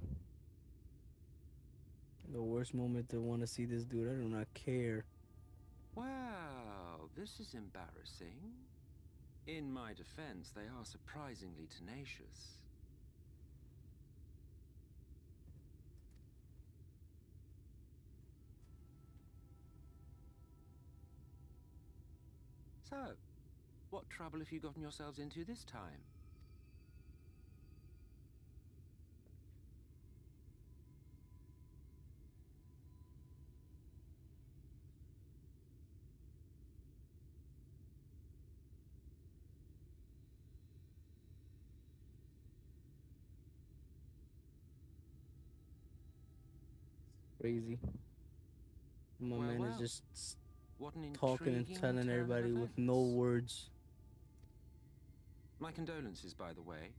Speaker 1: The worst moment to want to see this dude. I do not care.
Speaker 15: Well, this is embarrassing. In my defense, they are surprisingly tenacious. So, what trouble have you gotten yourselves into this time?
Speaker 1: Crazy. My
Speaker 15: Well,
Speaker 1: man
Speaker 15: well.
Speaker 1: is just
Speaker 15: What an
Speaker 1: talking and
Speaker 15: intriguing
Speaker 1: telling
Speaker 15: turn of
Speaker 1: everybody with no
Speaker 15: events.
Speaker 1: words.
Speaker 15: My condolences, by the way.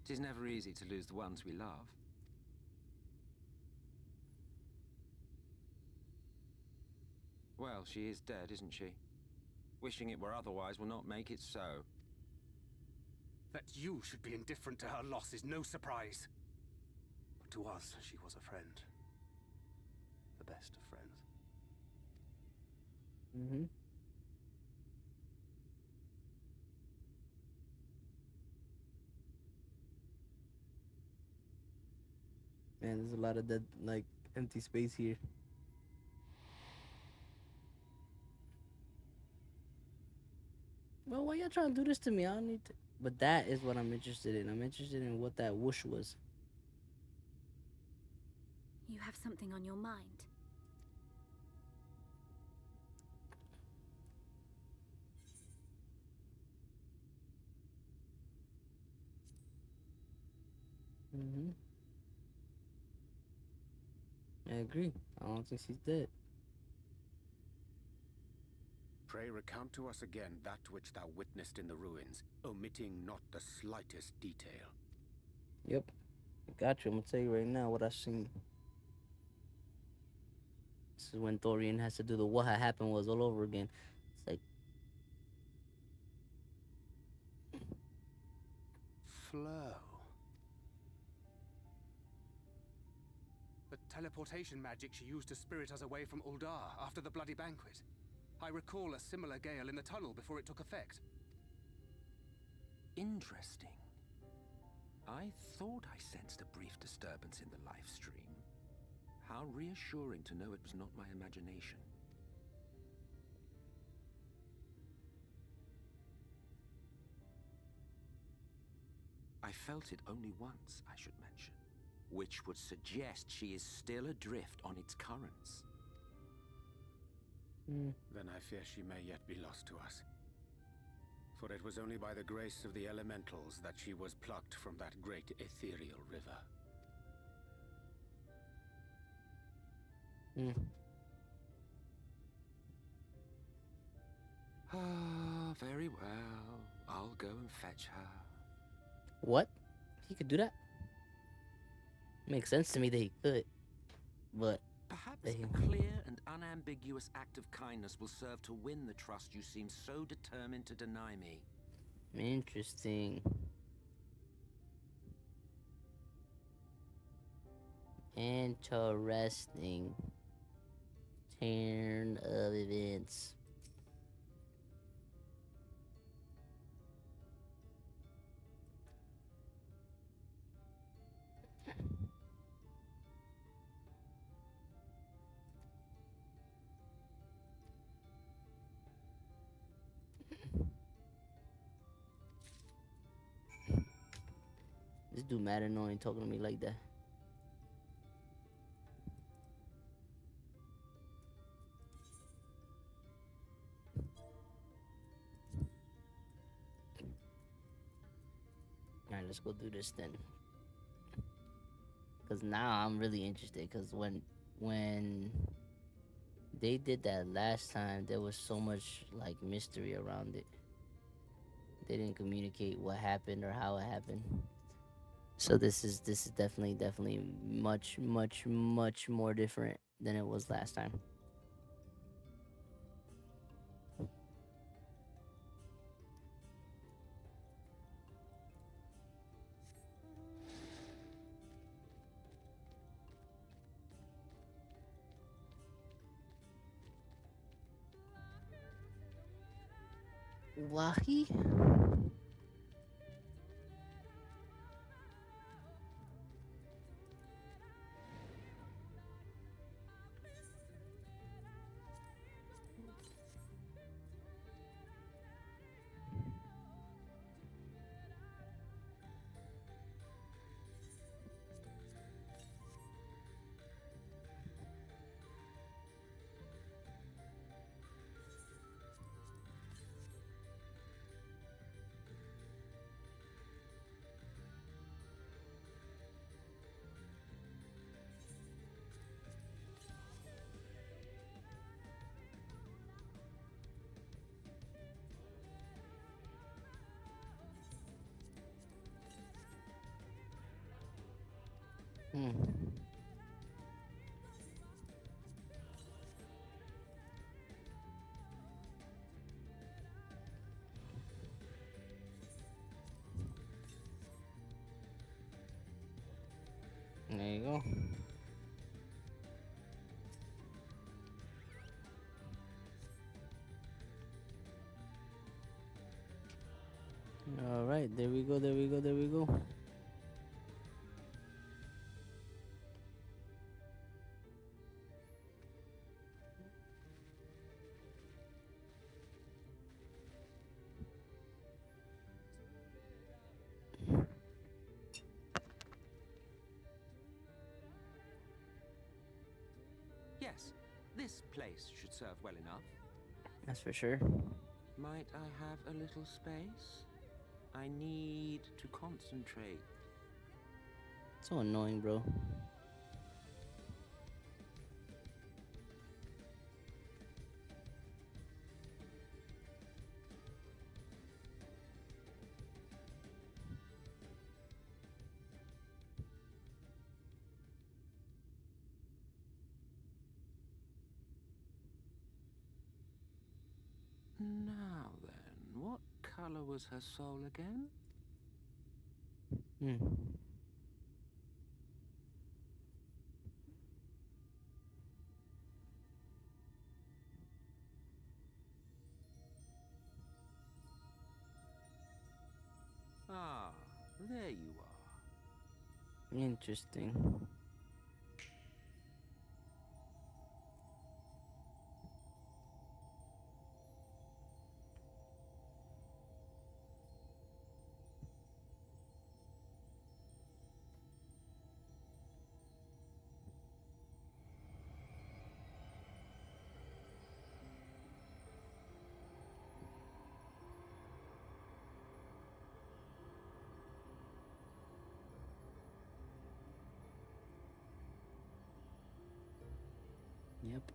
Speaker 15: It is never easy to lose the ones we love. Well, she is dead, isn't she? Wishing it were otherwise will not make it so.
Speaker 14: That you should be indifferent to her loss is no surprise. But to us, she was a friend. The best of friends.
Speaker 1: Man, there's a lot of dead, like, empty space here. Well, why y'all trying to do this to me? I don't need to. But that is what I'm interested in. I'm interested in what that whoosh was.
Speaker 13: You have something on your mind.
Speaker 1: I agree. I don't think she's dead.
Speaker 6: Pray recount to us again that which thou witnessed in the ruins, omitting not the slightest detail.
Speaker 1: Yep. I got you. I'm gonna tell you right now what I seen. This is when Thorian has to do the what had happened was all over again. It's like,
Speaker 14: Flow. The teleportation magic she used to spirit us away from Uldar after the bloody banquet. I recall a similar gale in the tunnel before it took effect.
Speaker 15: Interesting. I thought I sensed a brief disturbance in the live stream. How reassuring to know it was not my imagination. I felt it only once, I should mention, which would suggest she is still adrift on its currents.
Speaker 14: Then I fear she may yet be lost to us. For it was only by the grace of the elementals that she was plucked from that great ethereal river.
Speaker 15: Ah, very well. I'll go and fetch her.
Speaker 1: what? He could do that? Makes sense to me that he could. But
Speaker 15: perhaps a clear and unambiguous act of kindness will serve to win the trust you seem so determined to deny me.
Speaker 1: Interesting. Interesting turn of events. This dude mad annoying talking to me like that. Alright, let's go do this then. Cause now I'm really interested. Cause when they did that last time, there was so much like mystery around it. They didn't communicate what happened or how it happened. So this is definitely much more different than it was last time. Wahi? There you go. All right, there we go.
Speaker 15: Yes, this place should serve well enough.
Speaker 1: That's for sure.
Speaker 15: Might I have a little space? I need to concentrate.
Speaker 1: So annoying, bro.
Speaker 15: Now then, what color was her soul again?
Speaker 1: Hmm.
Speaker 15: Ah, there you are.
Speaker 1: Interesting. Yep.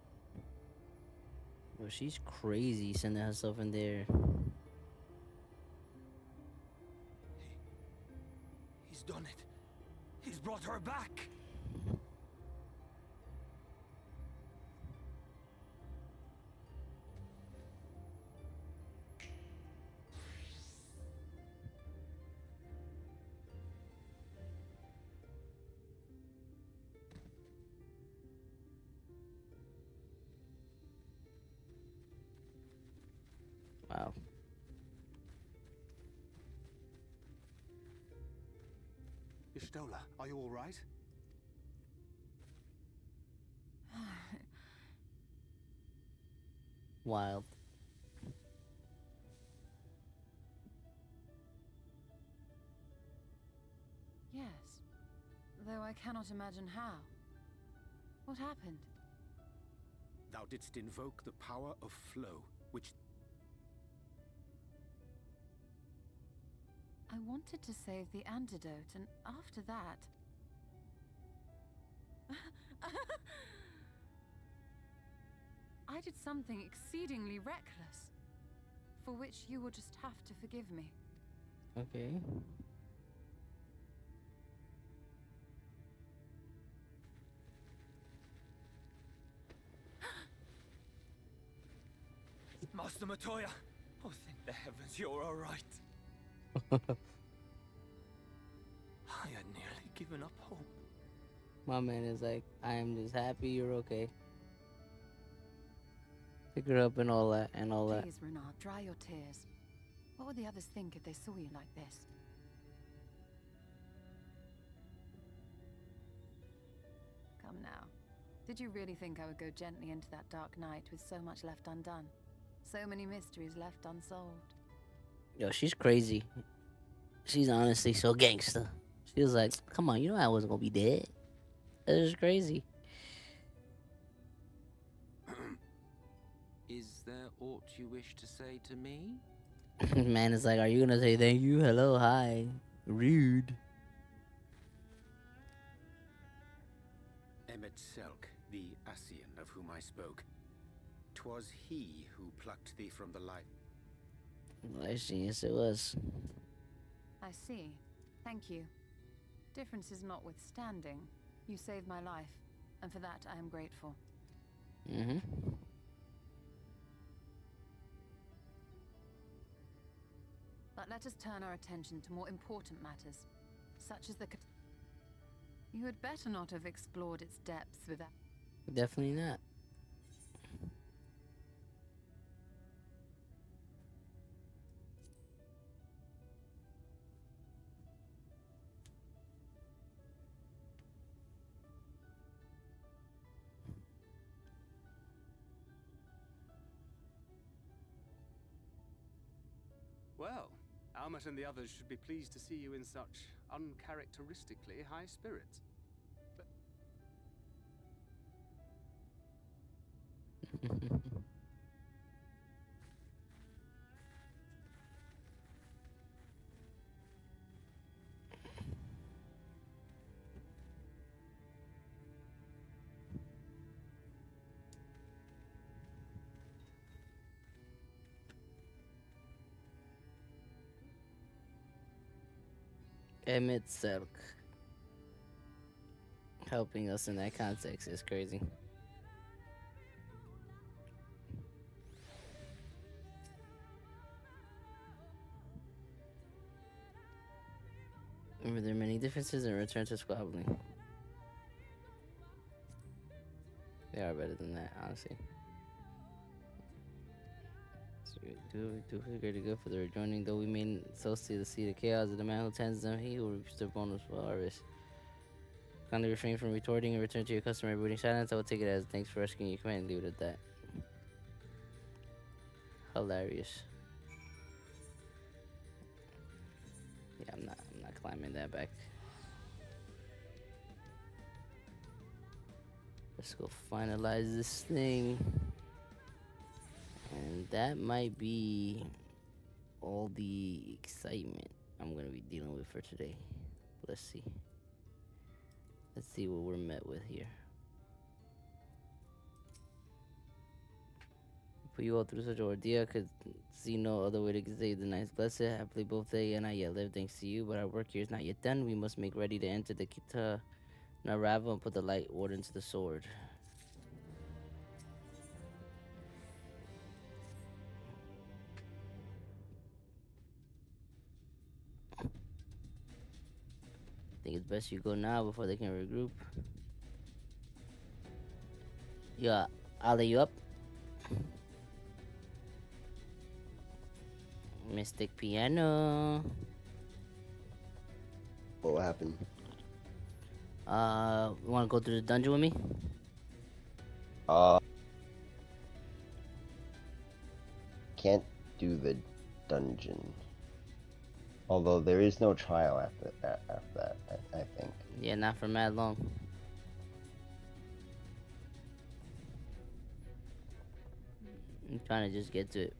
Speaker 1: Well, she's crazy sending herself in there.
Speaker 9: He's done it. He's brought her back.
Speaker 1: Wow.
Speaker 14: Ishtola, are you all right?
Speaker 1: Wild.
Speaker 4: Yes, though I cannot imagine how. What happened?
Speaker 6: Thou didst invoke the power of flow, which...
Speaker 4: I wanted to save the antidote, and after that... I did something exceedingly reckless, for which you will just have to forgive me.
Speaker 1: Okay.
Speaker 9: Master Matoya! Oh, thank the heavens you're all right. I had nearly given up hope.
Speaker 1: My man is like, I am just happy you're okay. Pick her up and all that, and all that.
Speaker 4: Please, Renard, dry your tears. What would the others think if they saw you like this? Come now. Did you really think I would go gently into that dark night with so much left undone? So many mysteries left unsolved.
Speaker 1: Yo, she's crazy. She's honestly so gangster. She was like, come on, you know I wasn't gonna be dead. That is crazy.
Speaker 15: Is there aught you wish to say to me?
Speaker 1: Man is like, are you gonna say thank you? Hello, hi. Rude.
Speaker 6: Emmet Selk, the Ascian of whom I spoke. 'Twas he who plucked thee from the light.
Speaker 1: Well, yes, it was.
Speaker 4: I see. Thank you. Differences notwithstanding, you saved my life, and for that I am grateful.
Speaker 1: Mm-hmm.
Speaker 4: But let us turn our attention to more important matters, such as the... You had better not have explored its depths without...
Speaker 1: Definitely not.
Speaker 14: Well, Almet and the others should be pleased to see you in such uncharacteristically high spirits.
Speaker 1: Emmett Selk. Helping us in that context is crazy. Remember there are many differences and return to squabbling. They are better than that, honestly. So do figure to go for the rejoining, though we may so see the seed of chaos of the man who tends them, he who reaps the bonus for harvest. Kindly refrain from retorting and return to your customary brooding silence. I will take it as thanks for rescuing your command and leave it at that. Hilarious. Yeah, I'm not climbing that back. Let's go finalize this thing. And that might be all the excitement I'm gonna be dealing with for today. Let's see. Let's see what we're met with here. Put you all through such an ordeal, I could see no other way to save the night's blessed. Happily both they and I yet live thanks to you, but our work here is not yet done. We must make ready to enter the Kita Narava and put the Lightwarden to the sword. I think it's best you go now before they can regroup. Yeah, I'll lay you up. Mystic Piano.
Speaker 16: What happened?
Speaker 1: You wanna go through the dungeon with me?
Speaker 16: Can't do the dungeon. Although there is no trial after that, I think.
Speaker 1: Yeah, not for mad long. I'm trying to just get to it.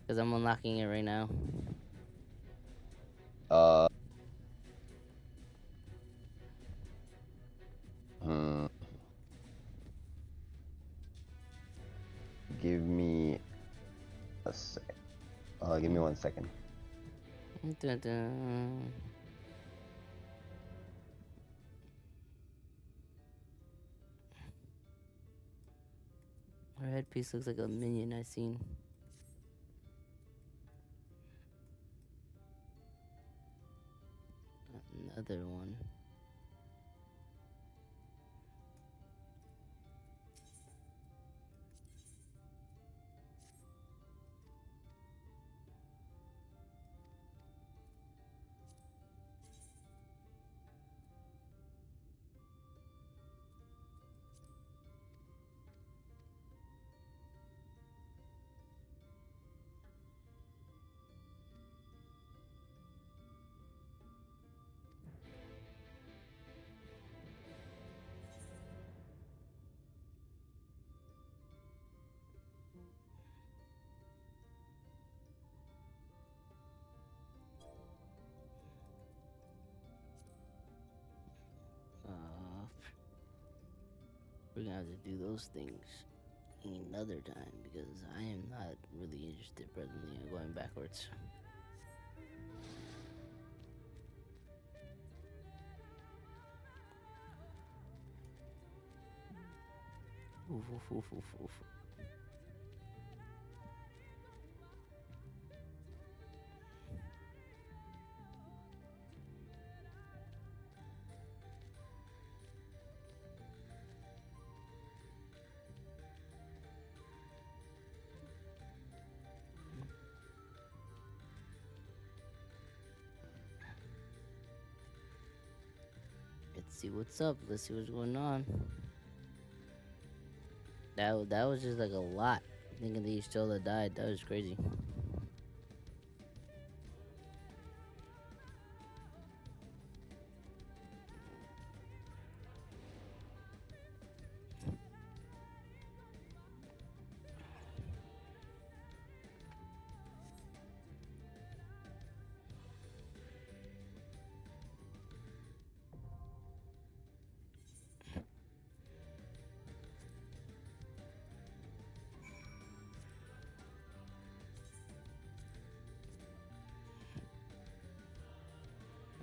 Speaker 1: Because I'm unlocking it right now.
Speaker 16: Give me a sec. Give me 1 second.
Speaker 1: Dun dun. Her headpiece looks like a minion I seen. Another one. We're gonna have to do those things another time because I am not really interested presently in going backwards. Oof, oof, oof, oof, oof. Let's see what's up. Let's see what's going on. That was just like a lot. Thinking that you still had died. That was crazy.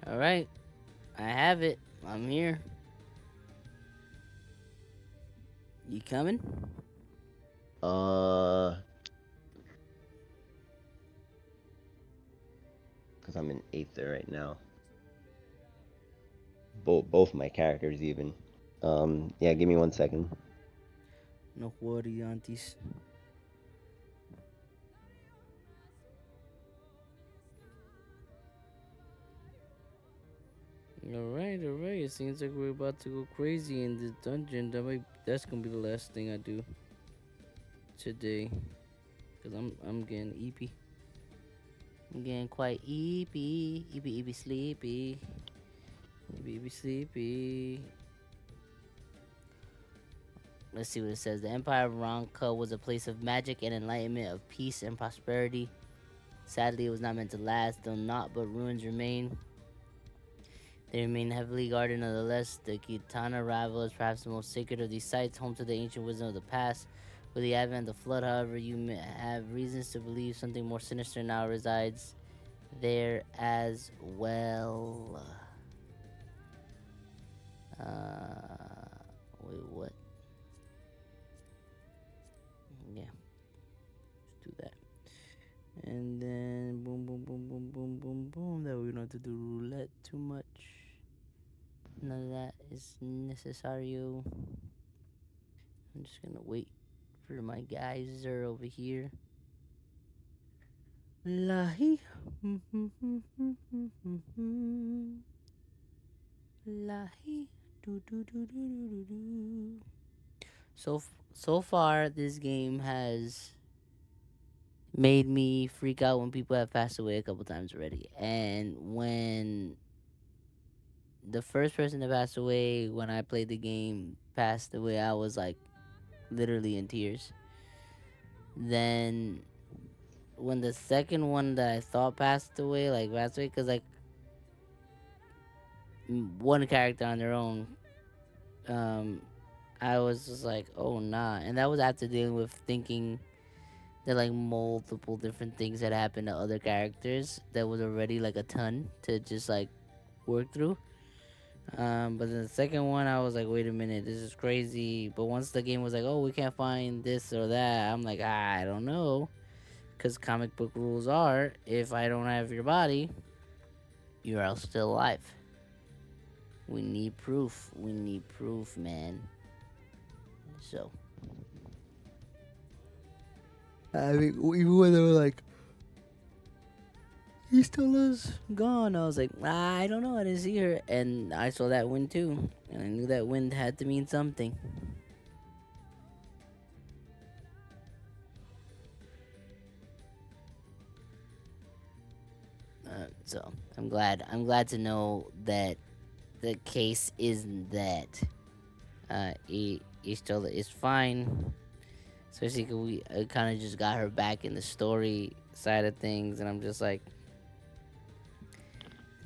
Speaker 1: All right, I have it. I'm here. You coming?
Speaker 16: because I'm in 8th right now. Both my characters even. Yeah, give me 1 second.
Speaker 1: No worry, aunties. Alright, alright. It seems like we're about to go crazy in this dungeon. That's gonna be the last thing I do today. Cause I'm getting eepy. I'm getting quite eepy. Eepy sleepy. Eepy sleepy. Let's see what it says. The Empire of Ronka was a place of magic and enlightenment, of peace and prosperity. Sadly, it was not meant to last, though naught but ruins remain. They remain heavily guarded nonetheless. The Kitana Rival is perhaps the most sacred of these sites, home to the ancient wisdom of the past. With the advent of the Flood, however, you may have reasons to believe something more sinister now resides there as well. Wait, what? Yeah. Let's do that. And then boom, boom, boom, boom, boom, boom, boom. That we don't have to do roulette too much. None of that is necessary. I'm just gonna wait for my guys are over here. Lahi. Lahi. Do do do do do do do. So far, this game has made me freak out when people have passed away a couple times already. And when the first person to pass away when I played the game passed away, I was like literally in tears. Then when the second one that I thought passed away, because like one character on their own, I was just like, oh nah. And that was after dealing with thinking that like multiple different things had happened to other characters that was already like a ton to just like work through. But then the second one, I was like, wait a minute, this is crazy. But once the game was like, oh, we can't find this or that, I'm like, I don't know. Because comic book rules are, if I don't have your body, you are still alive. We need proof. We need proof, man. So. I mean, even when they were like, he still is gone. I was like, I don't know. I didn't see her. And I saw that wind too. And I knew that wind had to mean something. So I'm glad to know that the case isn't that. He still is fine. Especially because we kind of just got her back in the story side of things. And I'm just like,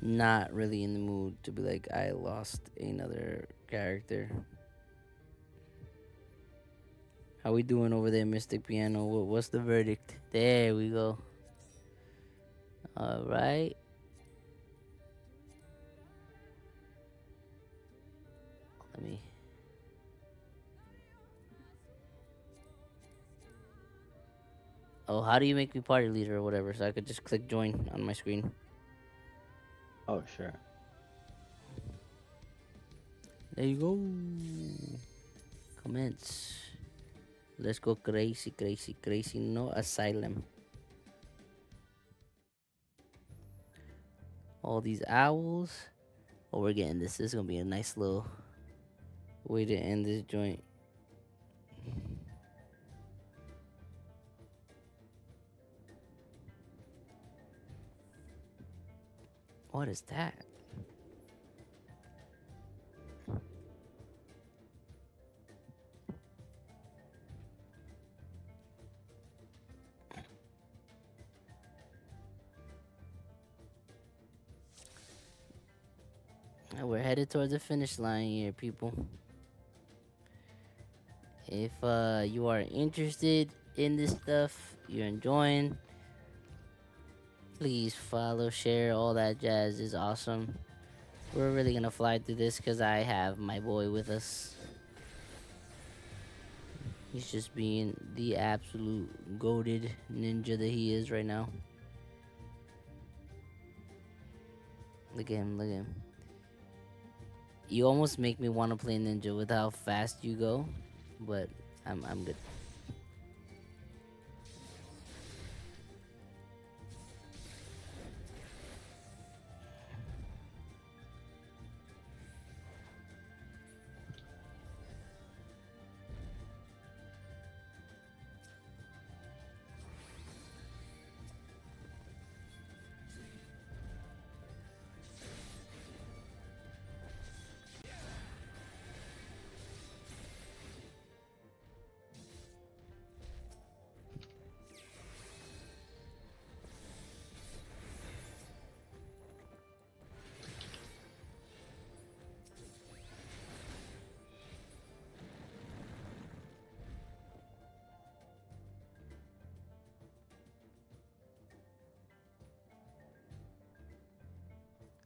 Speaker 1: not really in the mood to be like, I lost another character. How we doing over there, Mystic Piano? What's the verdict? There we go. All right. Let me. Oh, how do you make me party leader or whatever? So I could just click join on my screen.
Speaker 2: Oh, sure.
Speaker 1: There you go. Commence. Let's go crazy, crazy, crazy. No asylum. All these owls. Oh, we're getting this. This is going to be a nice little way to end this joint. What is that? We're headed towards the finish line here, people. If you are interested in this stuff, you're enjoying, please follow, share, all that jazz is awesome. We're really gonna fly through this because I have my boy with us. He's just being the absolute goated ninja that he is right now. Look at him. Look at him. You almost make me want to play ninja with how fast you go, but I'm good.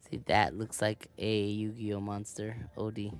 Speaker 1: See, that looks like a Yu-Gi-Oh monster. OD.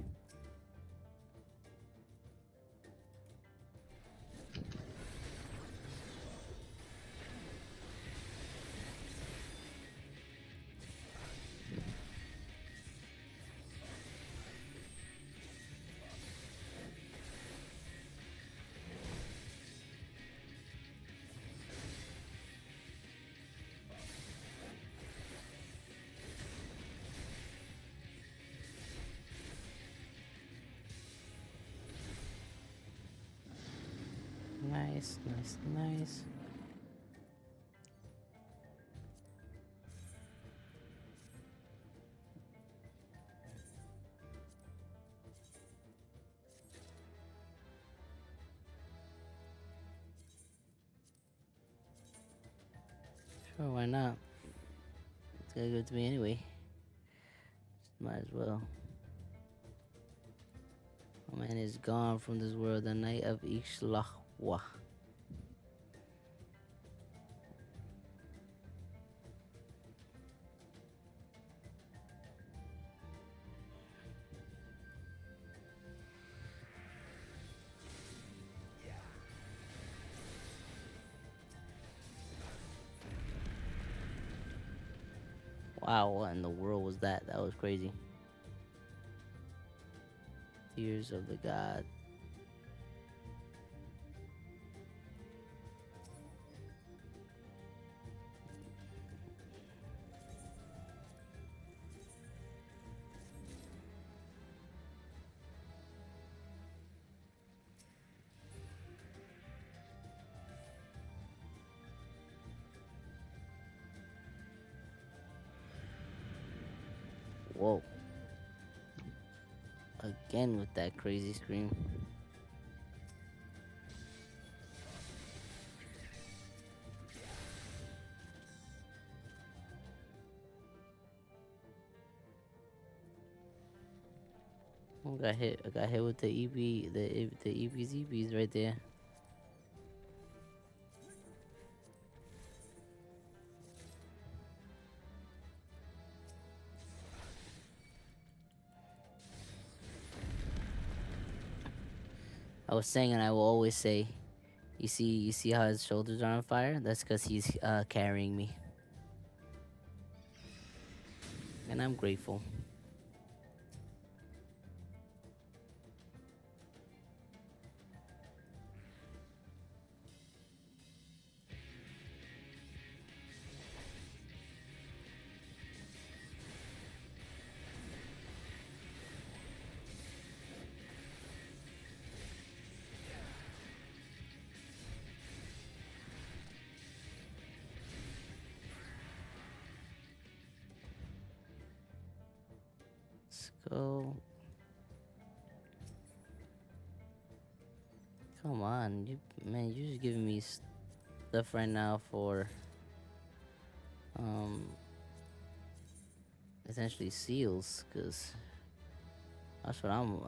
Speaker 1: Nice, nice, nice. Sure, why not? It's gonna give it to me anyway. Might as well. My man is gone from this world, the night of Ishlahwa. Wow, what in the world was that? That was crazy. Tears of the God. Whoa. Again with that crazy scream. Oh, got hit. I got hit with the EB, the EBs, EBs right there. I was saying, and I will always say, you see how his shoulders are on fire? That's because he's carrying me, and I'm grateful. Let's go. Come on, man, you're just giving me stuff right now for essentially seals, cause that's what I'm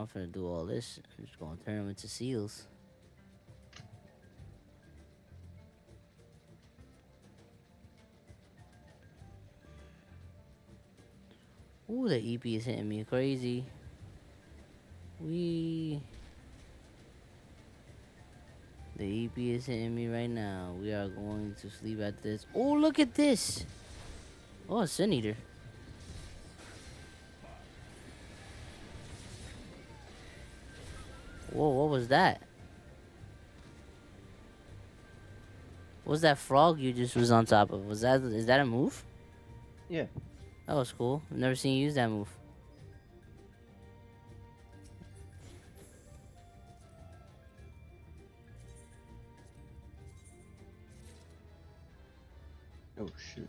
Speaker 1: finna do all this. I'm just gonna turn them into seals. Ooh, the EP is hitting me crazy. The EP is hitting me right now. We are going to sleep at this. Oh, look at this. Oh, a Sin Eater. Whoa, what was that? What was that frog you just was on top of? Is that a move?
Speaker 2: Yeah.
Speaker 1: That was cool. I've never seen you use that move.
Speaker 2: Oh shoot.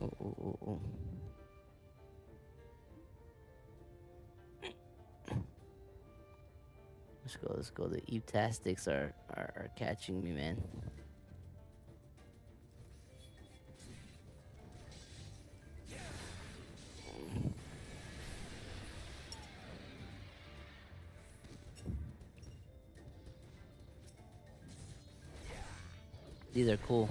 Speaker 1: Oh, oh, oh, oh. Let's go, let's go. The Eeptastics are catching me, man. These are cool.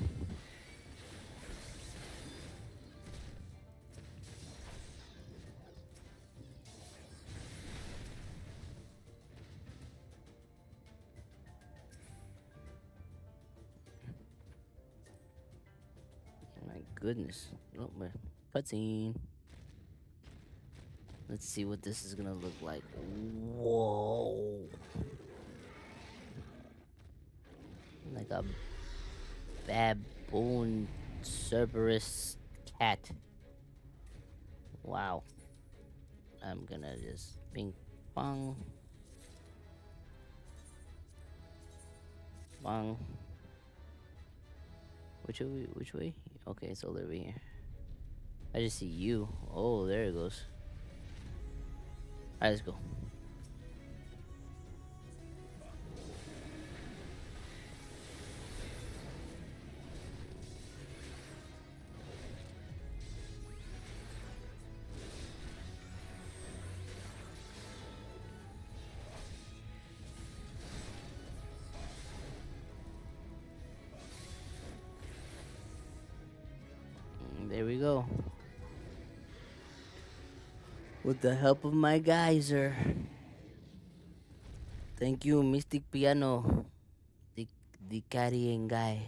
Speaker 1: My goodness. Oh, my cutscene. Let's see what this is gonna look like. Whoa. Like a baboon Cerberus cat. Wow. I'm gonna just ping pong. Bong. Which way? Which way? Okay, it's all over here. I just see you. Oh, there it goes. Alright, let's go. There we go. With the help of my geyser. Thank you, Mystic Piano. The carrying guy.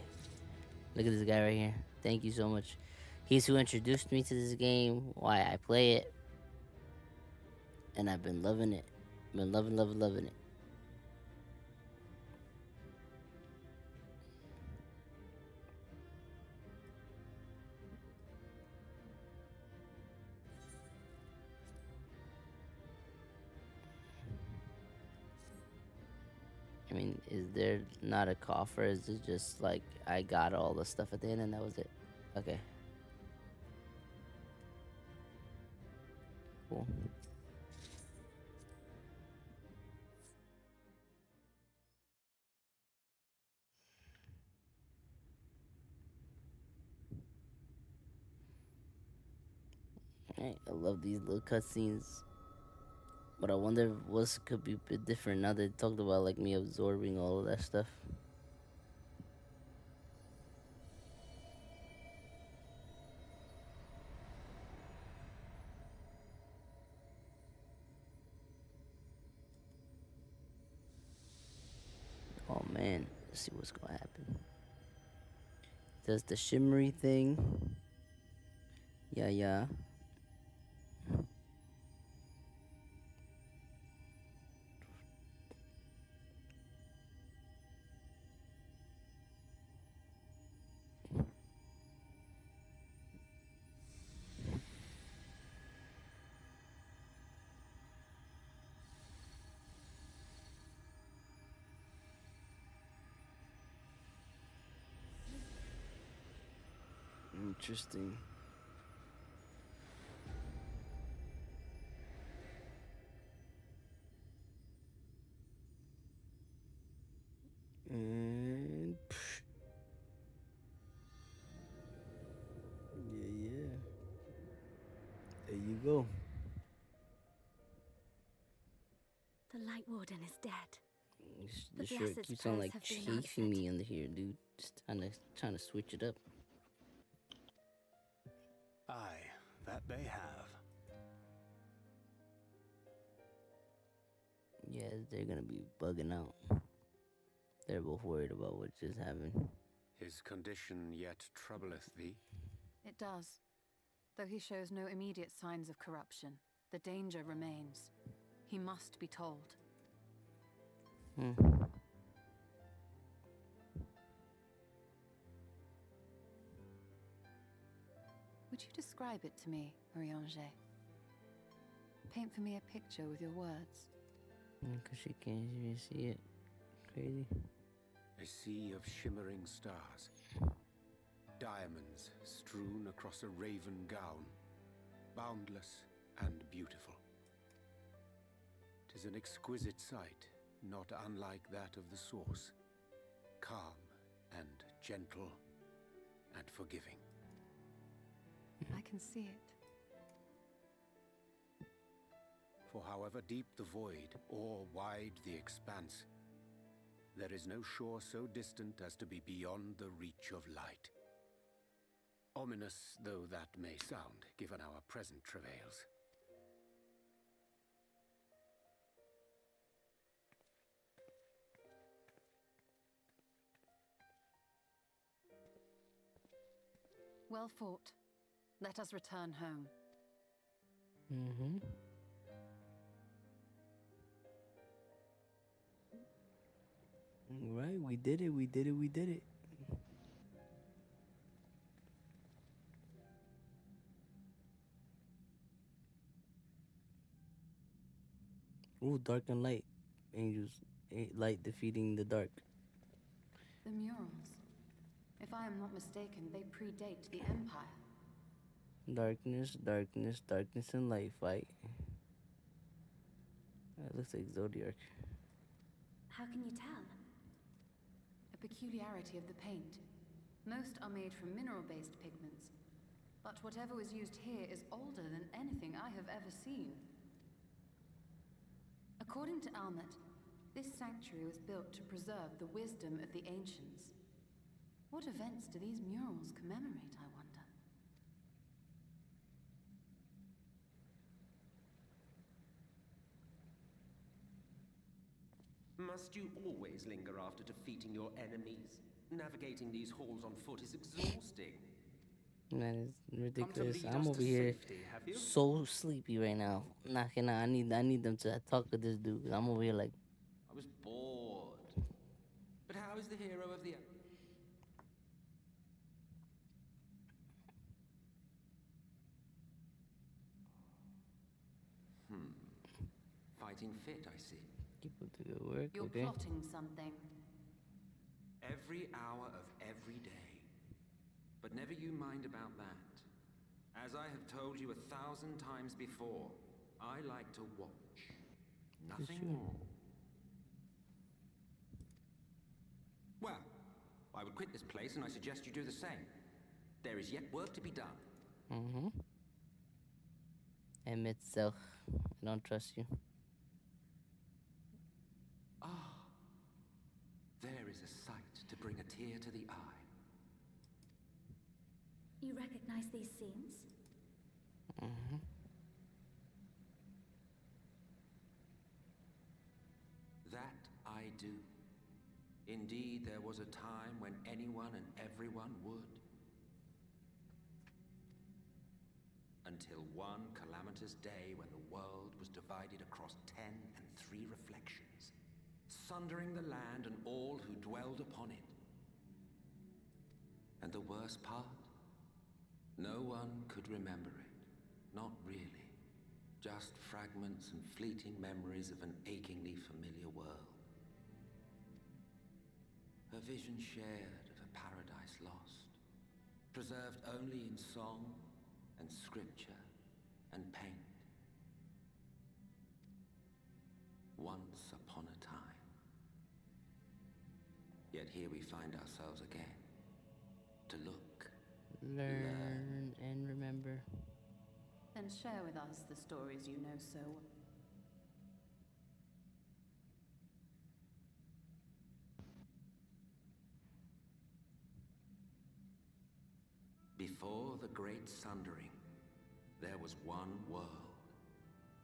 Speaker 1: Look at this guy right here. Thank you so much. He's who introduced me to this game, why I play it. And I've been loving it. Been loving it. I mean, is there not a coffer? Is it just like I got all the stuff at the end and that was it? Okay. Cool. Alright, I love these little cutscenes. But I wonder if what's could be a bit different now that they talked about like me absorbing all of that stuff. Oh man, let's see what's gonna happen. Does the shimmery thing? Yeah. Interesting. And yeah. There you go.
Speaker 13: The Lightwarden is dead. The
Speaker 1: This shirt
Speaker 13: blessed
Speaker 1: keeps on
Speaker 13: prayers
Speaker 1: like
Speaker 13: have been
Speaker 1: chafing me
Speaker 13: answered.
Speaker 1: under here, dude. Just trying to switch it up.
Speaker 14: Aye, that they have.
Speaker 1: Yeah, they're gonna be bugging out. They're both worried about what just happened.
Speaker 6: His condition yet troubleth thee?
Speaker 4: It does. Though he shows no immediate signs of corruption, the danger remains. He must be told. Would you describe it to me, Marie-Ange? Paint for me a picture with your words.
Speaker 1: Because she can't even see it. Crazy.
Speaker 6: A sea of shimmering stars. Diamonds strewn across a raven gown. Boundless and beautiful. 'Tis an exquisite sight, not unlike that of the source. Calm and gentle and forgiving.
Speaker 4: I can see it.
Speaker 6: For however deep the void, or wide the expanse, there is no shore so distant as to be beyond the reach of light. Ominous though that may sound, given our present travails.
Speaker 4: Well fought. Let us return home.
Speaker 1: Right, we did it, we did it, we did it. Ooh, dark and light. Angels, light defeating the dark.
Speaker 4: The murals. If I am not mistaken, they predate the Empire.
Speaker 1: Darkness, darkness, darkness and light fight. That looks like Zodiac.
Speaker 13: How can you tell?
Speaker 4: A peculiarity of the paint. Most are made from mineral-based pigments. But whatever was used here is older than anything I have ever seen. According to Almet, this sanctuary was built to preserve the wisdom of the ancients. What events do these murals commemorate, I wonder?
Speaker 15: Must you always linger after defeating your enemies? Navigating these halls on foot is exhausting.
Speaker 1: Man, it's
Speaker 15: Come to
Speaker 1: ridiculous.
Speaker 15: lead
Speaker 1: I'm
Speaker 15: us
Speaker 1: over
Speaker 15: to
Speaker 1: here
Speaker 15: safety, have you?
Speaker 1: so sleepy right now. Knocking out. I need them to talk to this dude. 'Cause I'm over here like.
Speaker 15: I was bored. But how is the hero of the... Fighting fit, I see.
Speaker 1: Keep up the good work.
Speaker 4: You're
Speaker 1: okay.
Speaker 4: plotting something.
Speaker 15: Every hour of every day. But never you mind about that. As I have told you 1,000 times before, I like to watch. Nothing more. Well, I would quit this place and I suggest you do the same. There is yet work to be done.
Speaker 1: Admit self. I don't trust you.
Speaker 15: Ah, there is a sight to bring a tear to the eye.
Speaker 13: You recognize these scenes?
Speaker 15: That I do. Indeed, there was a time when anyone and everyone would. Until one calamitous day when the world was divided across 10 and 3 reflections, sundering the land and all who dwelled upon it. And the worst part? No one could remember it. Not really. Just fragments and fleeting memories of an achingly familiar world. A vision shared of a paradise lost, preserved only in song and scripture and paint. Once upon a time. Yet here we find ourselves again. To look,
Speaker 1: Learn and remember.
Speaker 4: Then share with us the stories you know so well.
Speaker 15: Before the Great Sundering, there was one world.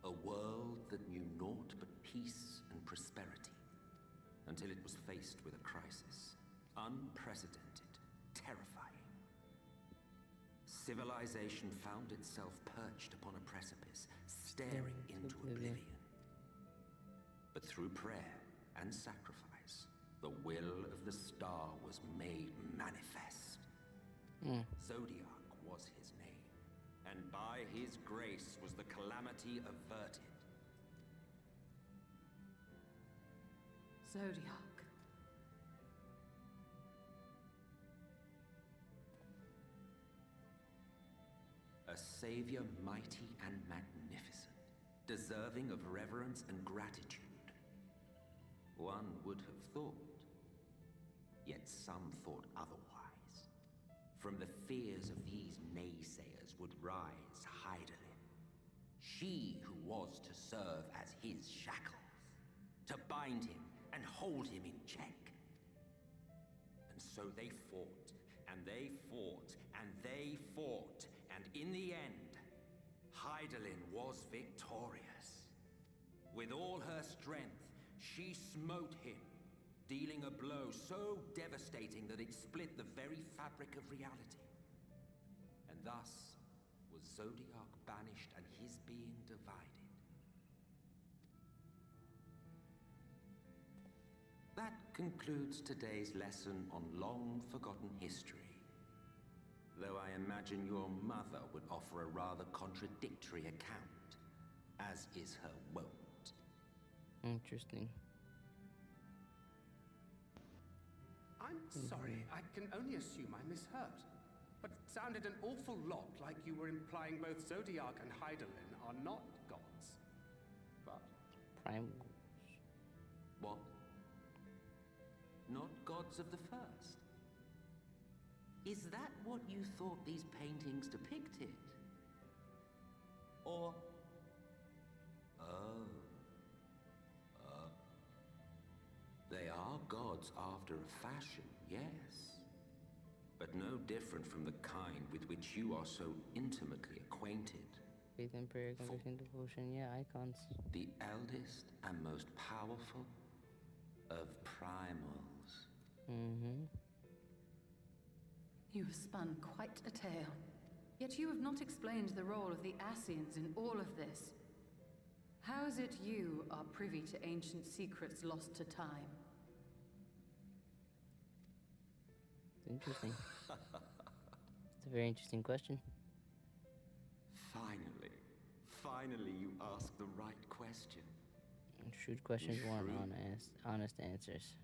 Speaker 15: A world that knew naught but peace and prosperity, until it was faced with a crisis. Unprecedented, terrifying. Civilization found itself perched upon a precipice, staring into oblivion. But through prayer and sacrifice, the will of the star was made manifest. Zodiac was his name, and by his grace was the calamity averted.
Speaker 4: Zodiac.
Speaker 15: A savior mighty and magnificent, deserving of reverence and gratitude. One would have thought, yet some thought otherwise. From the fears of these naysayers would rise Hydaelyn, she who was to serve as his shackles, to bind him and hold him in check. And so they fought, and they fought, and they fought, and in the end, Hydaelyn was victorious. With all her strength, she smote him, dealing a blow so devastating that it split the very fabric of reality. And thus was Zodiac banished and his being divided. That concludes today's lesson on long-forgotten history. Though I imagine your mother would offer a rather contradictory account, as is her wont.
Speaker 1: Interesting.
Speaker 14: I'm sorry, I can only assume I misheard. But it sounded an awful lot like you were implying both Zodiac and Hydaelyn are not gods. But...
Speaker 1: Prime.
Speaker 15: What? Not gods of the first? Is that what you thought these paintings depicted? Or... They are gods after a fashion, yes. But no different from the kind with which you are so intimately acquainted.
Speaker 1: Faith and prayer, conviction, devotion, yeah, icons.
Speaker 15: The eldest and most powerful of primals.
Speaker 4: You have spun quite a tale. Yet you have not explained the role of the Ascians in all of this. How is it you are privy to ancient secrets lost to time?
Speaker 1: Interesting. It's a very interesting question.
Speaker 15: Finally you asked the right question.
Speaker 1: Shrewd questions want honest answers.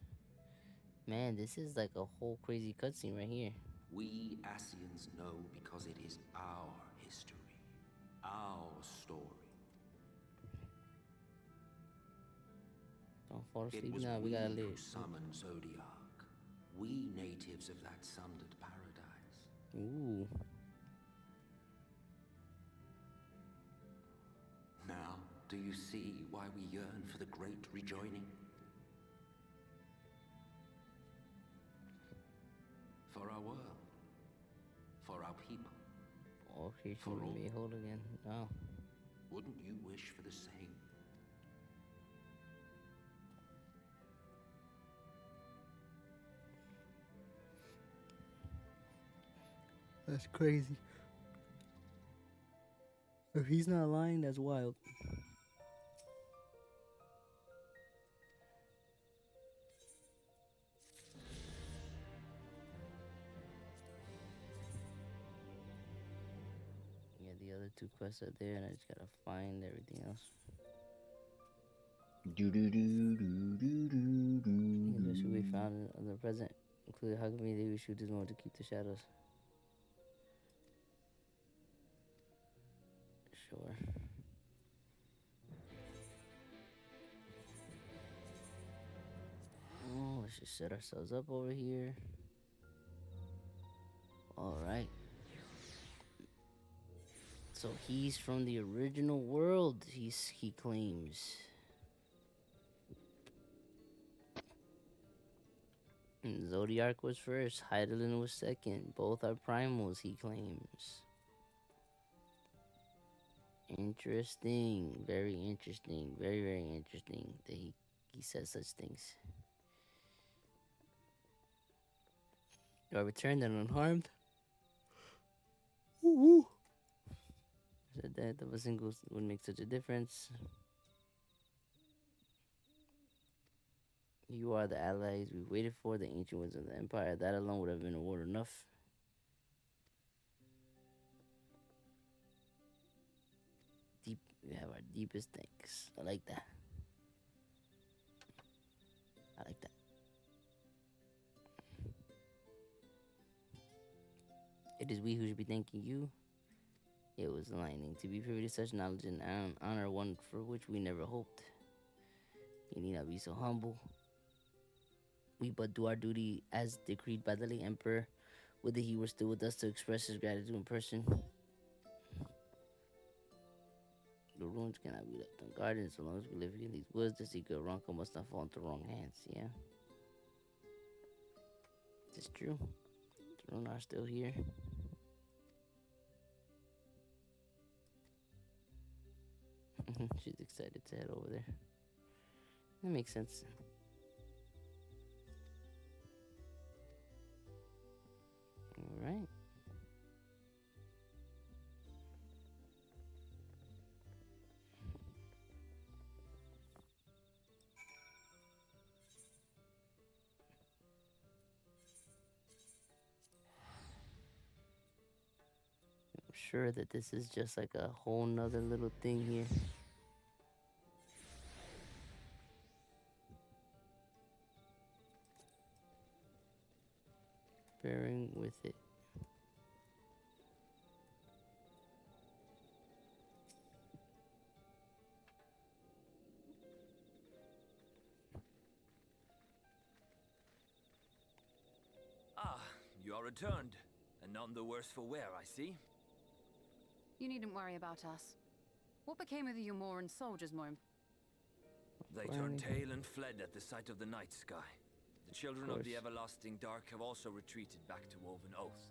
Speaker 1: Man, this is like a whole crazy cutscene right here.
Speaker 15: We Ascians know because it is our history, our story.
Speaker 1: Don't fall asleep
Speaker 15: It was
Speaker 1: now, we gotta live.
Speaker 15: who summoned Zodiac. We natives of that sundered paradise.
Speaker 1: Ooh.
Speaker 15: Now, do you see why we yearn for the great rejoining? For our world. For our people.
Speaker 1: All creation will be whole again. No.
Speaker 15: Wouldn't you wish for the same?
Speaker 1: That's crazy. If he's not lying, that's wild. Yeah, the other two quests are there, and I just gotta find everything else. What should we found in the present? Include how can we shoot this one to keep the shadows? Sure. Oh, let's just set ourselves up over here. Alright. So he's from the original world, he claims. Zodiac was first, Heidelin was second. Both are primals, he claims. Interesting. Very interesting. Very, very interesting that he says such things. Do I return them unharmed? Woo-woo. Said that the singles would make such a difference. You are the allies we waited for, the ancient ones of the Empire. That alone would have been reward enough. Deep, we have our deepest thanks. I like that. I like that. It is we who should be thanking you. It was enlightening to be privy to such knowledge and honor, one for which we never hoped. You need not be so humble. We but do our duty as decreed by the late Emperor. Whether he were still with us to express his gratitude in person. The ruins cannot be left unguarded so long as we live here in these woods. The secret of Ronka must not fall into wrong hands, yeah? It's true. The ruins are still here. She's excited to head over there. That makes sense. Alright. I'm sure that this is just like a whole nother little thing here. Bearing with it.
Speaker 9: Ah, you are returned, and none the worse for wear, I see.
Speaker 4: You needn't worry about us. What became of the Umoran soldiers, Moim?
Speaker 9: They turned tail and fled at the sight of the night sky. The children of the everlasting dark have also retreated back to Woven Oath.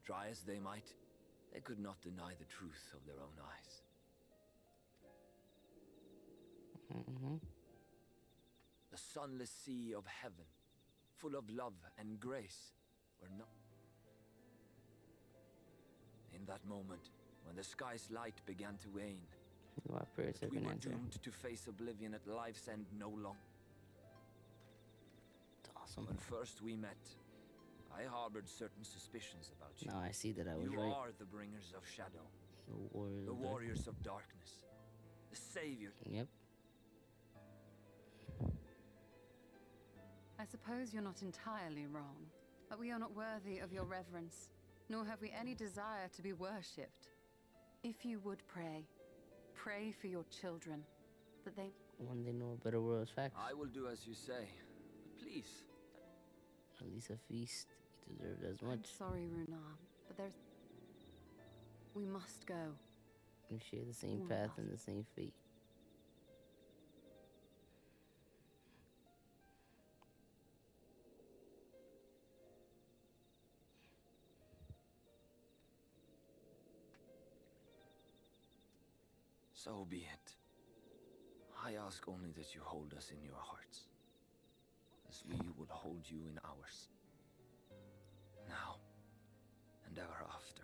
Speaker 9: Try as they might, they could not deny the truth of their own eyes. The sunless sea of heaven, full of love and grace, were not... In that moment, when the sky's light began to wane, we were doomed to face oblivion at life's end no longer.
Speaker 1: It's awesome.
Speaker 9: When first we met, I harbored certain suspicions about you.
Speaker 1: Now I see that I was
Speaker 9: you
Speaker 1: right.
Speaker 9: You are the bringers of shadow. The warriors of darkness. The saviors.
Speaker 1: Yep.
Speaker 4: I suppose you're not entirely wrong, but we are not worthy of your reverence, nor have we any desire to be worshipped. If you would pray for your children, that they...
Speaker 1: When they know a better world is facts.
Speaker 9: I will do as you say, but please.
Speaker 1: At least a feast. You deserved as much.
Speaker 4: I'm sorry, Runa, but there's... We must go.
Speaker 1: We share the same path and the same fate.
Speaker 9: So be it. I ask only that you hold us in your hearts, as we will hold you in ours. Now, and ever after.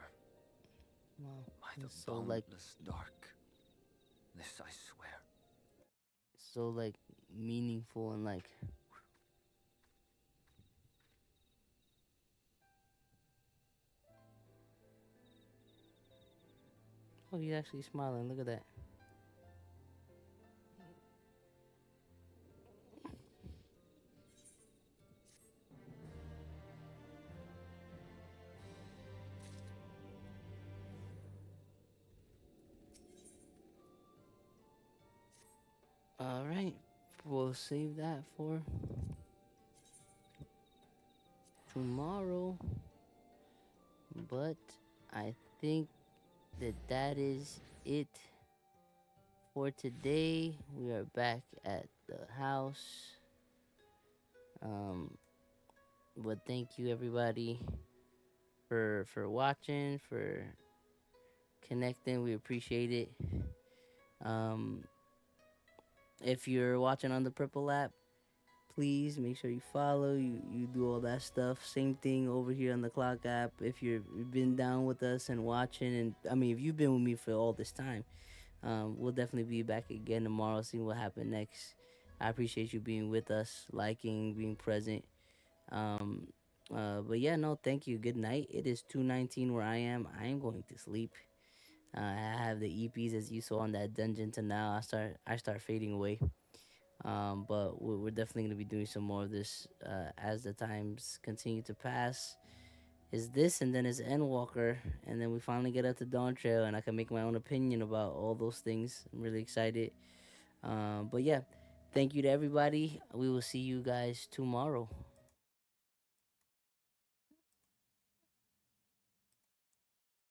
Speaker 1: Wow.
Speaker 9: By the
Speaker 1: so
Speaker 9: boundless dark. This I swear.
Speaker 1: So like meaningful and like... Oh, he's actually smiling. Look at that. All right, we'll save that for tomorrow. But I think that is it for today. We are back at the house. Um, but thank you everybody for watching, for connecting. We appreciate it. Um, if you're watching on the Purple app, please make sure you follow. You do all that stuff. Same thing over here on the Clock app. If you've been down with us and watching, and I mean, if you've been with me for all this time, we'll definitely be back again tomorrow, seeing what happened next. I appreciate you being with us, liking, being present. Um, but yeah, no, thank you. Good night. It is 2:19 where I am. I am going to sleep. I have the EPs as you saw on that dungeon to now. I start fading away. But we're definitely gonna be doing some more of this as the times continue to pass. Is this and then is Endwalker, and then we finally get up to Dawn Trail, and I can make my own opinion about all those things. I'm really excited. But yeah, thank you to everybody. We will see you guys tomorrow.